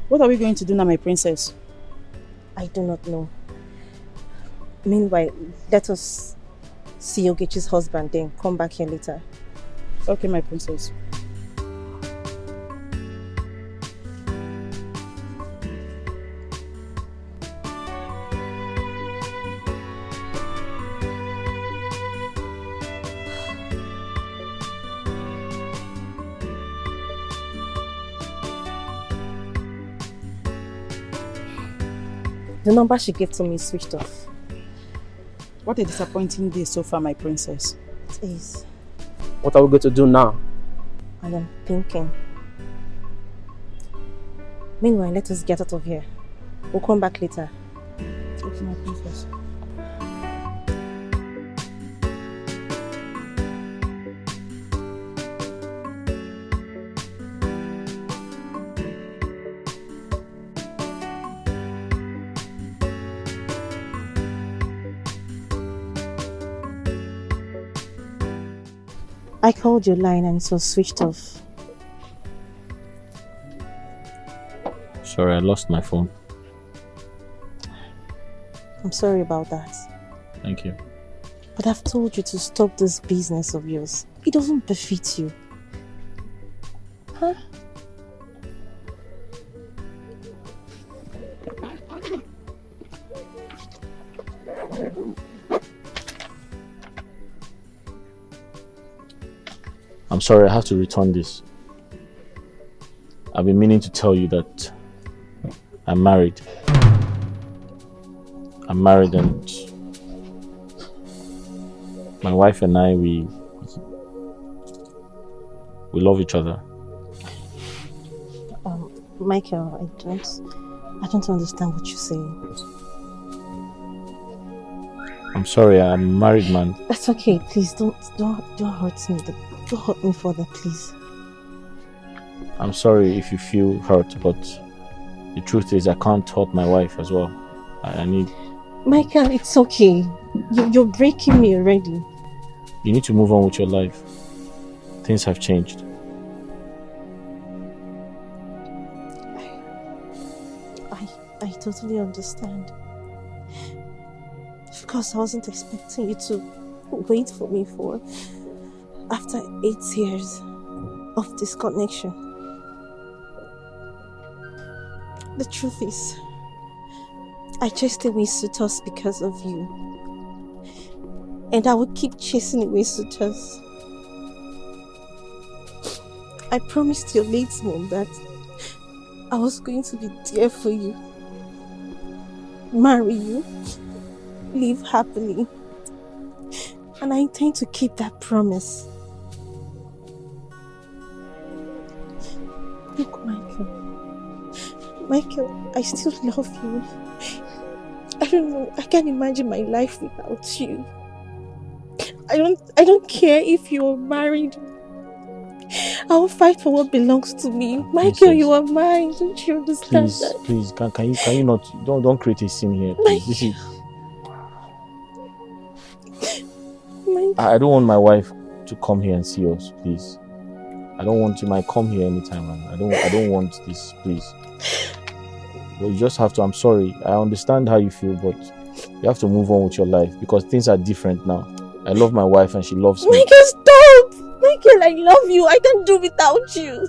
What are we going to do now, my princess? I do not know. Meanwhile, let us see Ogechi's husband, then come back here later. Okay, my princess. The number she gave to me switched off. What a disappointing day so far, my princess. It is. What are we going to do now? I am thinking. Meanwhile, let us get out of here. We'll come back later. Okay, my princess. I called your line and it was switched off. Sorry, I lost my phone. I'm sorry about that. Thank you. But I've told you to stop this business of yours. It doesn't befit you. Huh? I'm sorry, I have to return this. I've been meaning to tell you that I'm married. I'm married and my wife and I, we love each other. Micheal, I don't understand what you're saying. I'm sorry, I'm a married man. That's okay, please don't hurt me. Don't hurt me further, please. I'm sorry if you feel hurt, but the truth is I can't hurt my wife as well. I need... Micheal, it's okay. You're breaking me already. You need to move on with your life. Things have changed. I totally understand. Of course, I wasn't expecting you to wait for me after 8 years of disconnection. The truth is, I chased away suitors because of you. And I will keep chasing away suitors. I promised your late mom that I was going to be there for you, marry you, live happily. And I intend to keep that promise. Look, Micheal, I still love you. I don't know, I can't imagine my life without you. I don't care if you're married. I will fight for what belongs to me. Micheal, you are mine. Don't you understand that? Please, can you not, don't create a scene here, please. This is... I don't want my wife to come here and see us, please. I don't want you might come here anytime, and I don't want this, please. But you just have to, I'm sorry, I understand how you feel, but you have to move on with your life because things are different now. I love my wife and she loves me. Micheal, stop! Micheal, I love you. I can't do without you.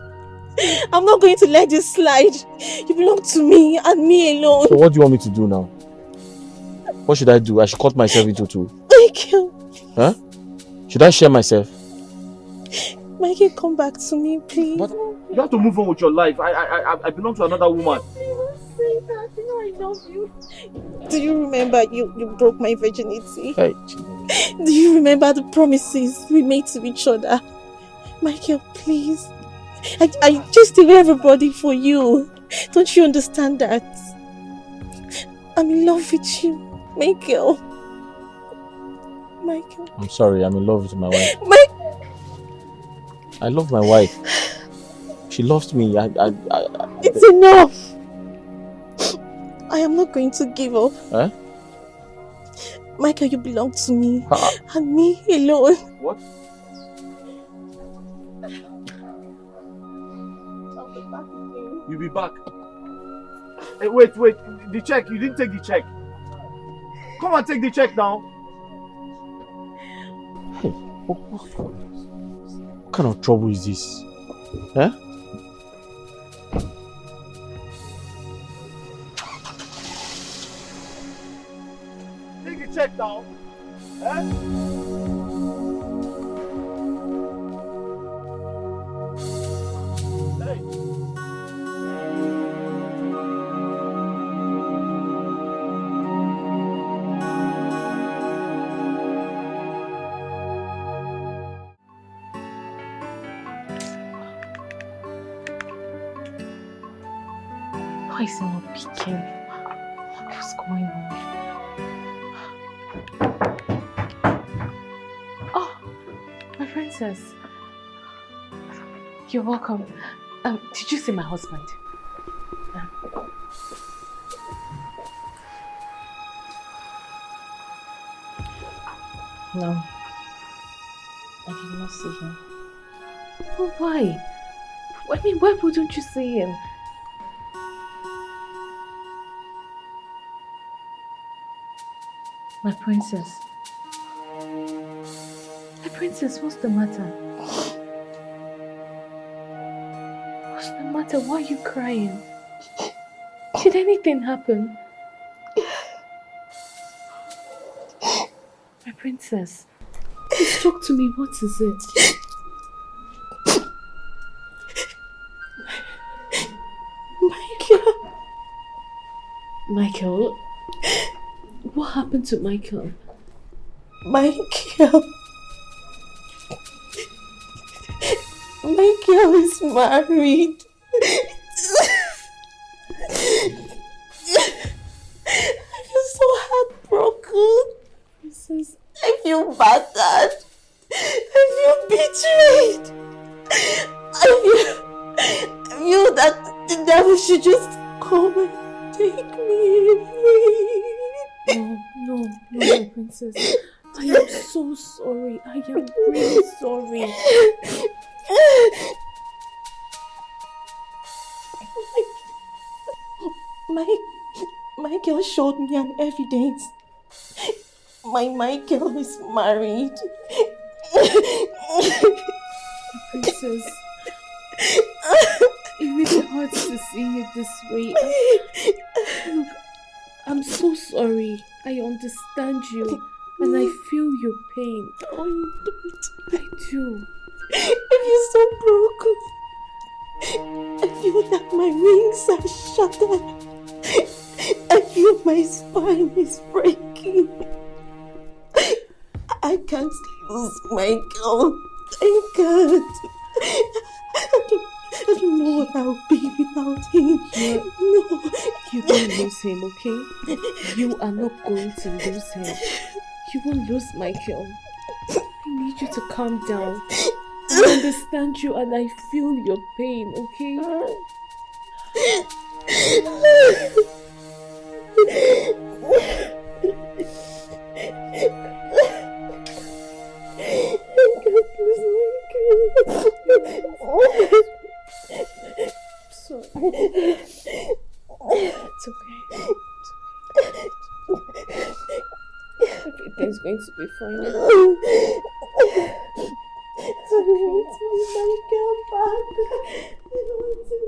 I'm not going to let this slide. You belong to me and me alone. So what do you want me to do now? What should I do? I should cut myself into two. Micheal. Huh? Should I share myself? Micheal, come back to me, please. But you have to move on with your life. I belong to another woman. Say that. You know I love you. Do you remember you broke my virginity? Hey. Do you remember the promises we made to each other? Micheal, please. I just did everybody for you. Don't you understand that? I'm in love with you, Micheal. Micheal. I'm sorry, I'm in love with my wife. I love my wife. She loves me. It's enough. I am not going to give up. Huh? Micheal, you belong to me. And me alone. What? You'll be back. Hey, wait. The check. You didn't take the check. Come and take the check now. Hey, what kind of trouble is this? Huh? Take the check now. Huh? Why is he not picking? What's going on? Oh, my princess. You're welcome. Did you see my husband? No. I did not see him. Oh, why? I mean, why wouldn't you see him? My princess. My princess, what's the matter? What's the matter? Why are you crying? Did anything happen? My princess, please talk to me. What is it? Micheal? What happened to Micheal? Micheal is married. I feel so heartbroken. Princess, I feel battered. I feel betrayed. I feel that the devil should just come and take me away. No, my princess. I am so sorry. I am really sorry. Micheal showed me an evidence. My Micheal is married. Princess, it really hurts to see you this way. Look, I'm so sorry. I understand you and I feel your pain. Oh, you don't. I do. I feel so broken. I feel that my wings are shattered. I feel my spine is breaking. I can't lose Micheal. I can't. I don't know what I'll be without him. No. You won't lose him, okay? You are not going to lose him. You won't lose Micheal. I need you to calm down. I understand you and I feel your pain, okay? Sorry. It's okay. Everything's going to be fine. It's okay. It's my Micheal back. I want it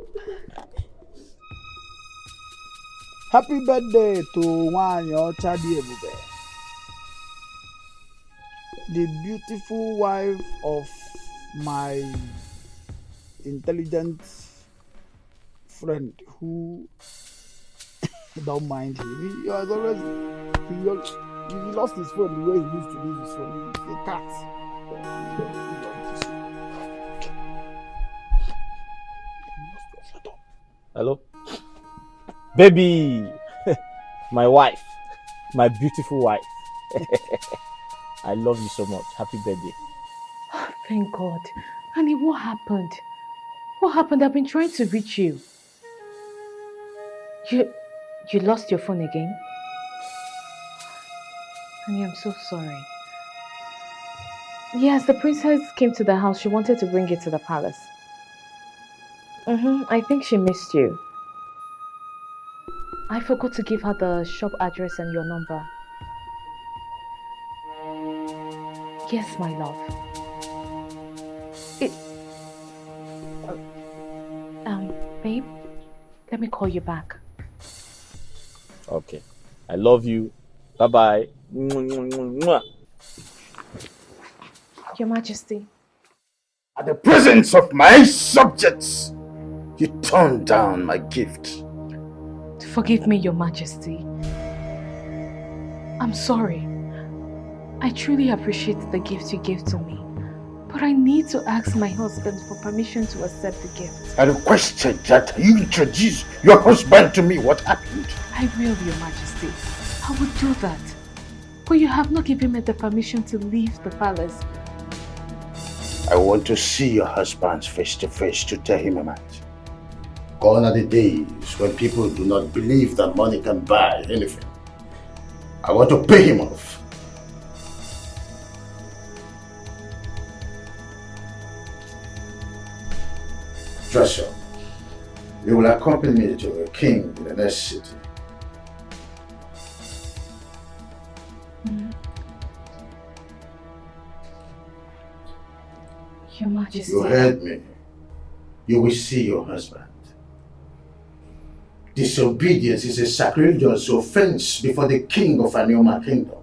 back. Happy birthday to Nwanyi Ọcha dị ebube. the beautiful wife of my intelligent friend who don't mind him. He has always he lost his phone the way he used to lose his phone. He's a cat. Hello? Baby! My wife. My beautiful wife. I love you so much. Happy birthday. Thank God. Honey, what happened? What happened? I've been trying to reach you. You lost your phone again? Honey, I'm so sorry. Yes, the princess came to the house. She wanted to bring it to the palace. I think she missed you. I forgot to give her the shop address and your number. Yes, my love. Babe, let me call you back. Okay. I love you. Bye-bye. Your Majesty. At the presence of my subjects, you turned down my gift. Forgive me, Your Majesty. I'm sorry. I truly appreciate the gift you gave to me. But I need to ask my husband for permission to accept the gift. I requested that you introduce your husband to me. What happened? I will, Your Majesty. I would do that. But you have not given me the permission to leave the palace. I want to see your husband face to face to tell him about. Gone are the days when people do not believe that money can buy anything. I want to pay him off. Dress up. You will accompany me to a king in the next city. Your Majesty. You heard me. You will see your husband. Disobedience is a sacrilegious offense before the king of Anioma kingdom.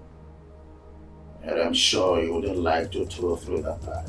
And I'm sure you wouldn't like to throw through that part.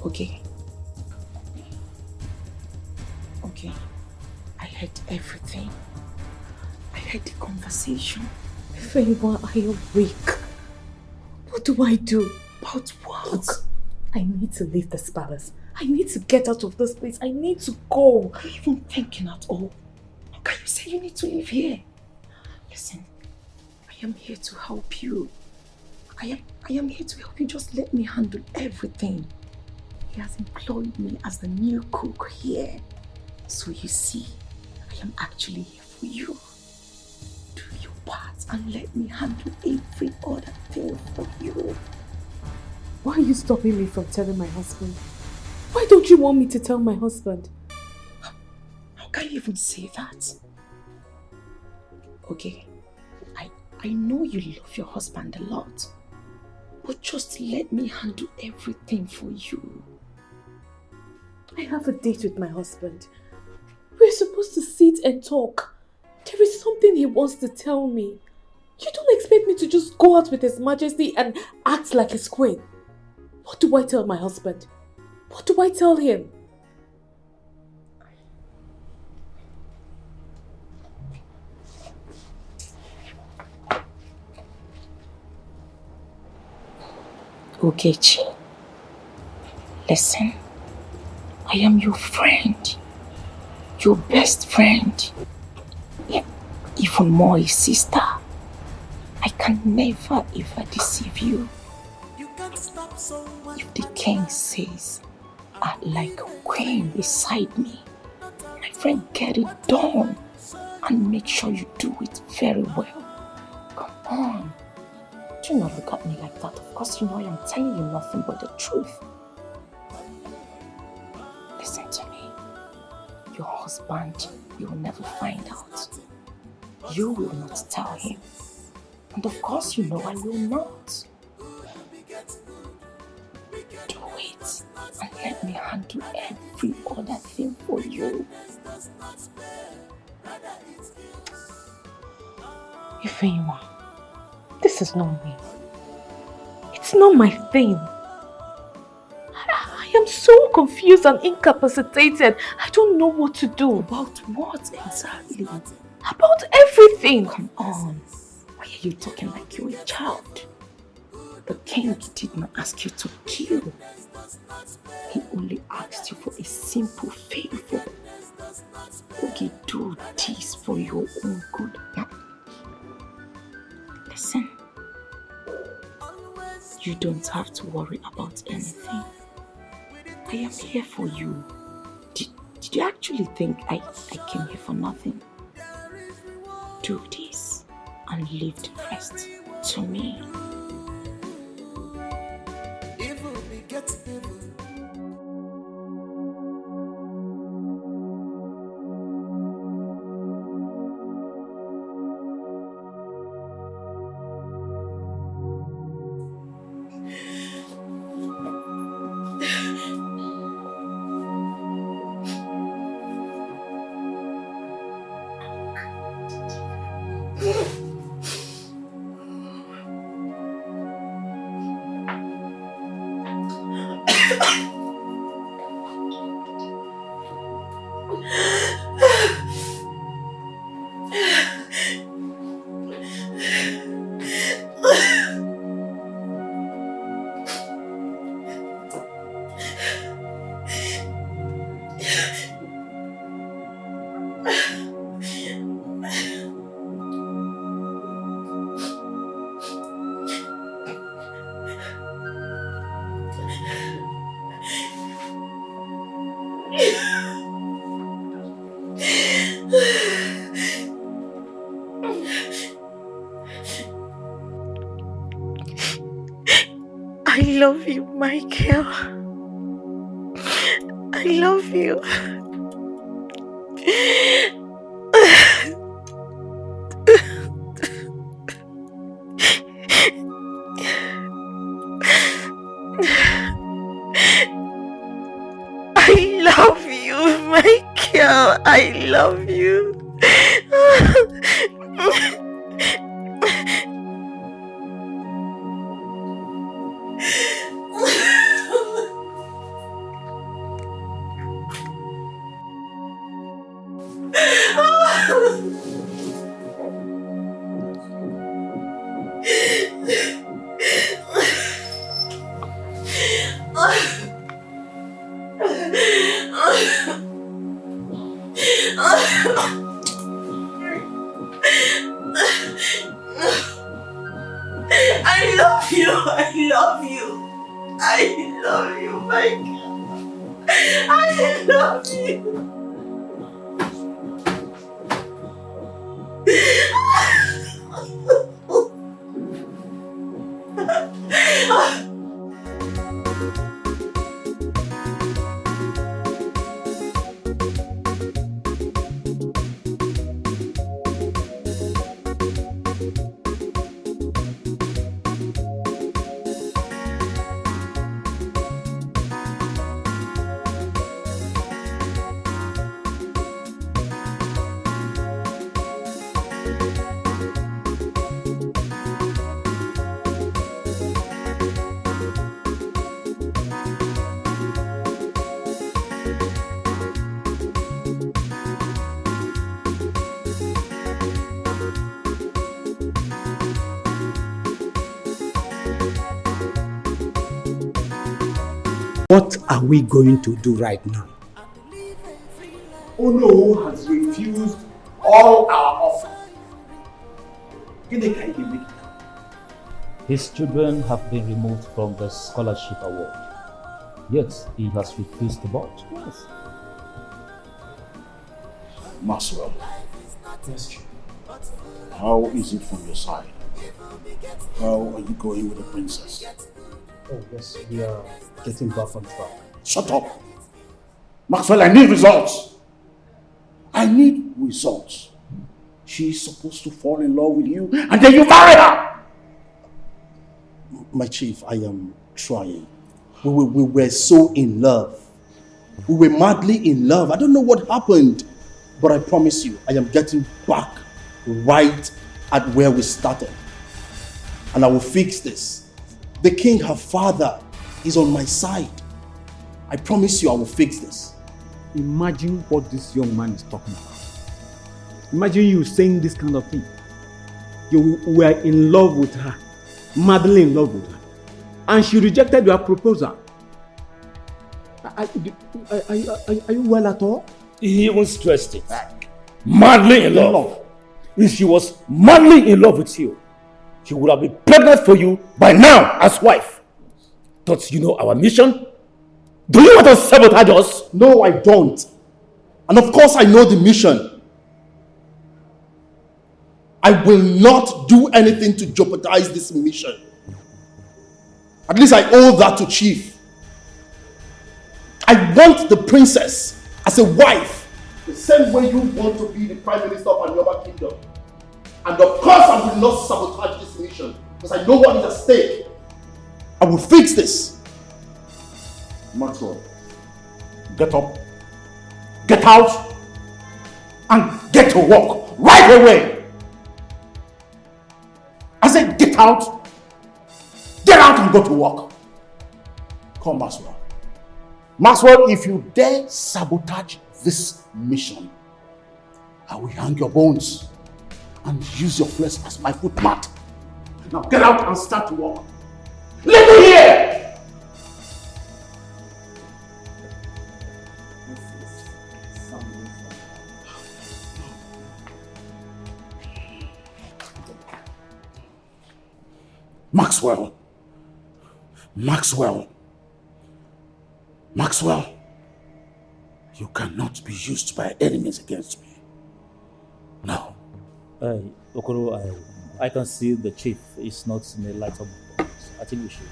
Okay. Okay. I heard everything. I heard the conversation. Favor, I am weak. What do I do? About what? Look, I need to leave this palace. I need to get out of this place. I need to go. Are you even thinking at all? How can you say you need to live here? Listen, I am here to help you. I am here to help you. Just let me handle everything. He has employed me as the new cook here. So you see, I am actually here for you. Do your part and let me handle every other thing for you. Why are you stopping me from telling my husband? Why don't you want me to tell my husband? How can you even say that? Okay, I know you love your husband a lot. But just let me handle everything for you. I have a date with my husband. We're supposed to sit and talk. There is something he wants to tell me. You don't expect me to just go out with His Majesty and act like his queen. What do I tell my husband? What do I tell him? Ogechi, listen, I am your friend, your best friend, even more a sister. I can never ever deceive you. If the king says, act like a queen beside me, my friend, get it done. And make sure you do it very well. Come on. Do not look at me like that. Of course, you know I am telling you nothing but the truth. Listen to me. Your husband, you will never find out. You will not tell him. And of course, you know I will not. Do it. And let me handle every other thing for you. Ifeanyi, this is not me. It's not my thing. I am so confused and incapacitated. I don't know what to do. About what exactly? About everything. Come on. Why are you talking like you're a child? The king did not ask you to kill. He only asked you for a simple favor. Okay, do this for your own good. Now, listen. You don't have to worry about anything. I am here for you. Did you actually think I came here for nothing? Do this and leave the rest to me. I love you, Micheal. I love you. I love you, Micheal. I love you. I love you. I love you. I love you, Micheal. I love you. What are we going to do right now? Ono has refused all our offers. His children have been removed from the scholarship award. Yet he has refused the board. Yes. Maxwell, Yes, Chief. How is it from your side? How are you going with the princess? Oh, yes, we are getting back on track. Shut up! Maxwell, I need results! I need results. She's supposed to fall in love with you and then you marry her! My chief, I am trying. We were so in love. We were madly in love. I don't know what happened. But I promise you, I am getting back right at where we started. And I will fix this. The king, her father, is on my side. I promise you I will fix this. Imagine what this young man is talking about. Imagine you saying this kind of thing. You were in love with her, madly in love with her, and she rejected your proposal. Are you well at all? He even stressed it. Madly in love. If she was madly in love with you, she would have been pregnant for you by now as wife. Don't you know our mission? Do you want to sabotage us? No, I don't. And of course I know the mission. I will not do anything to jeopardize this mission. At least I owe that to Chief. I want the princess as a wife, the same way you want to be the Prime Minister of Anyoba Kingdom. And of course I will not sabotage this mission, because I know what is at stake. I will fix this. Maxwell, get up, get out, and get to work right away. I said get out and go to work. Come, Maxwell. Maxwell, if you dare sabotage this mission, I will hang your bones and use your flesh as my footmat. Now get out and start to work. Leave me here! Maxwell, you cannot be used by enemies against me. No. Okoro, I can see the chief is not in a light of box. I think we should.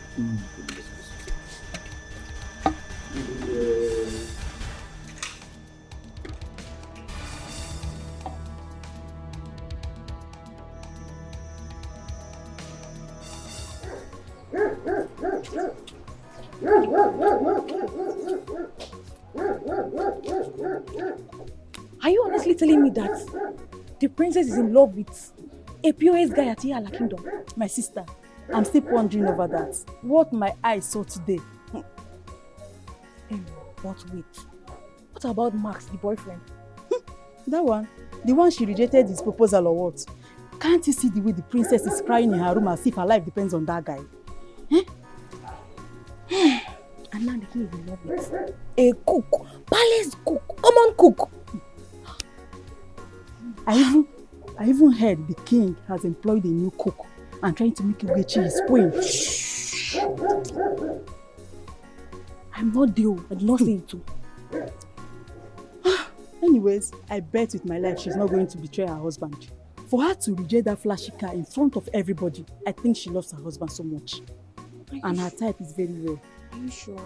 Are you honestly telling me that the princess is in love with a POS guy at Yala Kingdom? My sister, I'm still pondering over that. What my eyes saw today. But wait, what about Max, the boyfriend? That one? The one she rejected his proposal or what? Can't you see the way the princess is crying in her room as if her life depends on that guy? And now the king is in love with a cook, palace cook, common cook. I even heard the king has employed a new cook and trying to make Ugechi his queen. I'm not there. I did not say it too. Anyways, I bet with my life she's not going to betray her husband. For her to reject that flashy car in front of everybody, I think she loves her husband so much. And her type is very rare. Are you sure?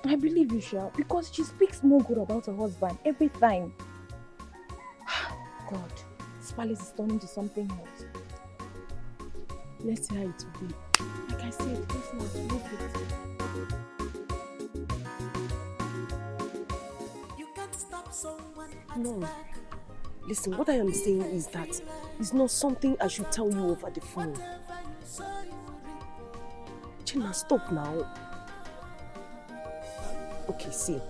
I believe you, Sha, because she speaks more good about her husband every time. God, this palace is turning to something else. Let's see how it will be. Like I said, let's not move it. No. Listen, what I am saying is that it's not something I should tell you over the phone. Chima, stop now. Okay, see,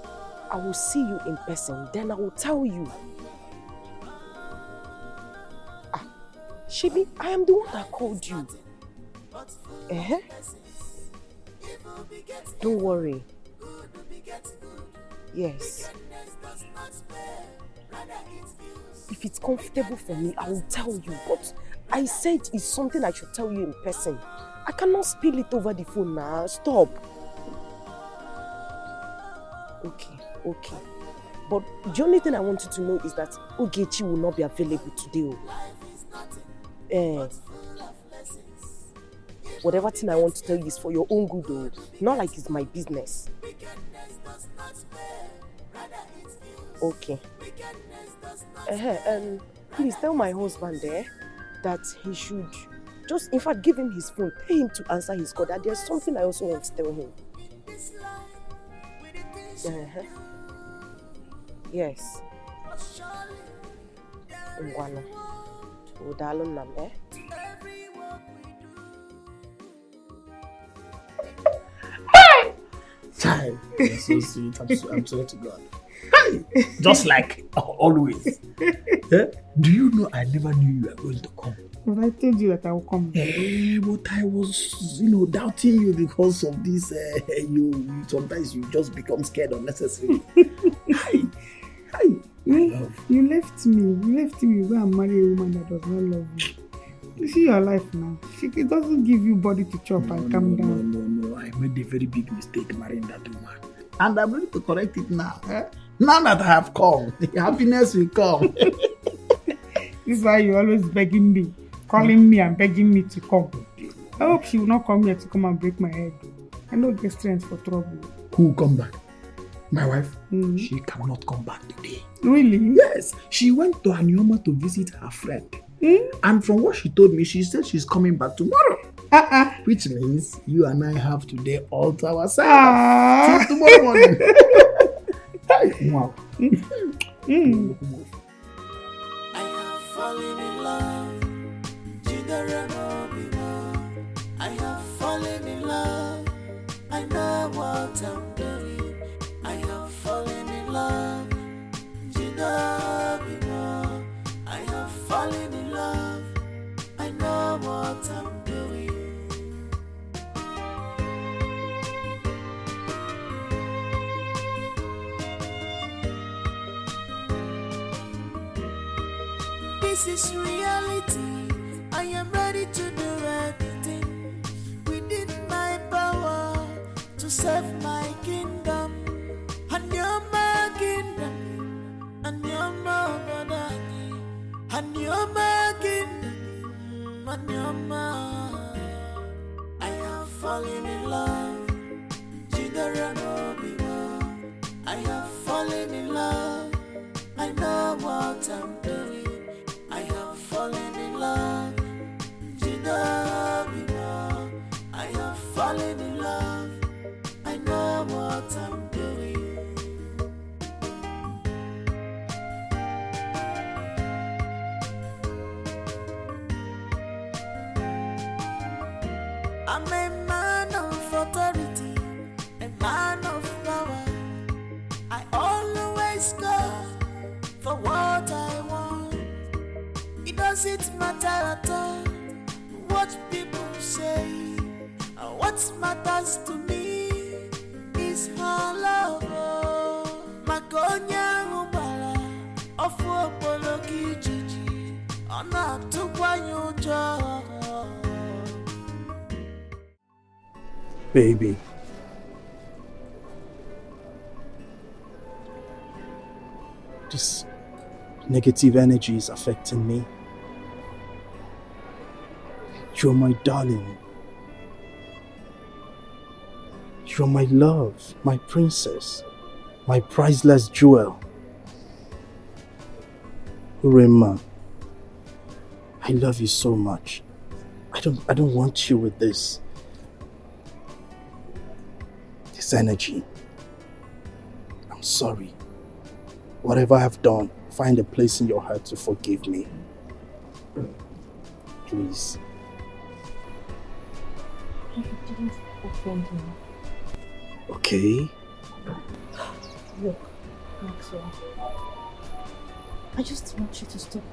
I will see you in person, then I will tell you. Shebi, I am the one that called you. Don't worry. Yes. If it's comfortable for me, I will tell you. But I said it's something I should tell you in person. I cannot spill it over the phone now. Stop. Okay. But the only thing I want you to know is that Ogechi will not be available today. Whatever thing I want to tell you is for your own good, though. Not like it's my business. Okay. Please tell my husband there that he should just, in fact, give him his phone. Tell him to answer his call. That there's something I also want to tell him. Yes. Ngwano. Udalo nam, Child, you're so sweet. I'm sorry to God. Just like always. Do you know I never knew you were going to come? But I told you that I will come. But I was, doubting you because of this. You sometimes you just become scared unnecessarily. Hi. You left me. You left me. Go and marry a woman that does not love you. You see your life now. It doesn't give you body to chop and calm down. No. I made a very big mistake marrying that woman. And I'm ready to correct it now. Now that I have come, happiness will come. This is why you're always begging me, calling me and begging me to come. I hope she will not come here to come and break my head. I don't get strength for trouble. Who will come back? My wife? She cannot come back today. Really? Yes. She went to Anioma to visit her friend. And from what she told me, she said she's coming back tomorrow. Which means you and I have today all to ourselves. Till tomorrow morning. Wow. Falling in love, I have fallen in love. I know what I'm doing. I have fallen in love, I have fallen in love. I know what I'm doing. This is reality. I am ready to do anything within my power to serve my kingdom. And you're my kingdom, and you're my brother, and you're my kingdom, and you're my. I have fallen in love. I have fallen in love. I know what I'm doing. I have fallen in love. I have fallen in love. I know what I'm doing. I'm a man of authority, a man of power. I always go for what I want. It doesn't matter at all what people say. What matters to me is her love. Makonya ubala ofu opoloki jiji ona tukwanyujo. Baby. This negative energy is affecting me. You're my darling. You're my love, my princess, my priceless jewel. Urema, I love you so much. I don't want you with this energy. I'm sorry. Whatever I've done, find a place in your heart to forgive me. Please. I didn't offend you. Okay. Look, Maxwell. I just want you to stop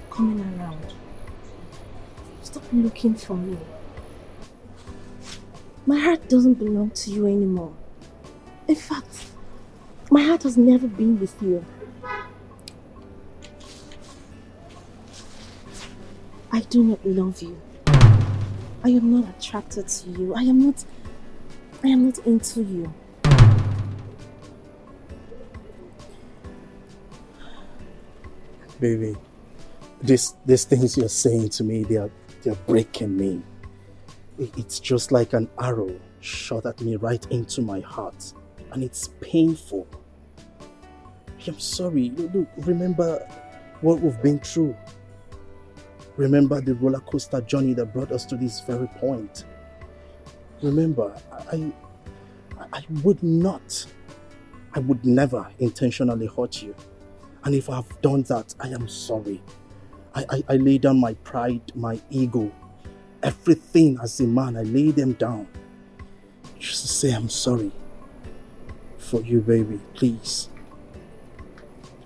coming around. Stop looking for me. My heart doesn't belong to you anymore. In fact, my heart has never been with you. I do not love you. I am not attracted to you. I am not into you. baby, these things you're saying to me, they're breaking me. It's just like an arrow shot at me right into my heart, and it's painful. I'm sorry. Look, remember what we've been through. Remember the roller coaster journey that brought us to this very point. Remember, I would never intentionally hurt you. And if I've done that, I am sorry. I lay down my pride, my ego, everything as a man, I lay them down. Just to say I'm sorry for you, baby, please.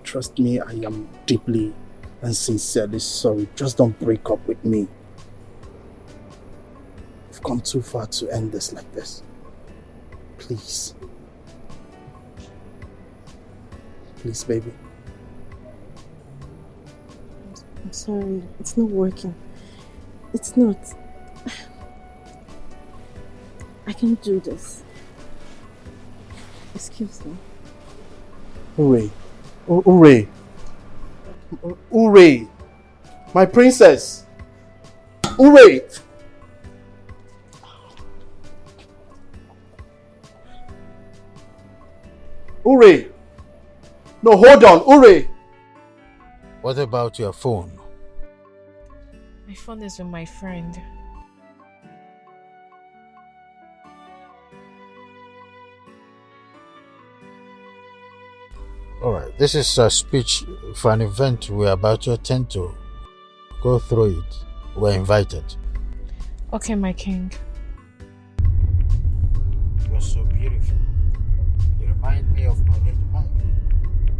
Trust me, I am deeply and sincerely sorry. Just don't break up with me. We've come too far to end this like this. Please. Please, baby. I'm sorry. It's not working. It's not. I can't do this. Excuse me. Ure. Ure. Ure. My princess. Ure. Ure. No, hold on. Ure. What about your phone? My phone is with my friend. Alright, this is a speech for an event we're about to attend to. Go through it. We're invited. Okay, my king. You're so beautiful. You remind me of my late wife,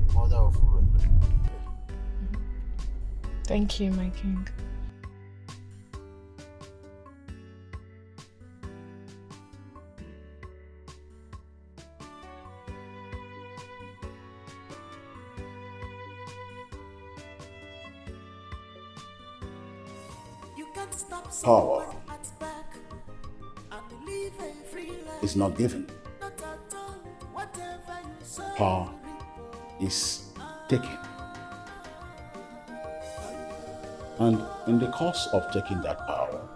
the mother of Ure. Thank you, my king. Power is not given. Power is taken. And in the course of taking that power,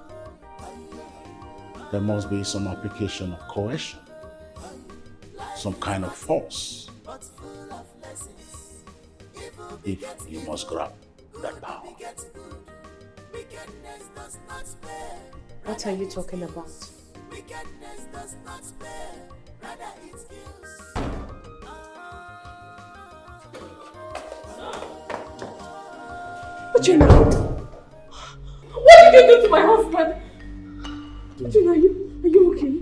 there must be some application of coercion, some kind of force, if you must grab that power. What are you talking about? Regina! What did you do to my husband? Regina, are you okay?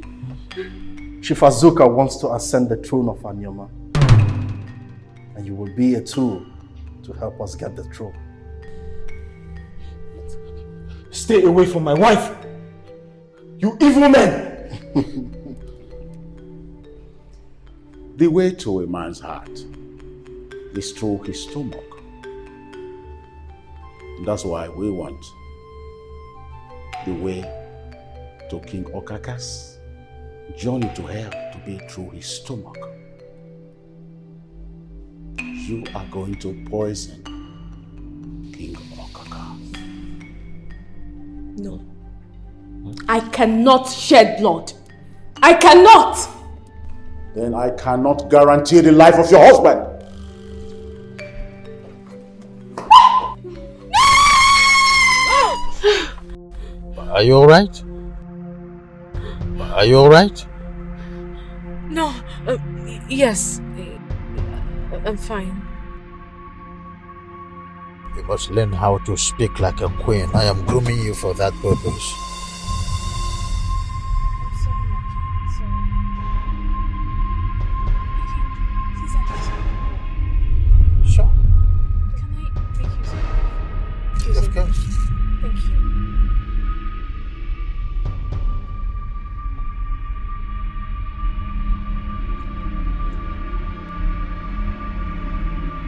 Chief Azuka wants to ascend the throne of Anyoma. And you will be a tool to help us get the throne. Stay away from my wife! You evil men! The way to a man's heart is through his stomach. That's why we want the way to King Okaka's journey to hell to be through his stomach. You are going to poison King Okaka. No. I cannot shed blood. I cannot! Then I cannot guarantee the life of your husband. Are you alright? Are you alright? No. Yes. I'm fine. You must learn how to speak like a queen. I am grooming you for that purpose. Sure. Can I make use of it? Of course. Thank you.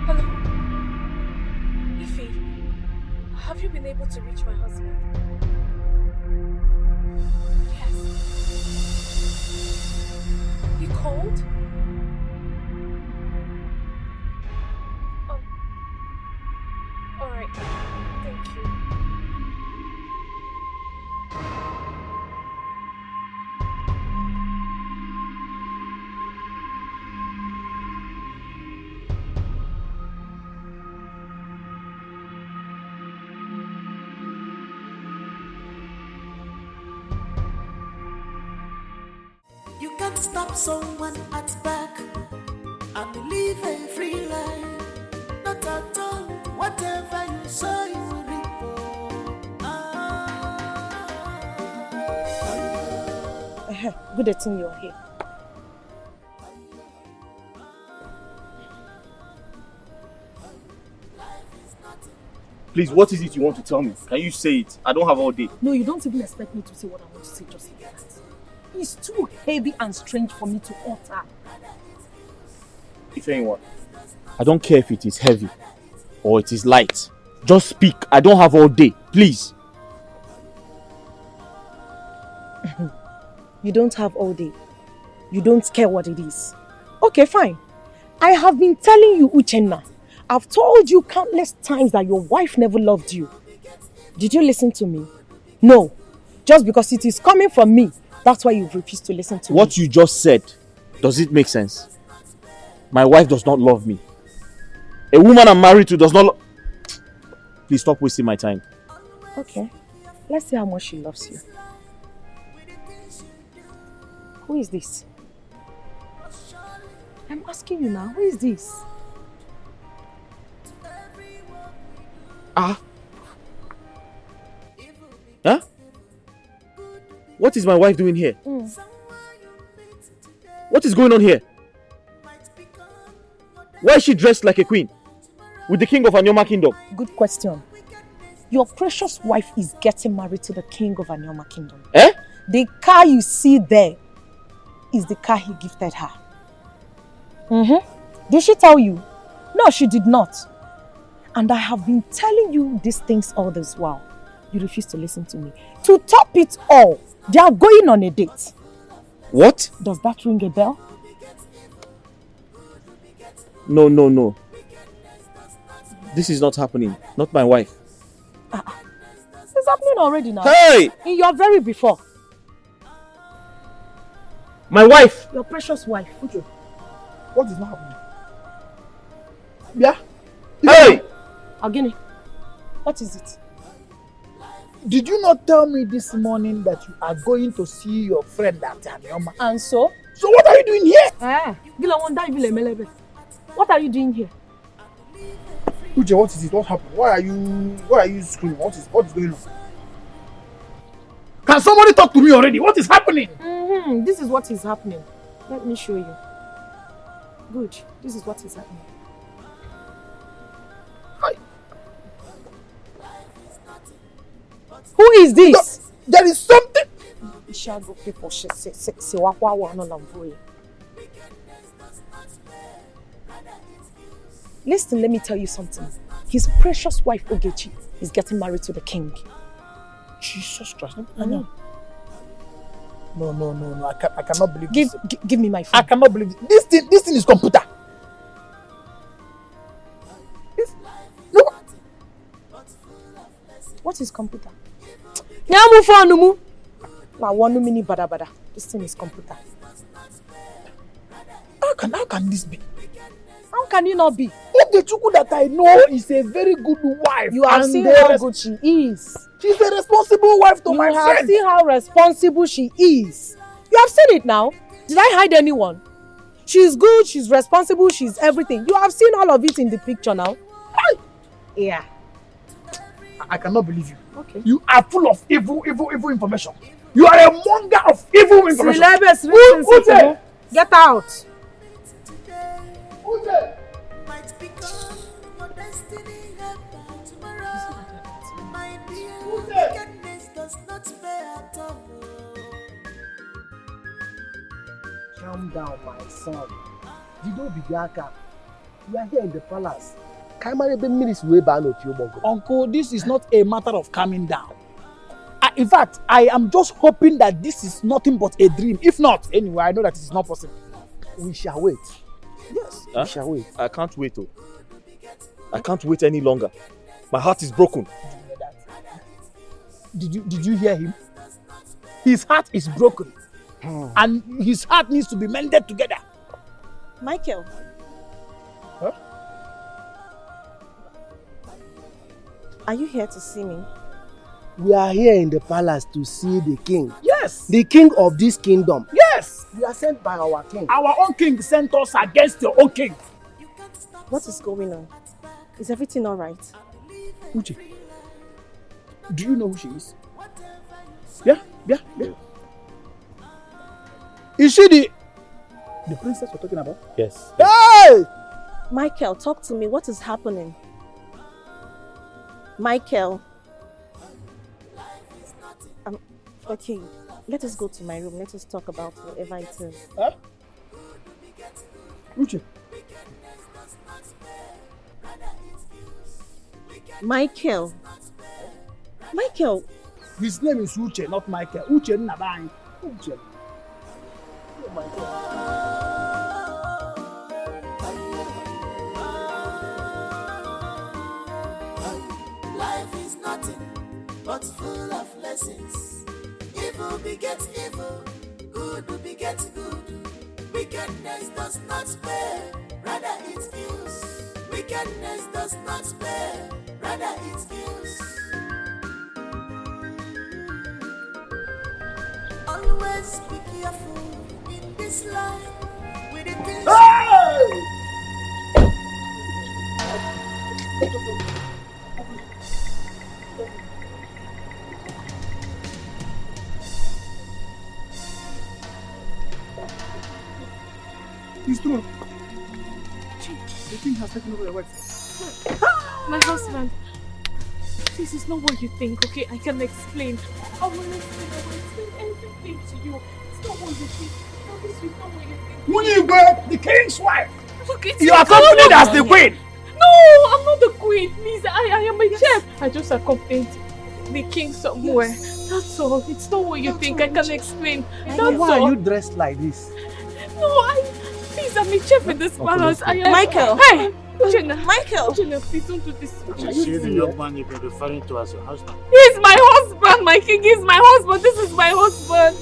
Hello? Ify, have you been able to reach my husband? Yes. He called? Oh. Alright. can't stop someone at back and live a free life. Not at all. Whatever you sow, you will reap. Good thing you're here. Please, what is it you want to tell me? Can you say it? I don't have all day. No, you don't even expect me to say what I want to say just like that. It's too heavy and strange for me to utter. If anyone, I don't care if it is heavy or it is light. Just speak. I don't have all day. Please. You don't have all day. You don't care what it is. Okay, fine. I have been telling you, Uchenna. I've told you countless times that your wife never loved you. Did you listen to me? No. Just because it is coming from me, that's why you've refused to listen to me. What you just said, does it make sense? My wife does not love me. A woman I'm married to does not Please stop wasting my time. Okay. Let's see how much she loves you. Who is this? I'm asking you now, who is this? Ah. Huh? What is my wife doing here? What is going on here? Why is she dressed like a queen? With the king of Anyoma kingdom? Good question. Your precious wife is getting married to the king of Anyoma kingdom. Eh? The car you see there is the car he gifted her. Did she tell you? No, she did not. And I have been telling you these things all this while. You refuse to listen to me. To top it all, they are going on a date. What? Does that ring a bell? No. This is not happening. Not my wife. It's happening already now. Hey! In your very before. My wife! Your precious wife. Okay. What is not happening? Yeah? Hey! Agini, what is it? Did you not tell me this morning that you are going to see your friend at Anyoma? And so? So what are you doing here? What are you doing here? Uche, what is it? What happened? Why are you screaming? What is going on? Can somebody talk to me already? What is happening? This is what is happening. Let me show you. Good. This is what is happening. Hi. Who is this? There is something. Listen, let me tell you something. His precious wife Ogechi is getting married to the king. Jesus Christ. No. I cannot believe this. Give me my phone. I cannot believe this. This thing is computer. No. What is computer? Now one minute bada. This thing is computer. How can this be? How can you not be? The Chuku that I know is a very good wife. You have seen how good she is. She's a responsible wife to my friend. You have seen how responsible she is. You have seen it now. Did I hide anyone? She's good, she's responsible, she's everything. You have seen all of it in the picture now. Yeah. I cannot believe you. Okay. You are full of evil information. You are a monger of evil information. Get out. Calm down, my son. Dido Bigaka, you are here in the palace. Uncle, this is not a matter of calming down. In fact, I am just hoping that this is nothing but a dream. If not, anyway, I know that it is not possible. We shall wait. Yes, we shall wait. I can't wait. I can't wait any longer. My heart is broken. Did you hear him? His heart is broken. And his heart needs to be mended together. Micheal. Huh? Are you here to see me? We are here in the palace to see the king. Yes. The king of this kingdom. Yes. We are sent by our king. Our own king sent us against your own king. What is going on? Is everything all right? Uche, do you know who she is? Yeah. Is she the princess we're talking about? Yes. Hey! Micheal, talk to me. What is happening? Micheal. Okay, let us go to my room. Let us talk about whatever it is. Huh? Uche. Micheal. Micheal. His name is Uche, not Micheal. Uche Nabang. Uche. Oh my God. Life is nothing but full of lessons. Evil begets evil, good begets good. Wickedness does not spare, rather it kills. Wickedness does not spare, rather it kills. Always be careful in this life with the things. It's true. The king has taken over your wife. My husband. This is not what you think, okay? I can explain. I will explain everything to you. It's not what you think. No, this is not what you think. Munigwe, the king's wife. Look, you are accompanied as the queen. No, I'm not the queen, please. I am a chef. I just accompanied the king somewhere. That's all. It's not what you think. I can explain. That's all. Why are you dressed like this? No, please, I'm a chef in this palace. I am. Micheal. Hey! Micheal! Please don't do this. You see the young man you've been referring to as your husband? He's my husband, my king is my husband. This is my husband.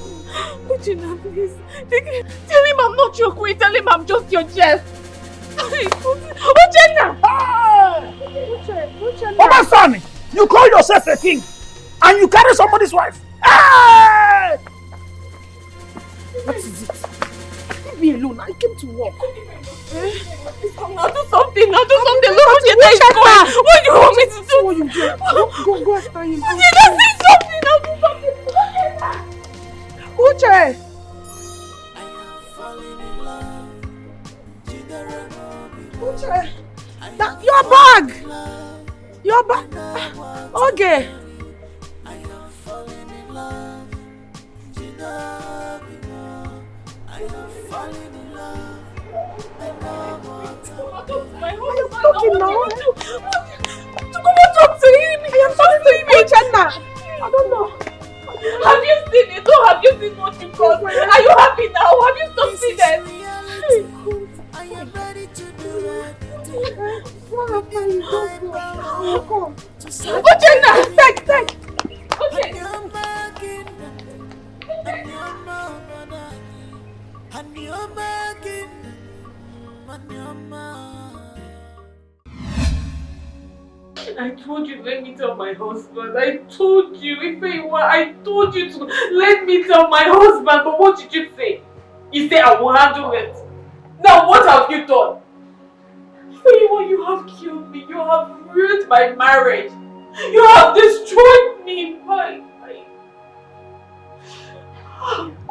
Uchenna, please. Tell him I'm not your queen. Tell him I'm just your chef. Uchenna! Mama son, you call yourself a king and you carry somebody's wife. Hey! What is it? Leave me alone. I came to work. Now do something. Look, Uchenna is going. What do you want me to do? What you do? Go after him. Uchenna, say something. I'll do something. Uche! Uche! Your bag! Your bag! Okay. Talking now. To come and talk to him. I am talking to him, Uchenna. I don't know. Have you seen it? Or have you seen what you got? Are you happy now? Have you succeeded? I am ready to do it. Come. Uchenna, take. I told you let me tell my husband. I told you, Ifewa, I told you to let me tell my husband. But what did you say? You say I will handle it. Now what have you done? Ifewa, you have killed me. You have ruined my marriage. You have destroyed me.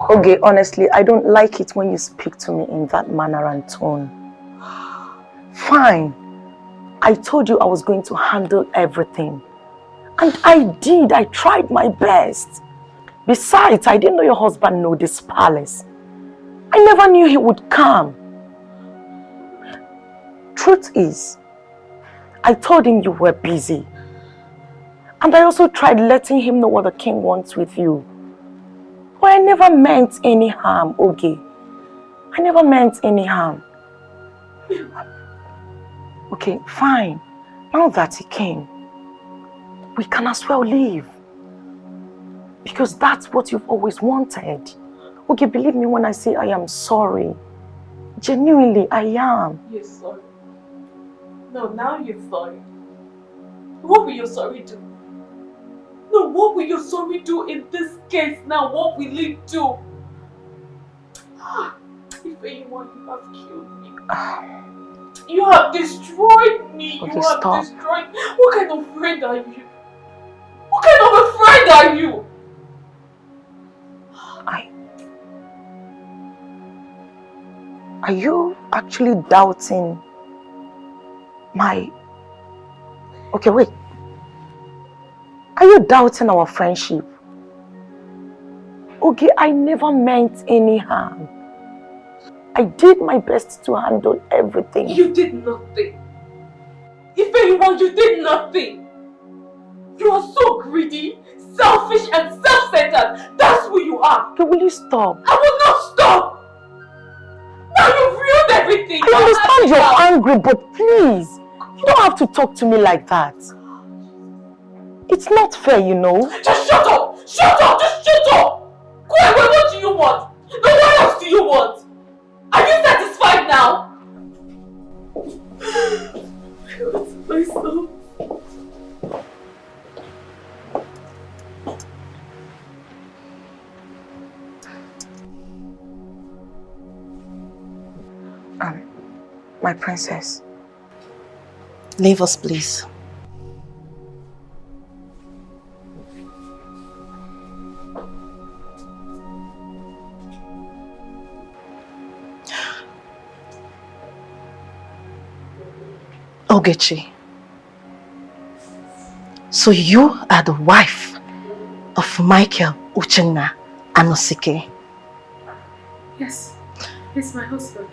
Okay, honestly, I don't like it when you speak to me in that manner and tone. Fine. I told you I was going to handle everything. And I did. I tried my best. Besides, I didn't know your husband knew this palace. I never knew he would come. Truth is, I told him you were busy. And I also tried letting him know what the king wants with you. But I never meant any harm, Oge. I never meant any harm. Okay, fine. Now that he came, we can as well leave. Because that's what you've always wanted. Okay, believe me when I say I am sorry. Genuinely, I am. You're sorry. No, now you're sorry. What will your sorry do? No, what will your sorry do in this case now? What will it do? If anyone, you have killed me. You have destroyed me. Okay, You have stop. destroyed me. What kind of friend are you? What kind of a friend are you? Are you actually doubting my... Okay, wait. Are you doubting our friendship? Okay, I never meant any harm. I did my best to handle everything. You did nothing. If anyone, you did nothing. You are so greedy, selfish, and self-centered. That's who you are. Okay, will you stop? I will not stop. Now you've ruined everything. I understand you're angry, but please, you don't have to talk to me like that. It's not fair, you know. Just shut up! Shut up! Just shut up! Go away, what do you want? No, what else do you want? Are you satisfied now? I hurt myself. My princess. Leave us, please. Ogechi. So you are the wife of Micheal, Uchenna, and Osike? Yes, he's my husband.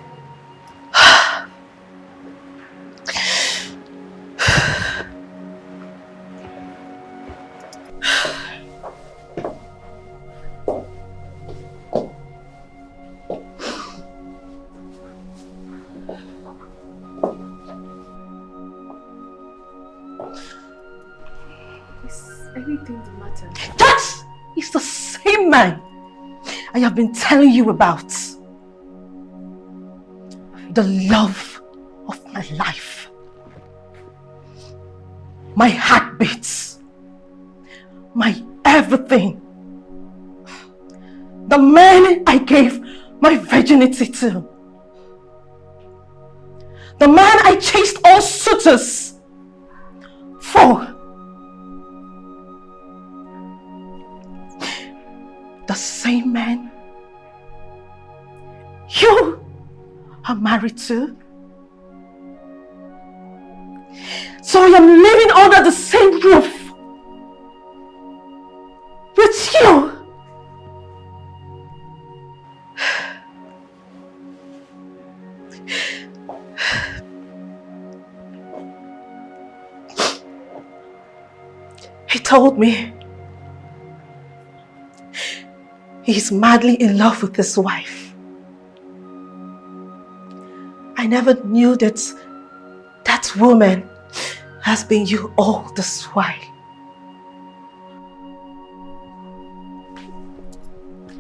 That is the same man I have been telling you about. The love of my life. My heartbeats. My everything. The man I gave my virginity to. The man I chased all suitors for. The same man you are married to. So I am living under the same roof with you. He told me he's madly in love with his wife. I never knew that that woman has been you all this while.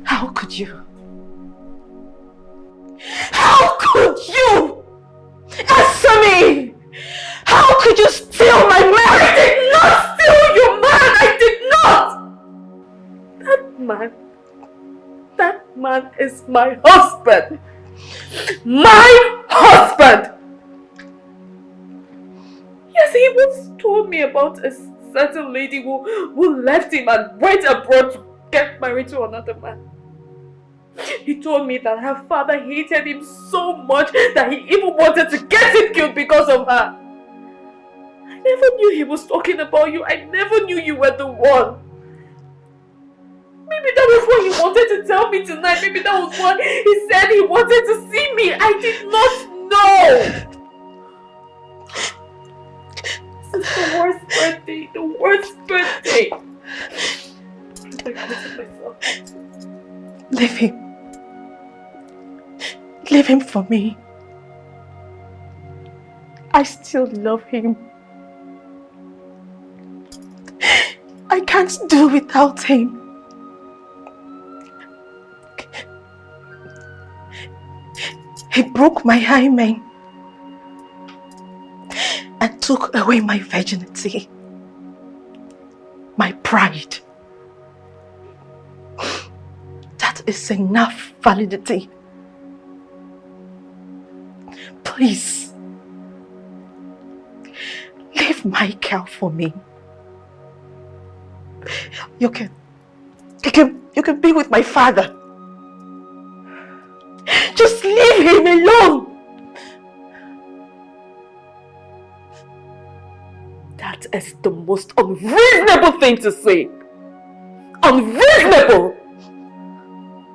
How could you? How could you? Answer me! How could you steal my man? I did not steal your man! I did not! That man is my husband! My husband! Yes, he once told me about a certain lady who left him and went abroad to get married to another man. He told me that her father hated him so much that he even wanted to get him killed because of her. I never knew he was talking about you. I never knew you were the one. Maybe that was what he wanted to tell me tonight. Maybe that was what he said he wanted to see me. I did not know. This is the worst birthday. The worst birthday. I hurt myself. Leave him. Leave him for me. I still love him. I can't do without him. He broke my hymen and took away my virginity, my pride. That is enough validity Please. Leave Micheal for me. You can be with my father. Just leave him alone. That is the most unreasonable thing to say. Unreasonable!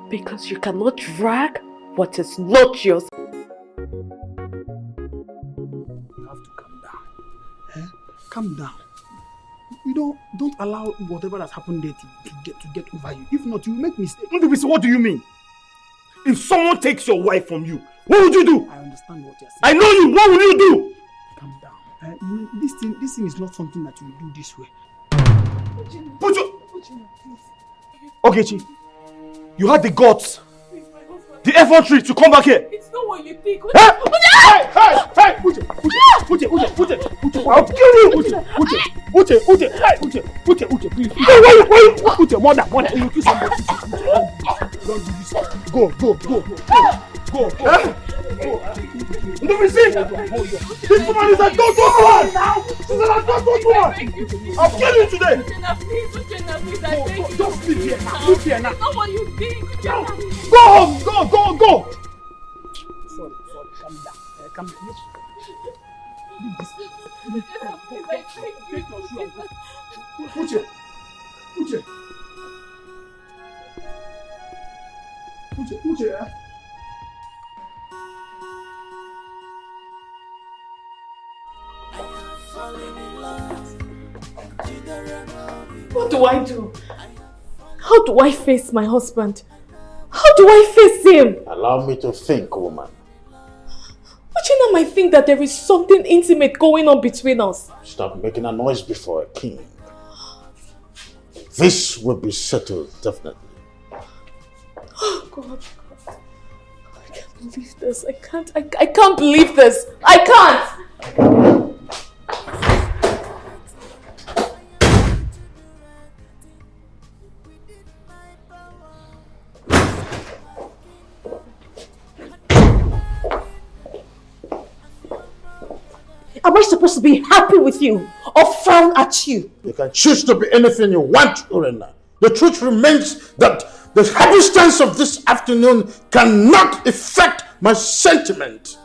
Because you cannot drag what is not yours. You have to calm down. Eh? Calm down. You don't allow whatever has happened there to get over you. If not, you will make mistakes. What do you mean? If someone takes your wife from you, what would you do? I understand what you're saying. I know you. What will you do? Calm down. This thing is not something that you will do this way. Put your... Okay, Chi. You had the guts, the effrontery to come back here. It's not what you think. Hey! Uche! I'll kill you! Uche, please. Why? Uche, mother, you kill somebody. Don't do this. Go. Don't be sick! This woman is a total woman! She's an adult woman! I'll kill you today! Just leave here now. It's not what you think. Go home! Go! Sorry, calm down. Calm down. Uche. What do I do? How do I face my husband? How do I face him? Allow me to think, woman. Uchenna might think that there is something intimate going on between us. Stop making a noise before a king. This will be settled, definitely. Oh God. I can't believe this. I can't believe this. I can't! Am I supposed to be happy with you or frown at you? You can choose to be anything you want, Urena. The truth remains that the happenstance of this afternoon cannot affect my sentiment.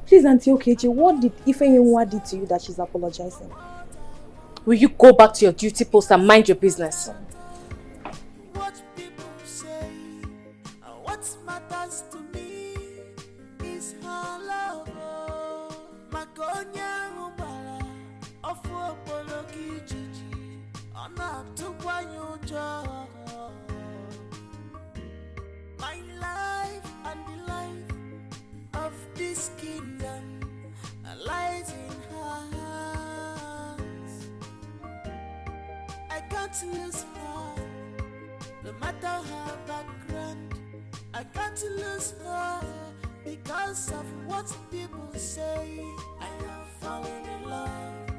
Please, Auntie Okechi, what did Ifeanyi do to you that she's apologizing? Will you go back to your duty post and mind your business? What people say, what matters to me is her love. Makonya ubala, ofu opoloki chichi, ona tukwanyujo. My life and the life of this kingdom lies in her hands. I can't lose her, no matter her background. I can't lose her because of what people say. I have fallen in love.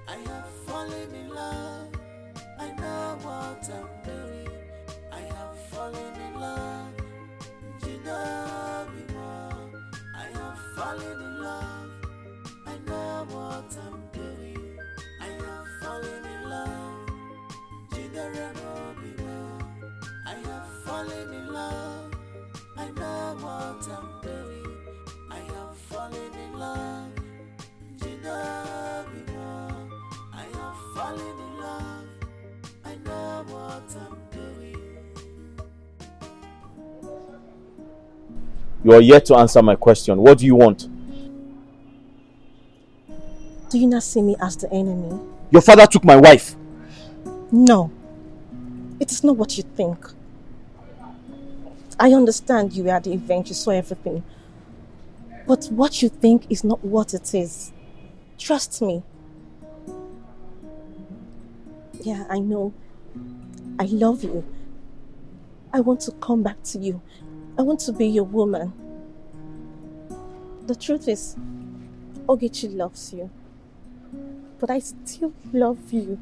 I have fallen in love. I know what I'm doing. I have fallen in love. I have fallen in love. I know what I'm doing. I have fallen in love. I have fallen in love. I know what I'm doing. I have fallen in love. I have fallen in love. I know what I'm doing. You are yet to answer my question. What do you want? Do you not see me as the enemy? Your father took my wife. No. It is not what you think. I understand you were at the event, you saw everything. But what you think is not what it is. Trust me. Yeah, I know. I love you. I want to come back to you. I want to be your woman. The truth is, Ogechi loves you. But I still love you.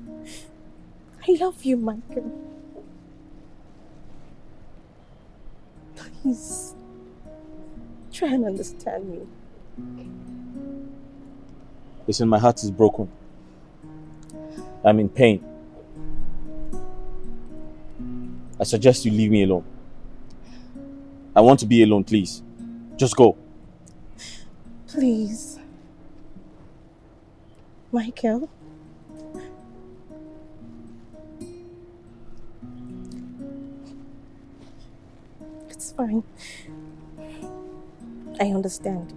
I love you, Michael. Please, try and understand me. Listen, my heart is broken. I'm in pain. I suggest you leave me alone. I want to be alone, please. Just go. Please. Michael? It's fine. I understand.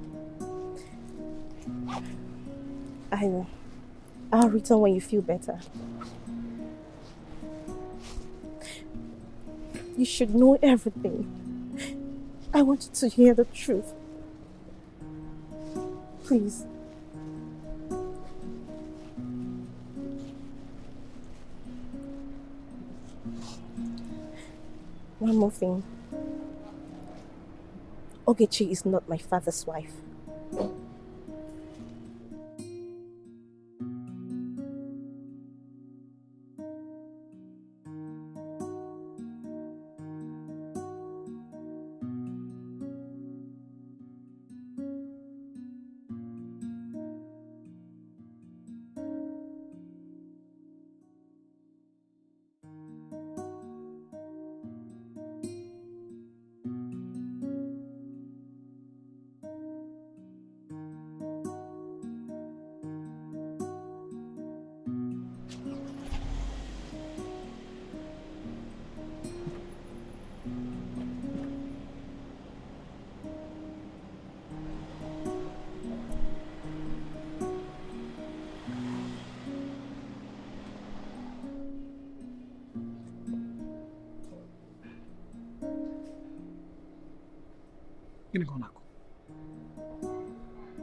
I'll return when you feel better. You should know everything. I want you to hear the truth. Please. One more thing. Ogechi is not my father's wife.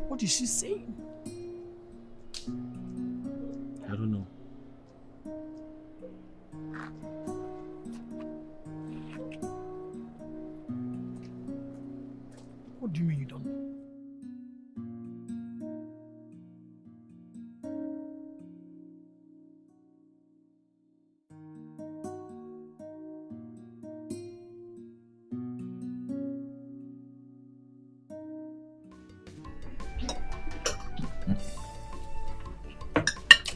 What is she saying? I don't know. What do you mean you don't know?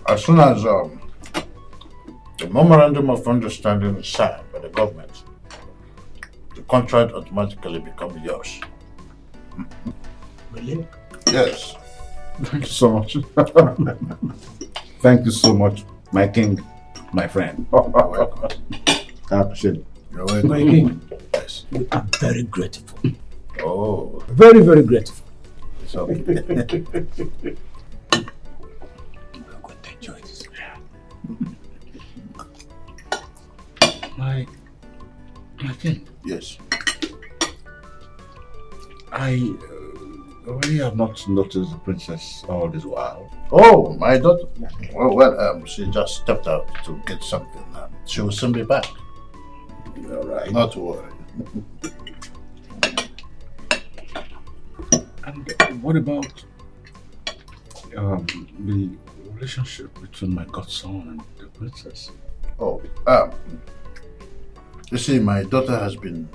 As soon as the memorandum of understanding is signed by the government, the contract automatically becomes yours. Really? Yes. Thank you so much. Thank you so much, my king, my friend. You're welcome. I appreciate it. You're welcome. My king. Yes. We are very grateful. Oh. Very, very grateful. It's okay. Enjoy this. My king. Yes. I really have not noticed the princess all this while. Oh, my daughter. Well, she just stepped out to get something. She will soon be back. All right. Not to worry. And what about the relationship between my godson and the princess? Oh, you see, my daughter has been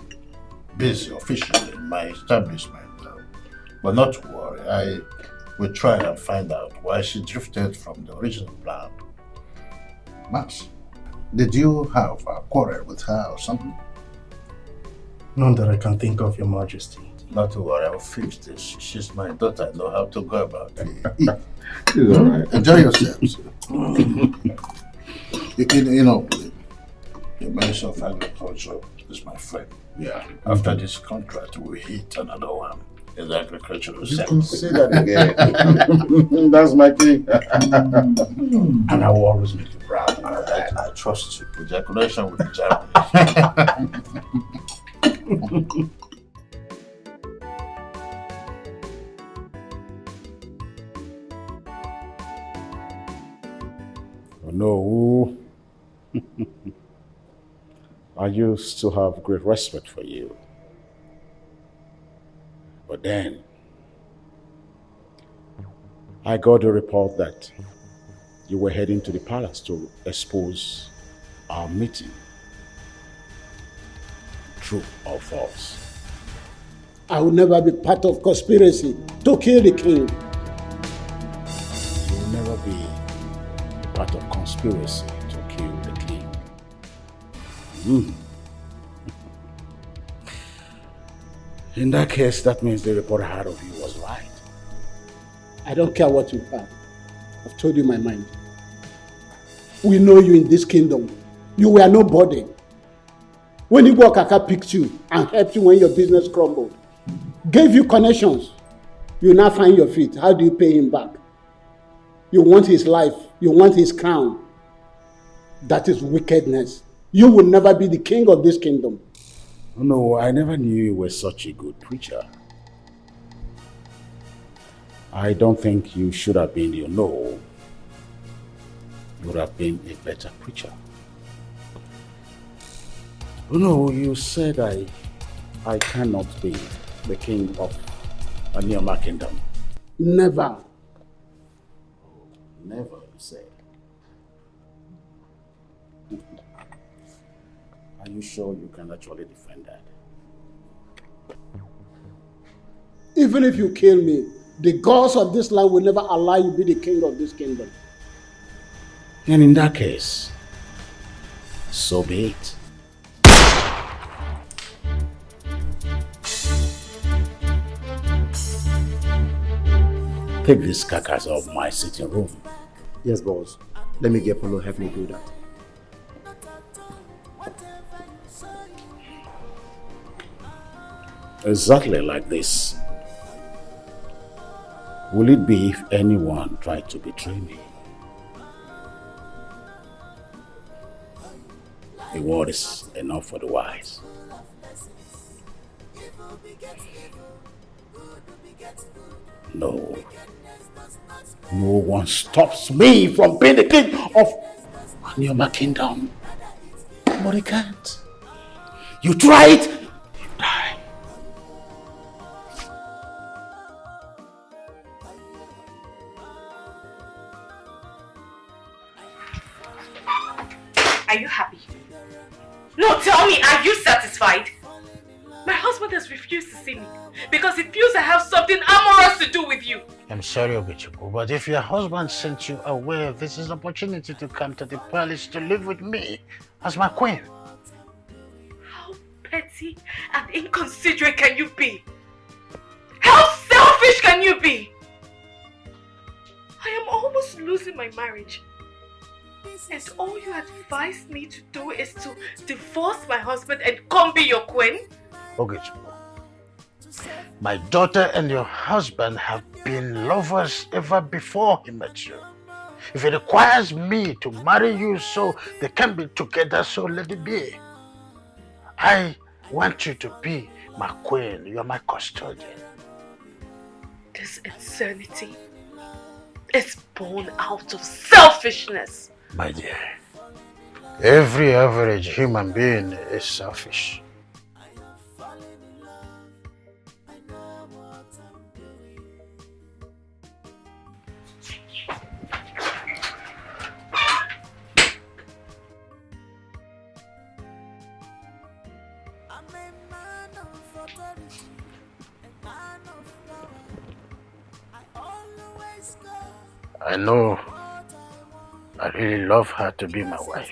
busy officially in my establishment. But not to worry, I will try and find out why she drifted from the original plan. Max, did you have a quarrel with her or something? None that I can think of, Your Majesty. Not to worry, I'll fix this. She's my daughter, I know how to go about it. It's all right. Enjoy yourselves. you know, the Minister of Agriculture is my friend. Yeah. After this contract, we hit another one in the agricultural You sector. can say that again. That's my king. And I will always make you proud. I trust you. Ejaculation with Germany. Oh no. I used to have great respect for you. But then, I got a report that you were heading to the palace to expose our meeting. True or false? I will never be part of conspiracy to kill the king. You will never be part of conspiracy to kill the king. In that case, that means the report I had of you was right. I don't care what you have. I've told you my mind. We know you in this kingdom. You were nobody. When Igbo Kaka picked you and helped you when your business crumbled, gave you connections, you now find your feet. How do you pay him back? You want his life. You want his crown. That is wickedness. You will never be the king of this kingdom. No, I never knew you were such a good preacher. I don't think you should have been, you would have been a better preacher. No, you said I cannot be the king of a Neoma kingdom. Never. Never, you said. Are you sure you can actually defend that? Even if you kill me, the gods of this land will never allow you to be the king of this kingdom. And in that case, so be it. Take this carcass of my sitting room. Yes, boss. Let me get Polo, help me do that. Exactly like this. Will it be if anyone tried to betray me? The word is enough for the wise. No. No one stops me from being the king of Neoma kingdom. But I can't. You try it, you die. Are you happy? No, tell me, are you satisfied? My husband has refused to see me because he feels I have something amorous to do with you. I'm sorry, Ogechuku, but if your husband sent you away, this is an opportunity to come to the palace to live with me as my queen. How petty and inconsiderate can you be? How selfish can you be? I am almost losing my marriage. And all you advise me to do is to divorce my husband and come be your queen? Ogechuku, my daughter and your husband have been lovers ever before he met you. If it requires me to marry you so they can be together, so let it be. I want you to be my queen. You are my custodian. This insanity is born out of selfishness. My dear, every average human being is selfish. I know I really love her to be my wife.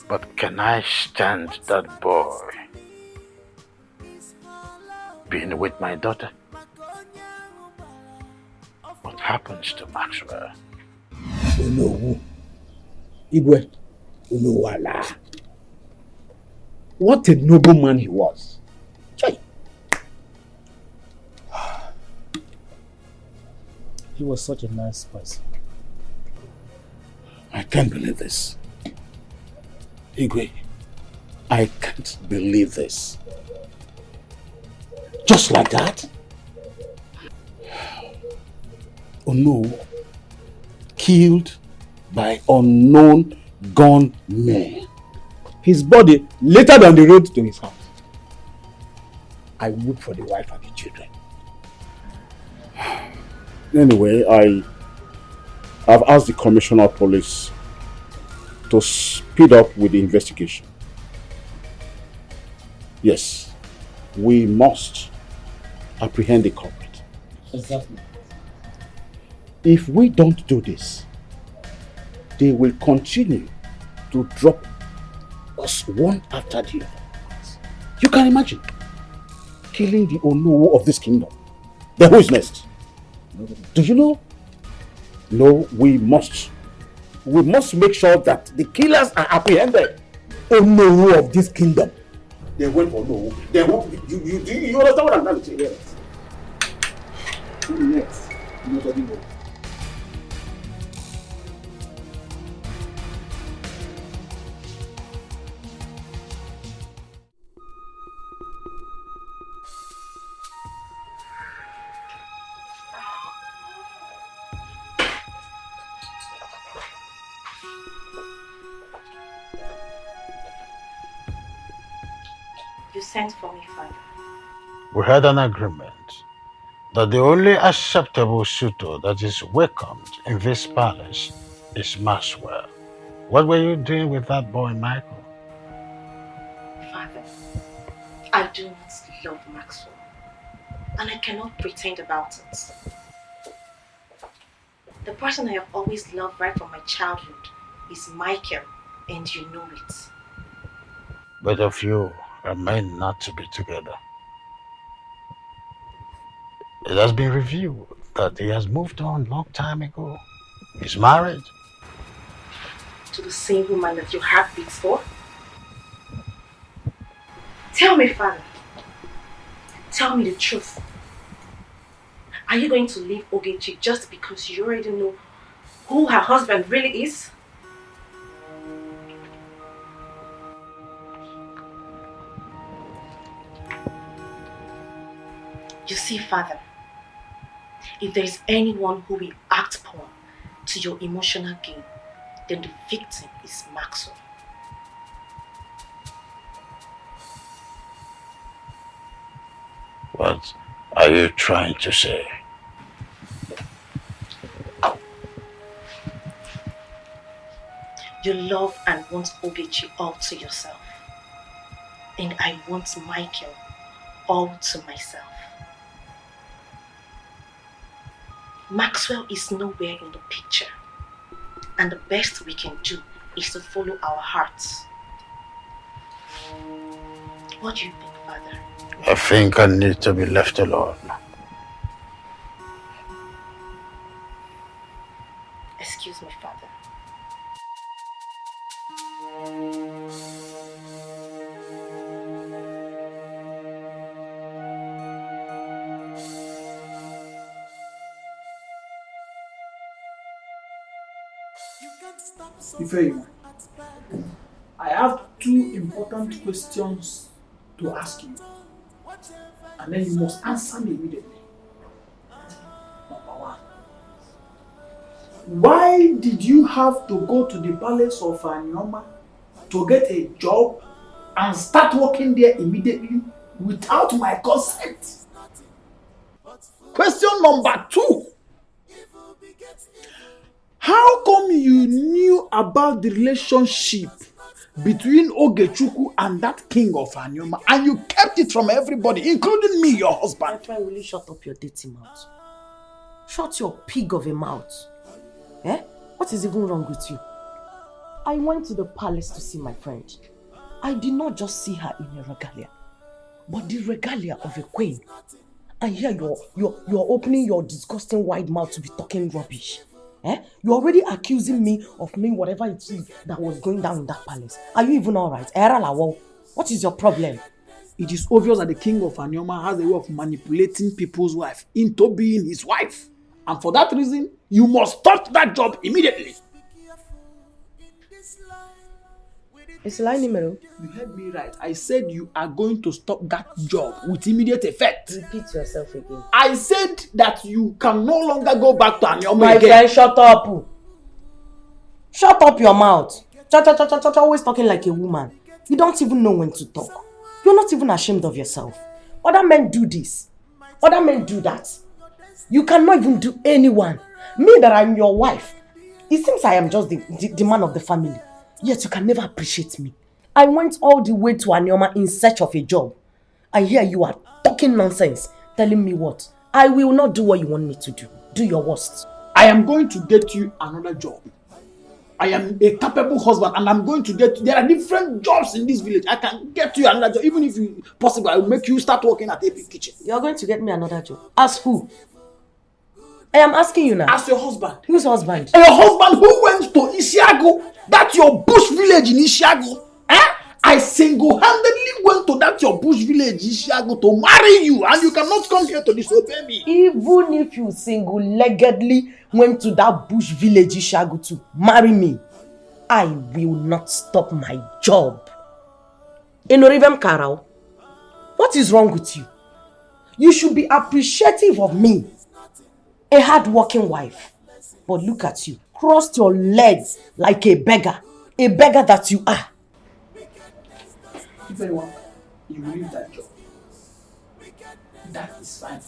But can I stand that boy being with my daughter? What happens to Maxwell? Unowu. Igwe. Unowala. What a noble man he was. Chai. He was such a nice person. I can't believe this. Igwe, I can't believe this. Just like that? Oh no, killed by unknown gunmen. His body littered on the road to his house. I weep for the wife and the children. Anyway, I've asked the Commissioner of Police to speed up with the investigation. Yes, we must apprehend the culprit. Exactly. If we don't do this, they will continue to drop us one after the other. You can imagine killing the Onowo of this kingdom. Then who is next? Do you know? No, we must make sure that the killers are apprehended. Onowo of this kingdom. They went for no. They won't. You understand what I'm trying to say? Yes. Who next? Nobody knows. You sent for me, Father. We had an agreement that the only acceptable suitor that is welcomed in this palace is Maxwell. What were you doing with that boy, Michael? Father, I do not love Maxwell, and I cannot pretend about it. The person I have always loved right from my childhood is Micheal, and you know it. Both of you are meant not to be together. It has been revealed that he has moved on a long time ago. He's married. To the same woman that your heart beats for? Tell me, Father. Tell me the truth. Are you going to leave Ogechi just because you already know who her husband really is? You see, Father, if there is anyone who will act upon to your emotional gain, then the victim is Maxwell. What are you trying to say? You love and want Ogechi all to yourself. And I want Micheal all to myself. Maxwell is nowhere in the picture. And the best we can do is to follow our hearts. What do you think, Father? I think I need to be left alone. Excuse me, Father. Ifeka, I have two important questions to ask you, and then you must answer me immediately. Number one, why did you have to go to the palace of Anyoma to get a job and start working there immediately without my consent? Question number two, how come you knew about the relationship between Ogechukwu and that king of Anyoma and you kept it from everybody, including me, your husband? Why will you shut up your dirty mouth? Shut your pig of a mouth. Eh? What is even wrong with you? I went to the palace to see my friend. I did not just see her in a regalia, but the regalia of a queen. And here you're opening your disgusting wide mouth to be talking rubbish. Eh? You're already accusing me of knowing whatever it is that was going down in that palace. Are you even alright? What is your problem? It is obvious that the king of Anyoma has a way of manipulating people's wife into being his wife. And for that reason, you must stop that job immediately. It's Mero. You heard me right. I said you are going to stop that job with immediate effect. Repeat yourself again. I said that you can no longer go back to Anyoma My again. friend, shut up. Shut up your mouth. Cha, always talking like a woman. You don't even know when to talk. You're not even ashamed of yourself. Other men do this. Other men do that. You cannot even do anyone. Me that I'm your wife. It seems I am just the man of the family. Yet you can never appreciate me. I went all the way to Anioma in search of a job. And here you are talking nonsense. Telling me what? I will not do what you want me to do. Do your worst. I am going to get you another job. I am a capable husband and I'm going to get you. There are different jobs in this village. I can get you another job. Even if you possible, I will make you start working at AP Kitchen. You're going to get me another job. As who? I am asking you now. As your husband. Whose husband? Your husband who went to Isiago. That's your bush village in Isiago. I single-handedly went to that your bush village Isiago to marry you, and you cannot come here to disobey me. Even if you single-leggedly went to that bush village Isiago to marry me, I will not stop my job. Enorivem Karao, what is wrong with you? You should be appreciative of me, a hard-working wife. But look at you, crossed your legs like a beggar that you are. If anyone, you leave that job. That is fine.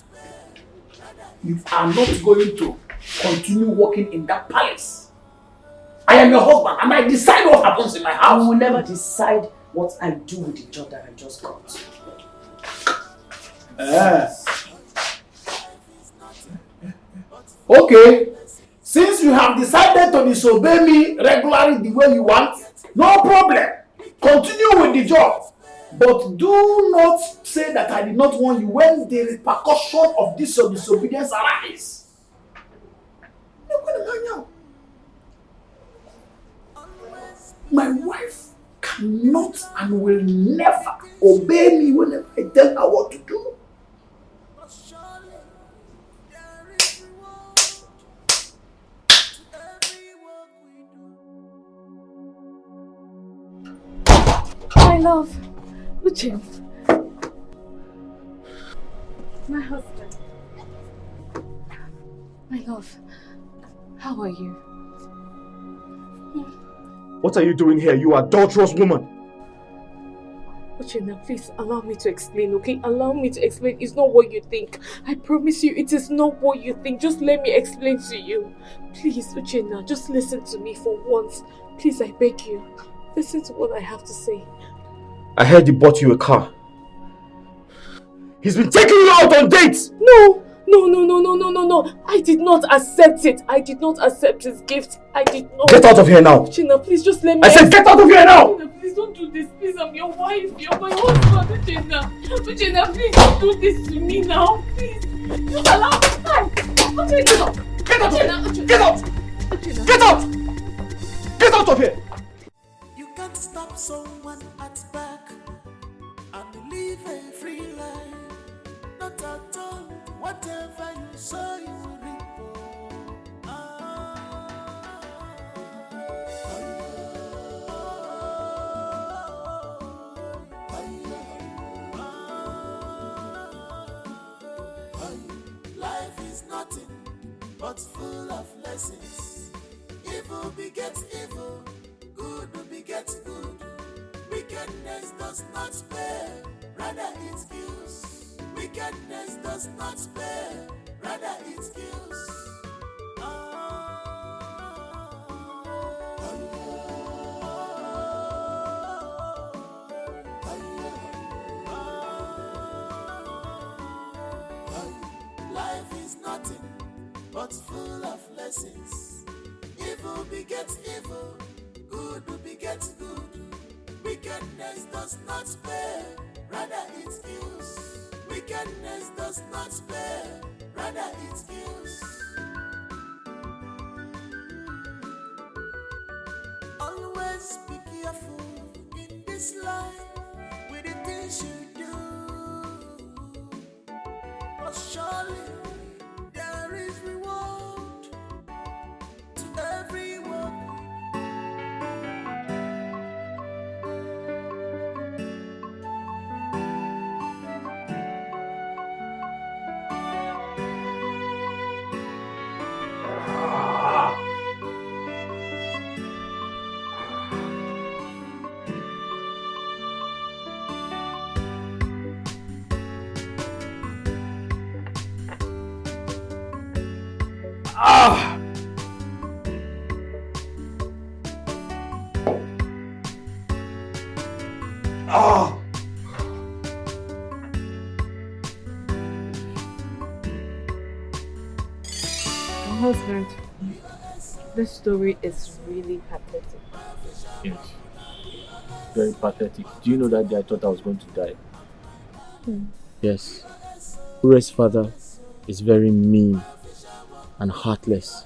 You are not going to continue working in that palace. I am your husband and I decide what happens in my house. You will never decide what I do with the job that I just got. Okay. Since you have decided to disobey me regularly the way you want, no problem. Continue with the job. But do not say that I did not warn you when the repercussion of this your disobedience arise. My wife cannot and will never obey me whenever I tell her what to do. My love. Uche. My husband. My love. How are you? What are you doing here, you adulterous woman? Uche, now please allow me to explain, okay? Allow me to explain. It's not what you think. I promise you, it is not what you think. Just let me explain to you. Please, Uche, now just listen to me for once. Please, I beg you. Listen to what I have to say. I heard he bought you a car. He's been taking you out on dates! No! I did not accept it. I did not accept his gift. I did not. Get out of here now! Uchenna, please just let me... I said get out of here now! Uchenna, please don't do this. Please, I'm your wife. You're my husband, Uchenna, please don't do this to me now. Please. Just allow me time. Uchenna. Get out of here! Get out! Uchenna. Get out! Get out of here! You can't stop someone at back and live a free life. Not at all. Whatever you sow, you will reap. Life is nothing but full of lessons. Evil begets evil, good begets good. Wickedness does not spare, rather it kills. Wickedness does not spare, rather it kills. Life is nothing but full of lessons. Evil begets evil, good begets good. Wickedness does not spare, rather it kills. Wickedness does not spare, rather it kills. Always be careful in this life with the things you do. For surely there is reward to every work. Ah! Ah! My husband, this story is really pathetic. Yes. Very pathetic. Do you know that day I thought I was going to die? Yes. Ure's father is very mean and heartless.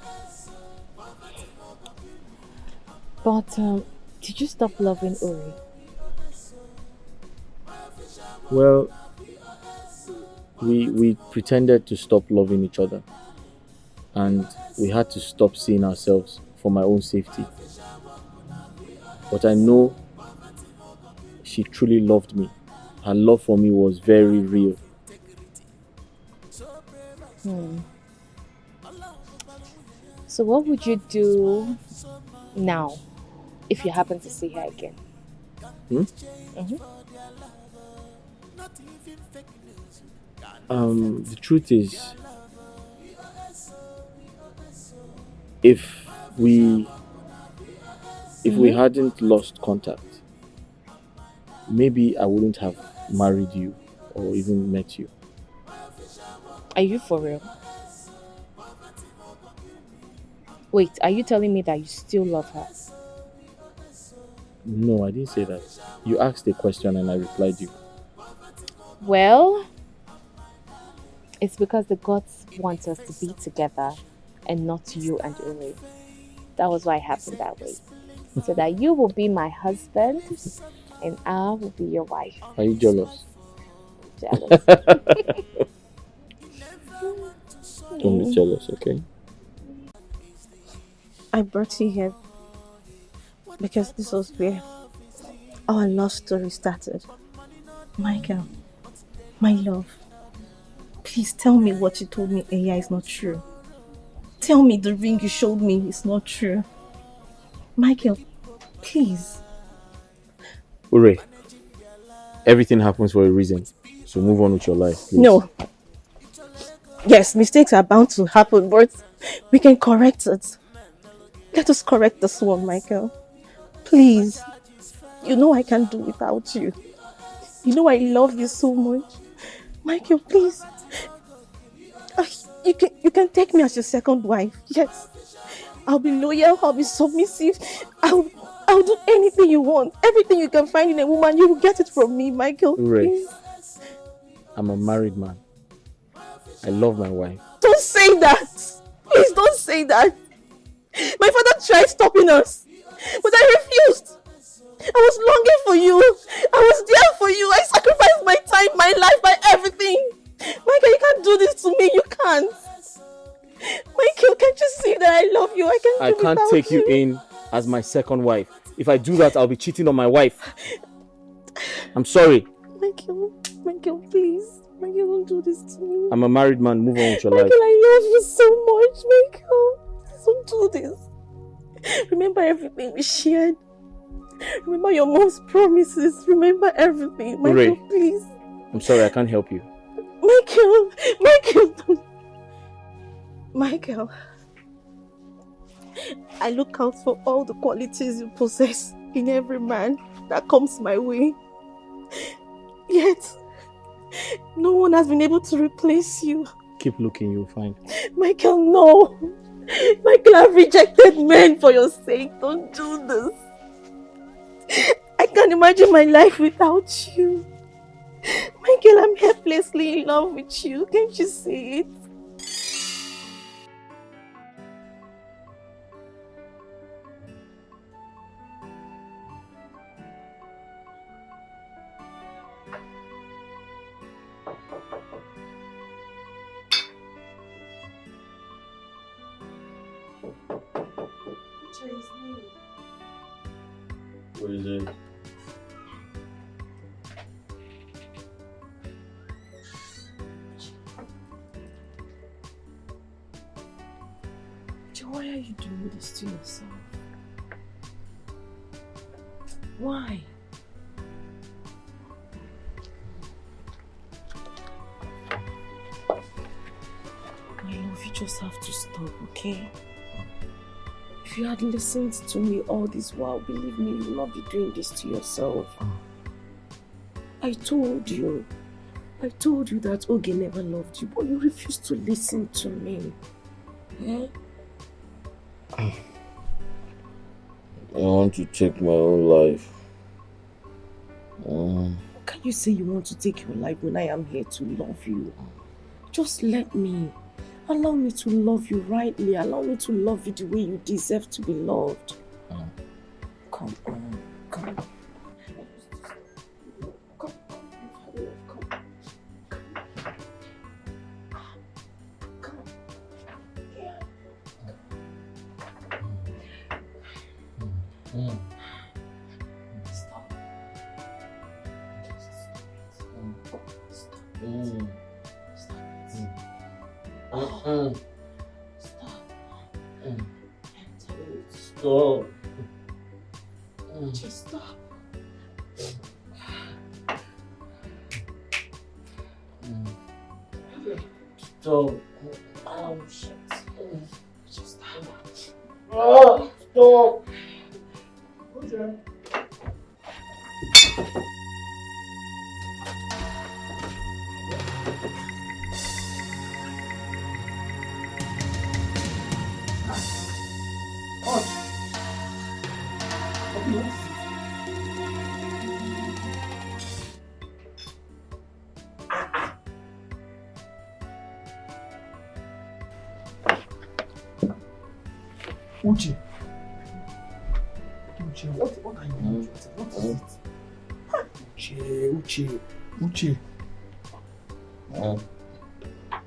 But did you stop loving Uri? Well, we pretended to stop loving each other, and we had to stop seeing ourselves for my own safety. But I know she truly loved me. Her love for me was very real. So what would you do now if you happen to see her again? The truth is, if we hadn't lost contact, maybe I wouldn't have married you or even met you. Are you for real? Wait, are you telling me that you still love her? No, I didn't say that. You asked a question and I replied you. Well, it's because the gods want us to be together and not you and Uri. That was why it happened that way. So that you will be my husband and I will be your wife. Are you jealous? Jealous. Don't be jealous, okay? I brought you here because this was where our love story started. Micheal, my love, please tell me what you told me Eya is not true. Tell me the ring you showed me is not true. Micheal, please. Ure, everything happens for a reason. So move on with your life, please. No. Yes, mistakes are bound to happen, but we can correct it. Let us correct this one, Micheal. Please. You know I can't do without you. You know I love you so much. Micheal, please. You can take me as your second wife. Yes. I'll be loyal, I'll be submissive. I'll do anything you want. Everything you can find in a woman, you will get it from me, Micheal. Ure, please. I'm a married man. I love my wife. Don't say that. Please don't say that. My father tried stopping us, but I refused. I was longing for you. I was there for you. I sacrificed my time, my life, my everything. Micheal, you can't do this to me. You can't. Micheal, can't you see that I love you? I can't take you in as my second wife. If I do that, I'll be cheating on my wife. I'm sorry. Micheal, please. Micheal, don't do this to me. I'm a married man. Move on with your life. Micheal, I love you so much, Micheal. Please don't do this. Remember everything we shared. Remember your mom's promises. Remember everything. Micheal, Ure, please. I'm sorry, I can't help you. Micheal. Micheal. I look out for all the qualities you possess in every man that comes my way. Yet, no one has been able to replace you. Keep looking, you'll find. Micheal, no. Micheal, I've rejected men for your sake. Don't do this. I can't imagine my life without you. Micheal, I'm helplessly in love with you. Can't you see it? What is it? Why are you doing this to yourself? Why? My love, you just have to stop, okay? If you had listened to me all this while, believe me, you will not be doing this to yourself. I told you that Oge never loved you, but you refused to listen to me. Eh? I want to take my own life. How can you say you want to take your life when I am here to love you? Just let me. Allow me to love you rightly. Allow me to love you the way you deserve to be loved. Come on, come on. Stop. Just stop. Stop. Oh shit. Just stop. Oh, stop. Uche. What are you doing? What is it? Uche.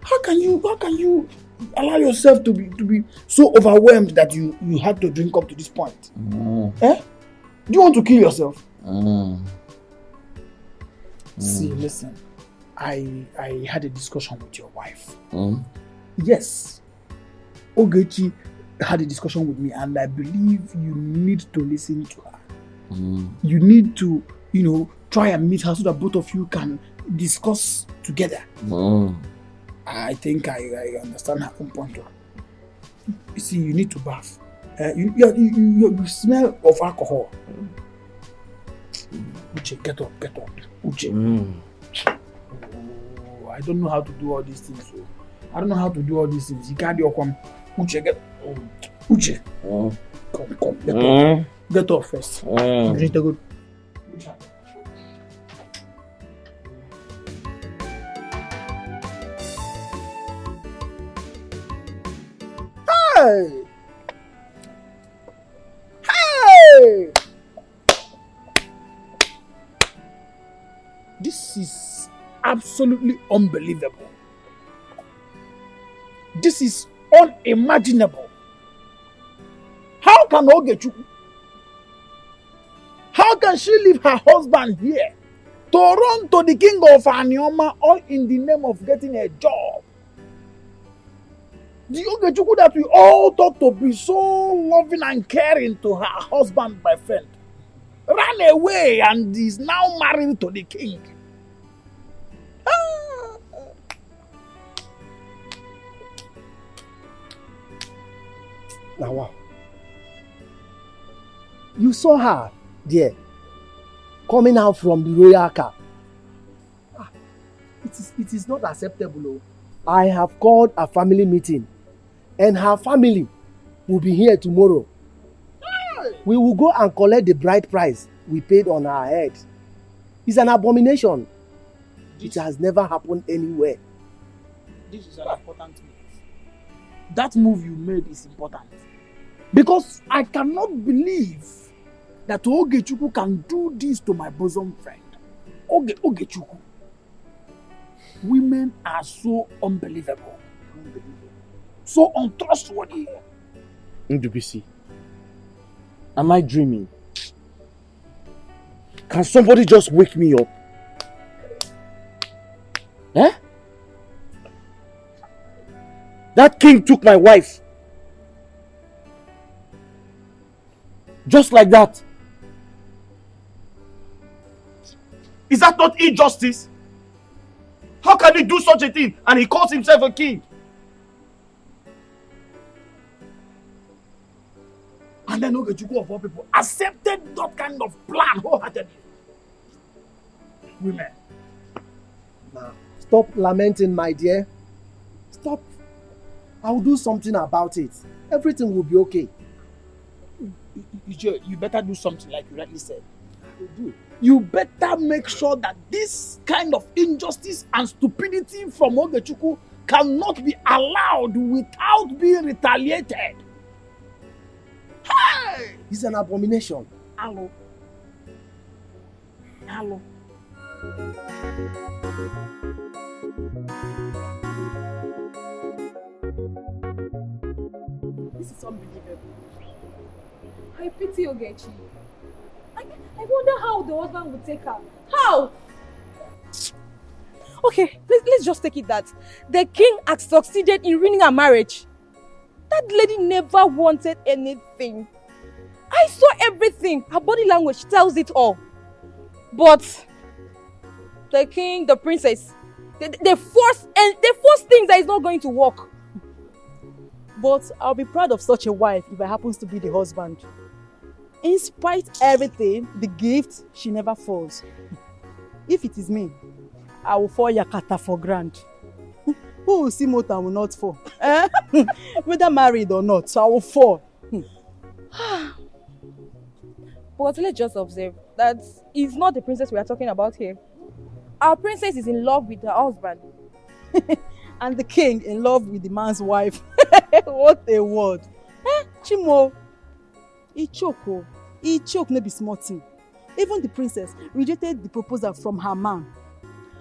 How can you allow yourself to be so overwhelmed that you had to drink up to this point? Eh? Do you want to kill yourself? See, listen. I had a discussion with your wife. Yes. Ogechi had a discussion with me, and I believe you need to listen to her. You need to, try and meet her so that both of you can discuss together. I think I understand her own point of view. You see, you need to bath. You smell of alcohol. Uche, get up. Uche. Oh, I don't know how to do all these things. You can't do come. Uche, get up. Uche. Come. Get up. Get up first. Drink the good. Hey! This is absolutely unbelievable. This is unimaginable. How can Ogechu? How can she leave her husband here to run to the king of Anioma all in the name of getting a job? The Ogechuku that we all thought to be so loving and caring to her husband, my friend, ran away and is now married to the king. Now, wow. You saw her there, coming out from the royal car. It is not acceptable. I have called a family meeting, and her family will be here tomorrow. We will go and collect the bride price we paid on her head. It's an abomination. It has never happened anywhere. This is an important move. That move you made is important. Because I cannot believe that Ogechuku can do this to my bosom friend. Ogechuku. Women are so unbelievable. So untrustworthy. Ndubisi, am I dreaming? Can somebody just wake me up? Eh? That king took my wife. Just like that. Is that not injustice? How can he do such a thing and he calls himself a king? And then Ogechukwu of all people accepted that kind of plan wholeheartedly. Women. Now, stop lamenting, my dear. Stop. I'll do something about it. Everything will be okay. You better do something like you rightly said. You better make sure that this kind of injustice and stupidity from Ogechukwu cannot be allowed without being retaliated. Hey! It's an abomination. Hello. Hello. This is unbelievable. I pity Ogechi. I wonder how the husband would take her. How? Okay, let's just take it that the king had succeeded in ruining her marriage. That lady never wanted anything. I saw everything. Her body language tells it all. But the king, the princess, they force things that is not going to work. But I'll be proud of such a wife if I happens to be the husband. In spite everything, the gift, she never falls. If it is me, I will fall Yakata for grand. Who will see motor will not fall? Whether married or not, so I will fall. But let's just observe that it's not the princess we are talking about here. Our princess is in love with her husband. And the king in love with the man's wife. What a word. Chimo. He choke no be small thing. Even the princess rejected the proposal from her man.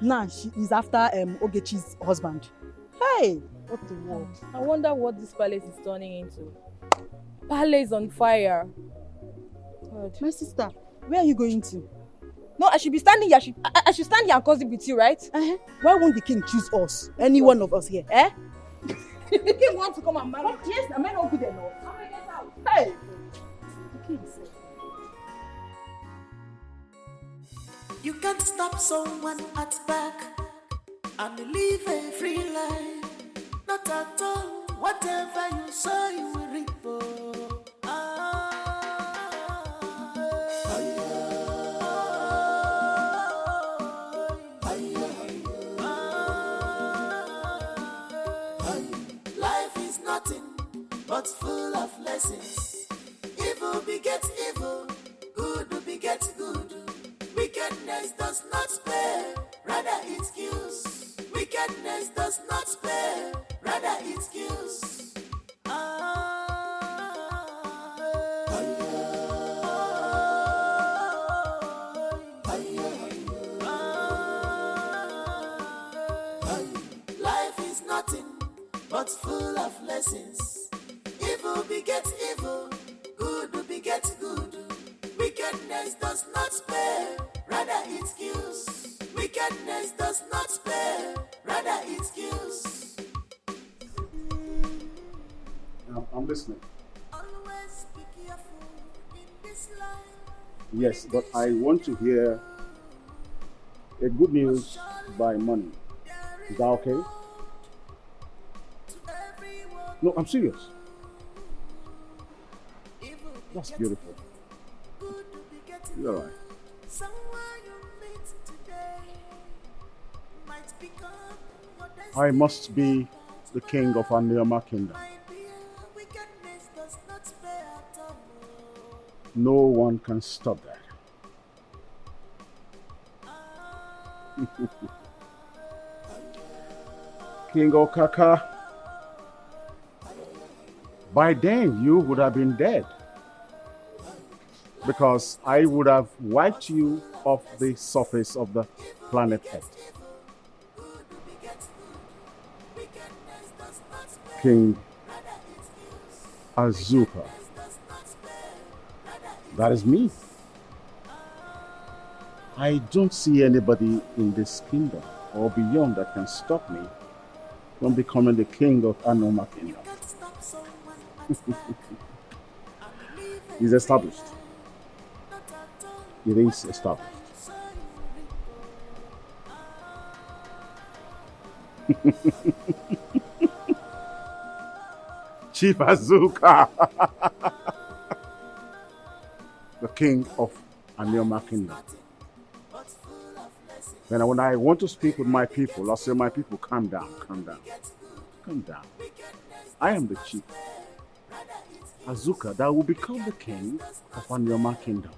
Now she is after Ogechi's husband. Hey, what a word. I wonder what this palace is turning into. Palace on fire. God. My sister, where are you going to? No, I should be standing here. I should stand here and gossip with you, right? Why won't the king choose us? Any one of us here, eh? The king wants to come and marry. Yes, am I not good enough? I'm gonna get out. Hey! The king said. You can't stop someone at back and live a free life. Not at all. Whatever you sow, you will reap. Life is nothing but full of lessons. Evil begets evil, good begets good. Wickedness does not spare, rather it kills. Wickedness does not spare, rather it kills. Life is nothing but full of lessons. Evil begets evil, good begets good. Wickedness does not spare, rather it kills. Wickedness does not spare, rather it kills. I'm listening. Always be careful in this life. Yes, but I want to hear a good news by morning. Is that okay? No, I'm serious. That's beautiful. You're right. I must be the king of Aniyama kingdom. No one can stop that. King Okaka, by then you would have been dead, because I would have wiped you off the surface of the planet Earth. King Azuka. That is me. I don't see anybody in this kingdom or beyond that can stop me from becoming the king of Anoma Kingdom. It's established. It is established. Chief Azuka. the king of Anioma Kingdom. Then when I want to speak with my people, I'll say, my people, calm down, calm down, calm down. I am the chief, Azuka, that will become the king of Anioma Kingdom.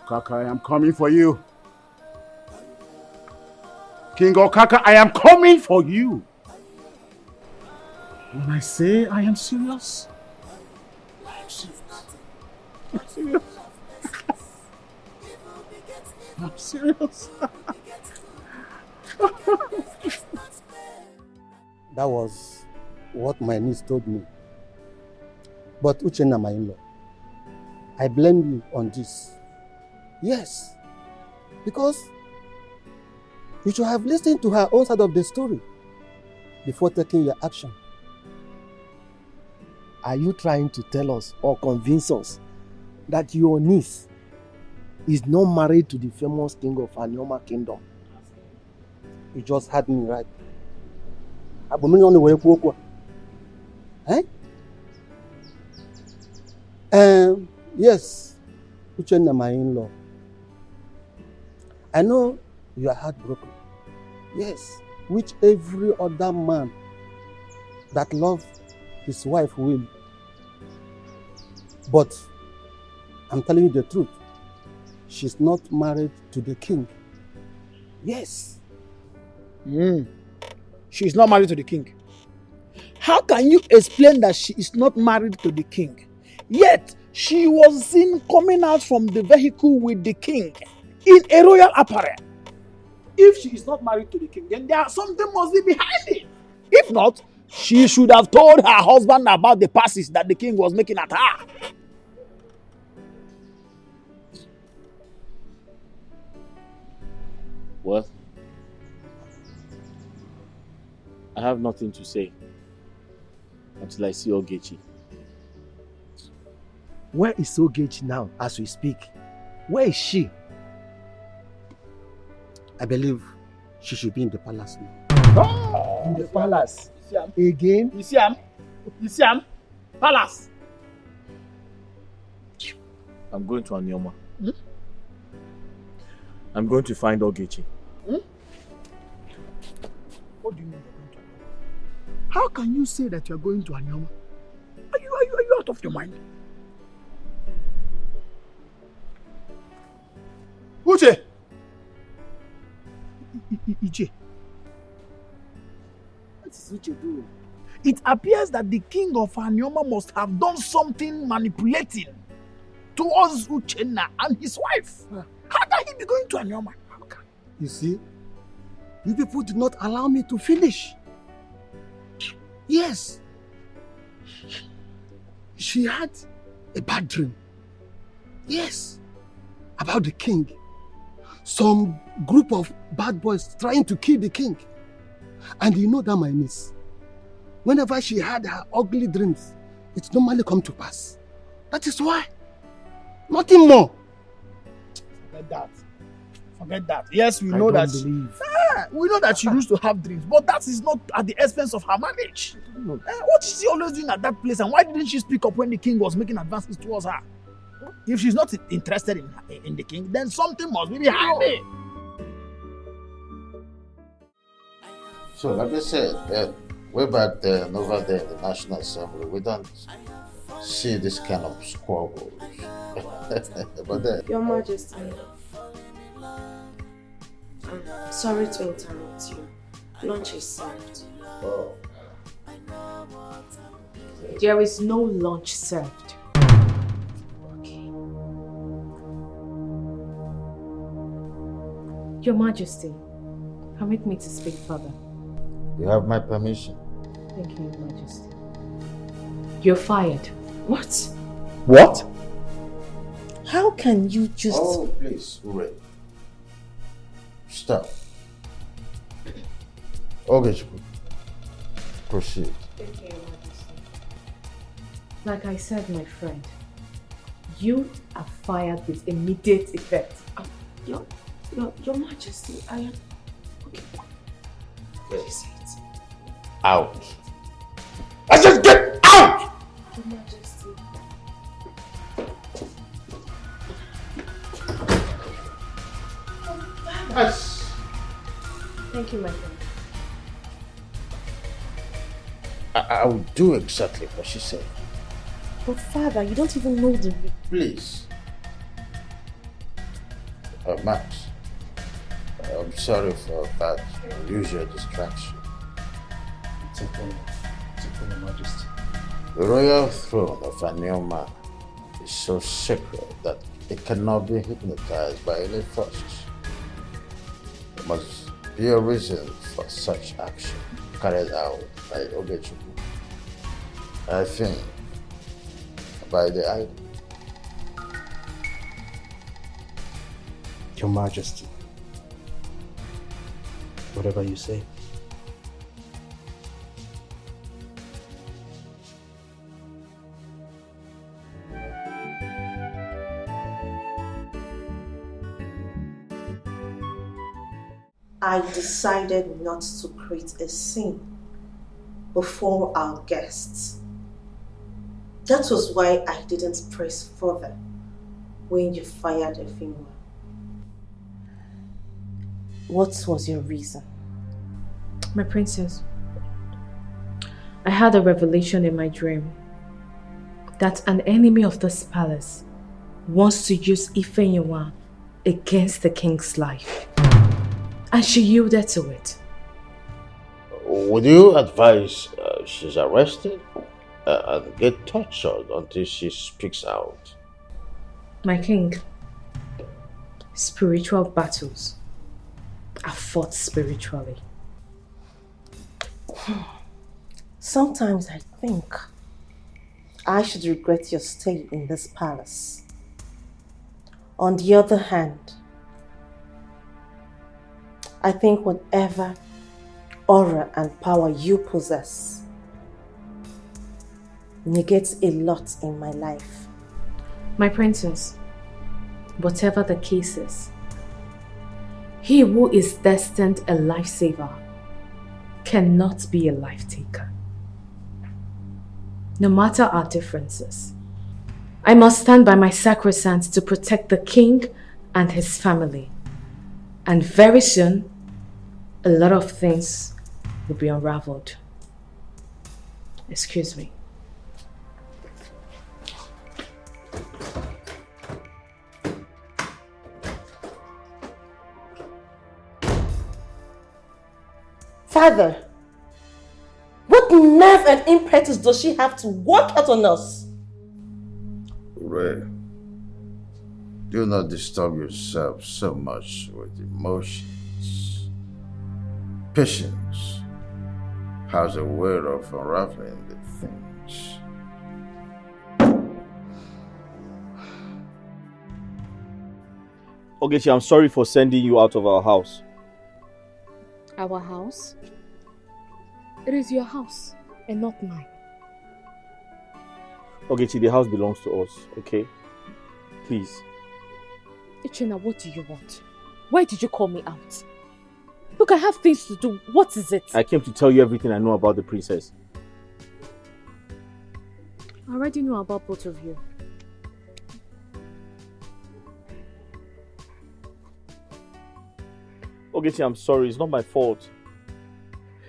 Kaka, I am coming for you. King Okaka, I am coming for you. When I say I am serious, I am serious. I'm serious. I'm serious. That was what my niece told me. But Uchenna, my in-law, I blame you on this. Yes, because you should have listened to her own side of the story before taking your action. Are you trying to tell us or convince us that your niece is not married to the famous king of Anioma Kingdom? You just had me right. Eh? Yes, Uchenna, my in-law. I know you are heartbroken. Yes, which every other man that loves his wife will. But I'm telling you the truth. She's not married to the king. Yes. She's not married to the king. How can you explain that she is not married to the king? Yet, she was seen coming out from the vehicle with the king in a royal apparel. If she is not married to the king, then something must be behind it. If not, she should have told her husband about the passes that the king was making at her. Well, I have nothing to say until I see Ogechi. Where is Ogechi now as we speak? Where is she? I believe she should be in the palace now. In the palace. Again? You see him? Palace. I'm going to Anioma. I'm going to find Ogechi. What do you mean you're going to Anioma? How can you say that you're going to Anioma? Are you out of your mind? Uche! Iche. What is Uche doing? It appears that the king of Anioma must have done something manipulating towards Uchenna and his wife. How can he be going to Anioma? You see, you people did not allow me to finish. Yes. She had a bad dream. Yes. About the king. Some group of bad boys trying to kill the king. And you know that my niece, whenever she had her ugly dreams, it normally come to pass. That is why. Nothing more. Forget that. Yes, we know that. We know that she used to have dreams, but that is not at the expense of her marriage. What is she always doing at that place, and why didn't she speak up when the king was making advances towards her? If she's not interested in the king, then something must be behind it. So, like I said, way back there and over there in the National Assembly, we don't see this kind of squabbles. But then, Your Majesty, I'm sorry to interrupt you. Lunch is served. Oh. There is no lunch served. Your Majesty, permit me to speak further. You have my permission. Thank you, Your Majesty. You're fired. What? What? How can you just... Oh, please, wait. Stop. Okay, proceed. Thank you, Your Majesty. Like I said, my friend, you are fired with immediate effect. Your Majesty, I am... Okay. What is it? Out. I said get out! Your Majesty. Thank you, my friend. I will do exactly what she said. But father, you don't even know the... Please. Max, I'm sorry for that unusual distraction. It's okay, Your Majesty. The royal throne of a new man is so sacred that it cannot be hypnotized by any forces. There must be a reason for such action carried out by Ogechukwu. I think by the idol. Your Majesty, whatever you say. I decided not to create a scene before our guests. That was why I didn't press further when you fired Ifeka. What was your reason? My princess, I had a revelation in my dream that an enemy of this palace wants to use Ifeka against the king's life. And she yielded to it. Would you advise she's arrested and get tortured until she speaks out? My king, spiritual battles are fought spiritually. Sometimes I think I should regret your stay in this palace. On the other hand, I think whatever aura and power you possess negates a lot in my life. My princess, whatever the case is, he who is destined a lifesaver cannot be a life taker. No matter our differences, I must stand by my sacrosanct to protect the king and his family. And very soon, a lot of things will be unraveled. Excuse me. Father, what nerve and impetus does she have to walk out on us? Ray, do not disturb yourself so much with emotions. Patience has a way of unraveling the things. Ogechi, I'm sorry for sending you out of our house. Our house? It is your house and not mine. Ogechi, the house belongs to us, okay? Please. Ichena, what do you want? Why did you call me out? Look, I have things to do. What is it? I came to tell you everything I know about the princess. I already know about both of you. Ogechi, I'm sorry. It's not my fault.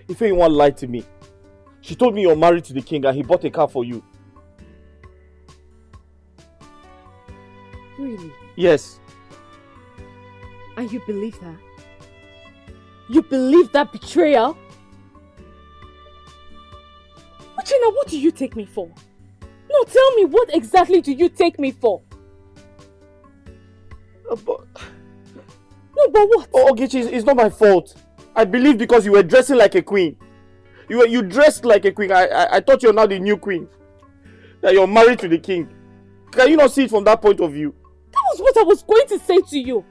If anyone lied to me, she told me you're married to the king and he bought a car for you. Really? Yes. And you believe that? You believe that betrayal? Uchenna, what do you take me for? No, tell me, what exactly do you take me for? But... No, but what? Oh, Ogechi, it's not my fault. I believe because you were dressing like a queen. You dressed like a queen. I thought you're now the new queen. That you're married to the king. Can you not see it from that point of view? That was what I was going to say to you.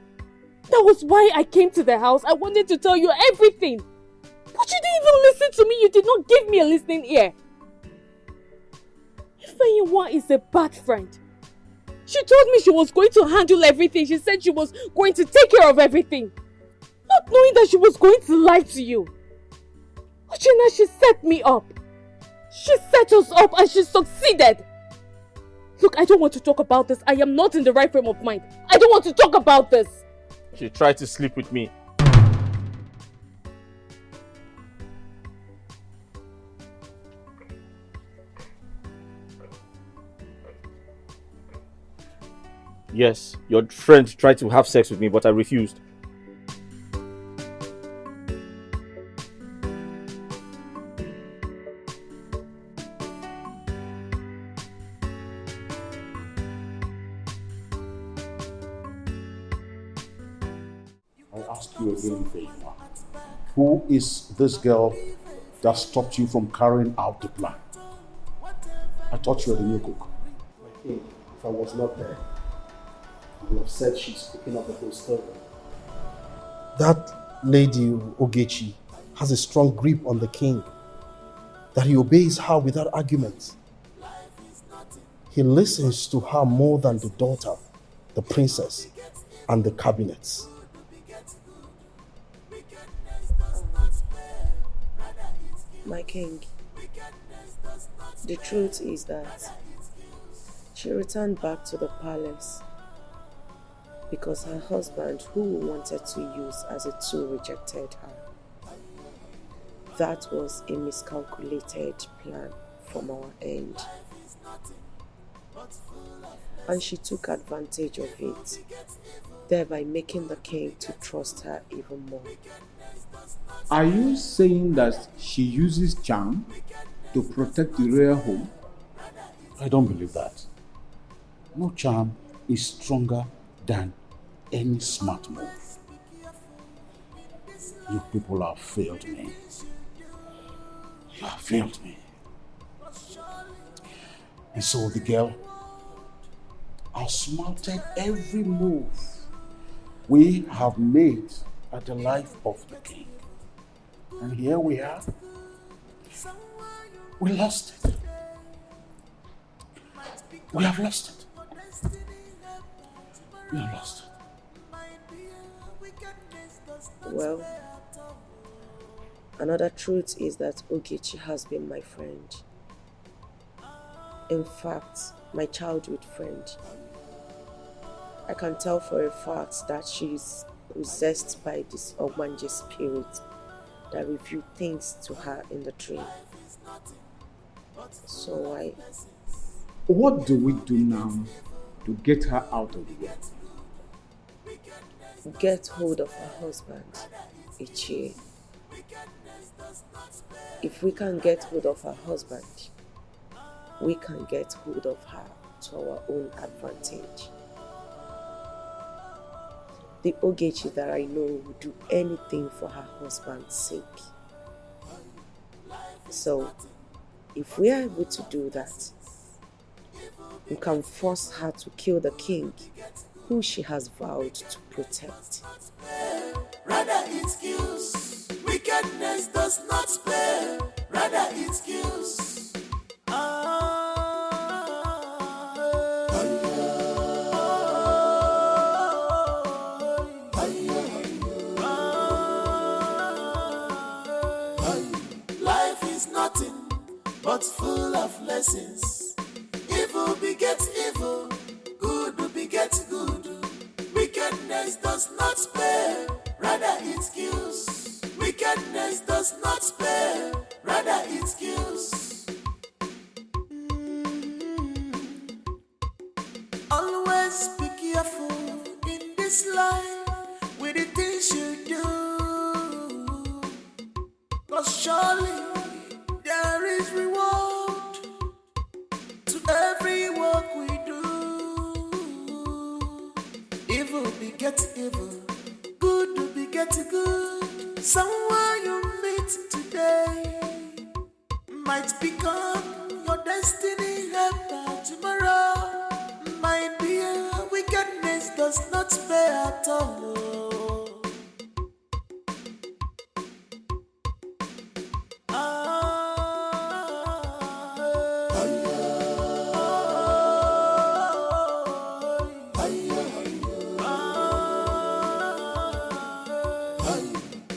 That was why I came to the house. I wanted to tell you everything. But you didn't even listen to me. You did not give me a listening ear. Ifeanyi is a bad friend. She told me she was going to handle everything. She said she was going to take care of everything. Not knowing that she was going to lie to you. Uchenna, she set me up. She set us up and she succeeded. Look, I don't want to talk about this. I am not in the right frame of mind. I don't want to talk about this. She tried to sleep with me. Yes, your friend tried to have sex with me, but I refused. I ask you again, Ifeka. Who is this girl that stopped you from carrying out the plan? I thought you were the new cook. My king, if I was not there, I would have said she's cooking up the whole story. That lady, Ogechi, has a strong grip on the king, that he obeys her without arguments. He listens to her more than the daughter, the princess, and the cabinets. My king, the truth is that she returned back to the palace because her husband, who wanted to use as a tool, rejected her. That was a miscalculated plan from our end. And she took advantage of it, thereby making the king to trust her even more. Are you saying that she uses charm to protect the royal home? I don't believe that. No charm is stronger than any smart move. You people have failed me. You have failed me. And so the girl outsmarted every move we have made at the life of the king. And here we are. We lost it. We have lost it. We have lost it. Well, another truth is that Ogechi has been my friend. In fact, my childhood friend. I can tell for a fact that she is possessed by this Ogbanje spirit that revealed things to her in the dream. So What do we do now to get her out of the way? Get hold of her husband, Ichie. If we can get hold of her husband, we can get hold of her to our own advantage. The Ogechi that I know would do anything for her husband's sake. So, if we are able to do that, we can force her to kill the king, who she has vowed to protect. Rather it kills. Wickedness does not spare. Rather it kills. Life is nothing but full of lessons. Evil begets evil. Good begets good. Wickedness does not spare. Rather it kills. Wickedness does not spare. Rather it kills. Always be careful in this life with the things you do. Cause surely there is reward to every work we do. Evil begets evil. Good begets good. Someone you meet today might become your destiny helper tomorrow. Might be a wickedness does not spare at all.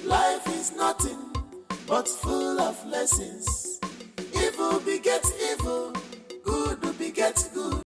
Life is nothing but full of lessons. Evil begets evil.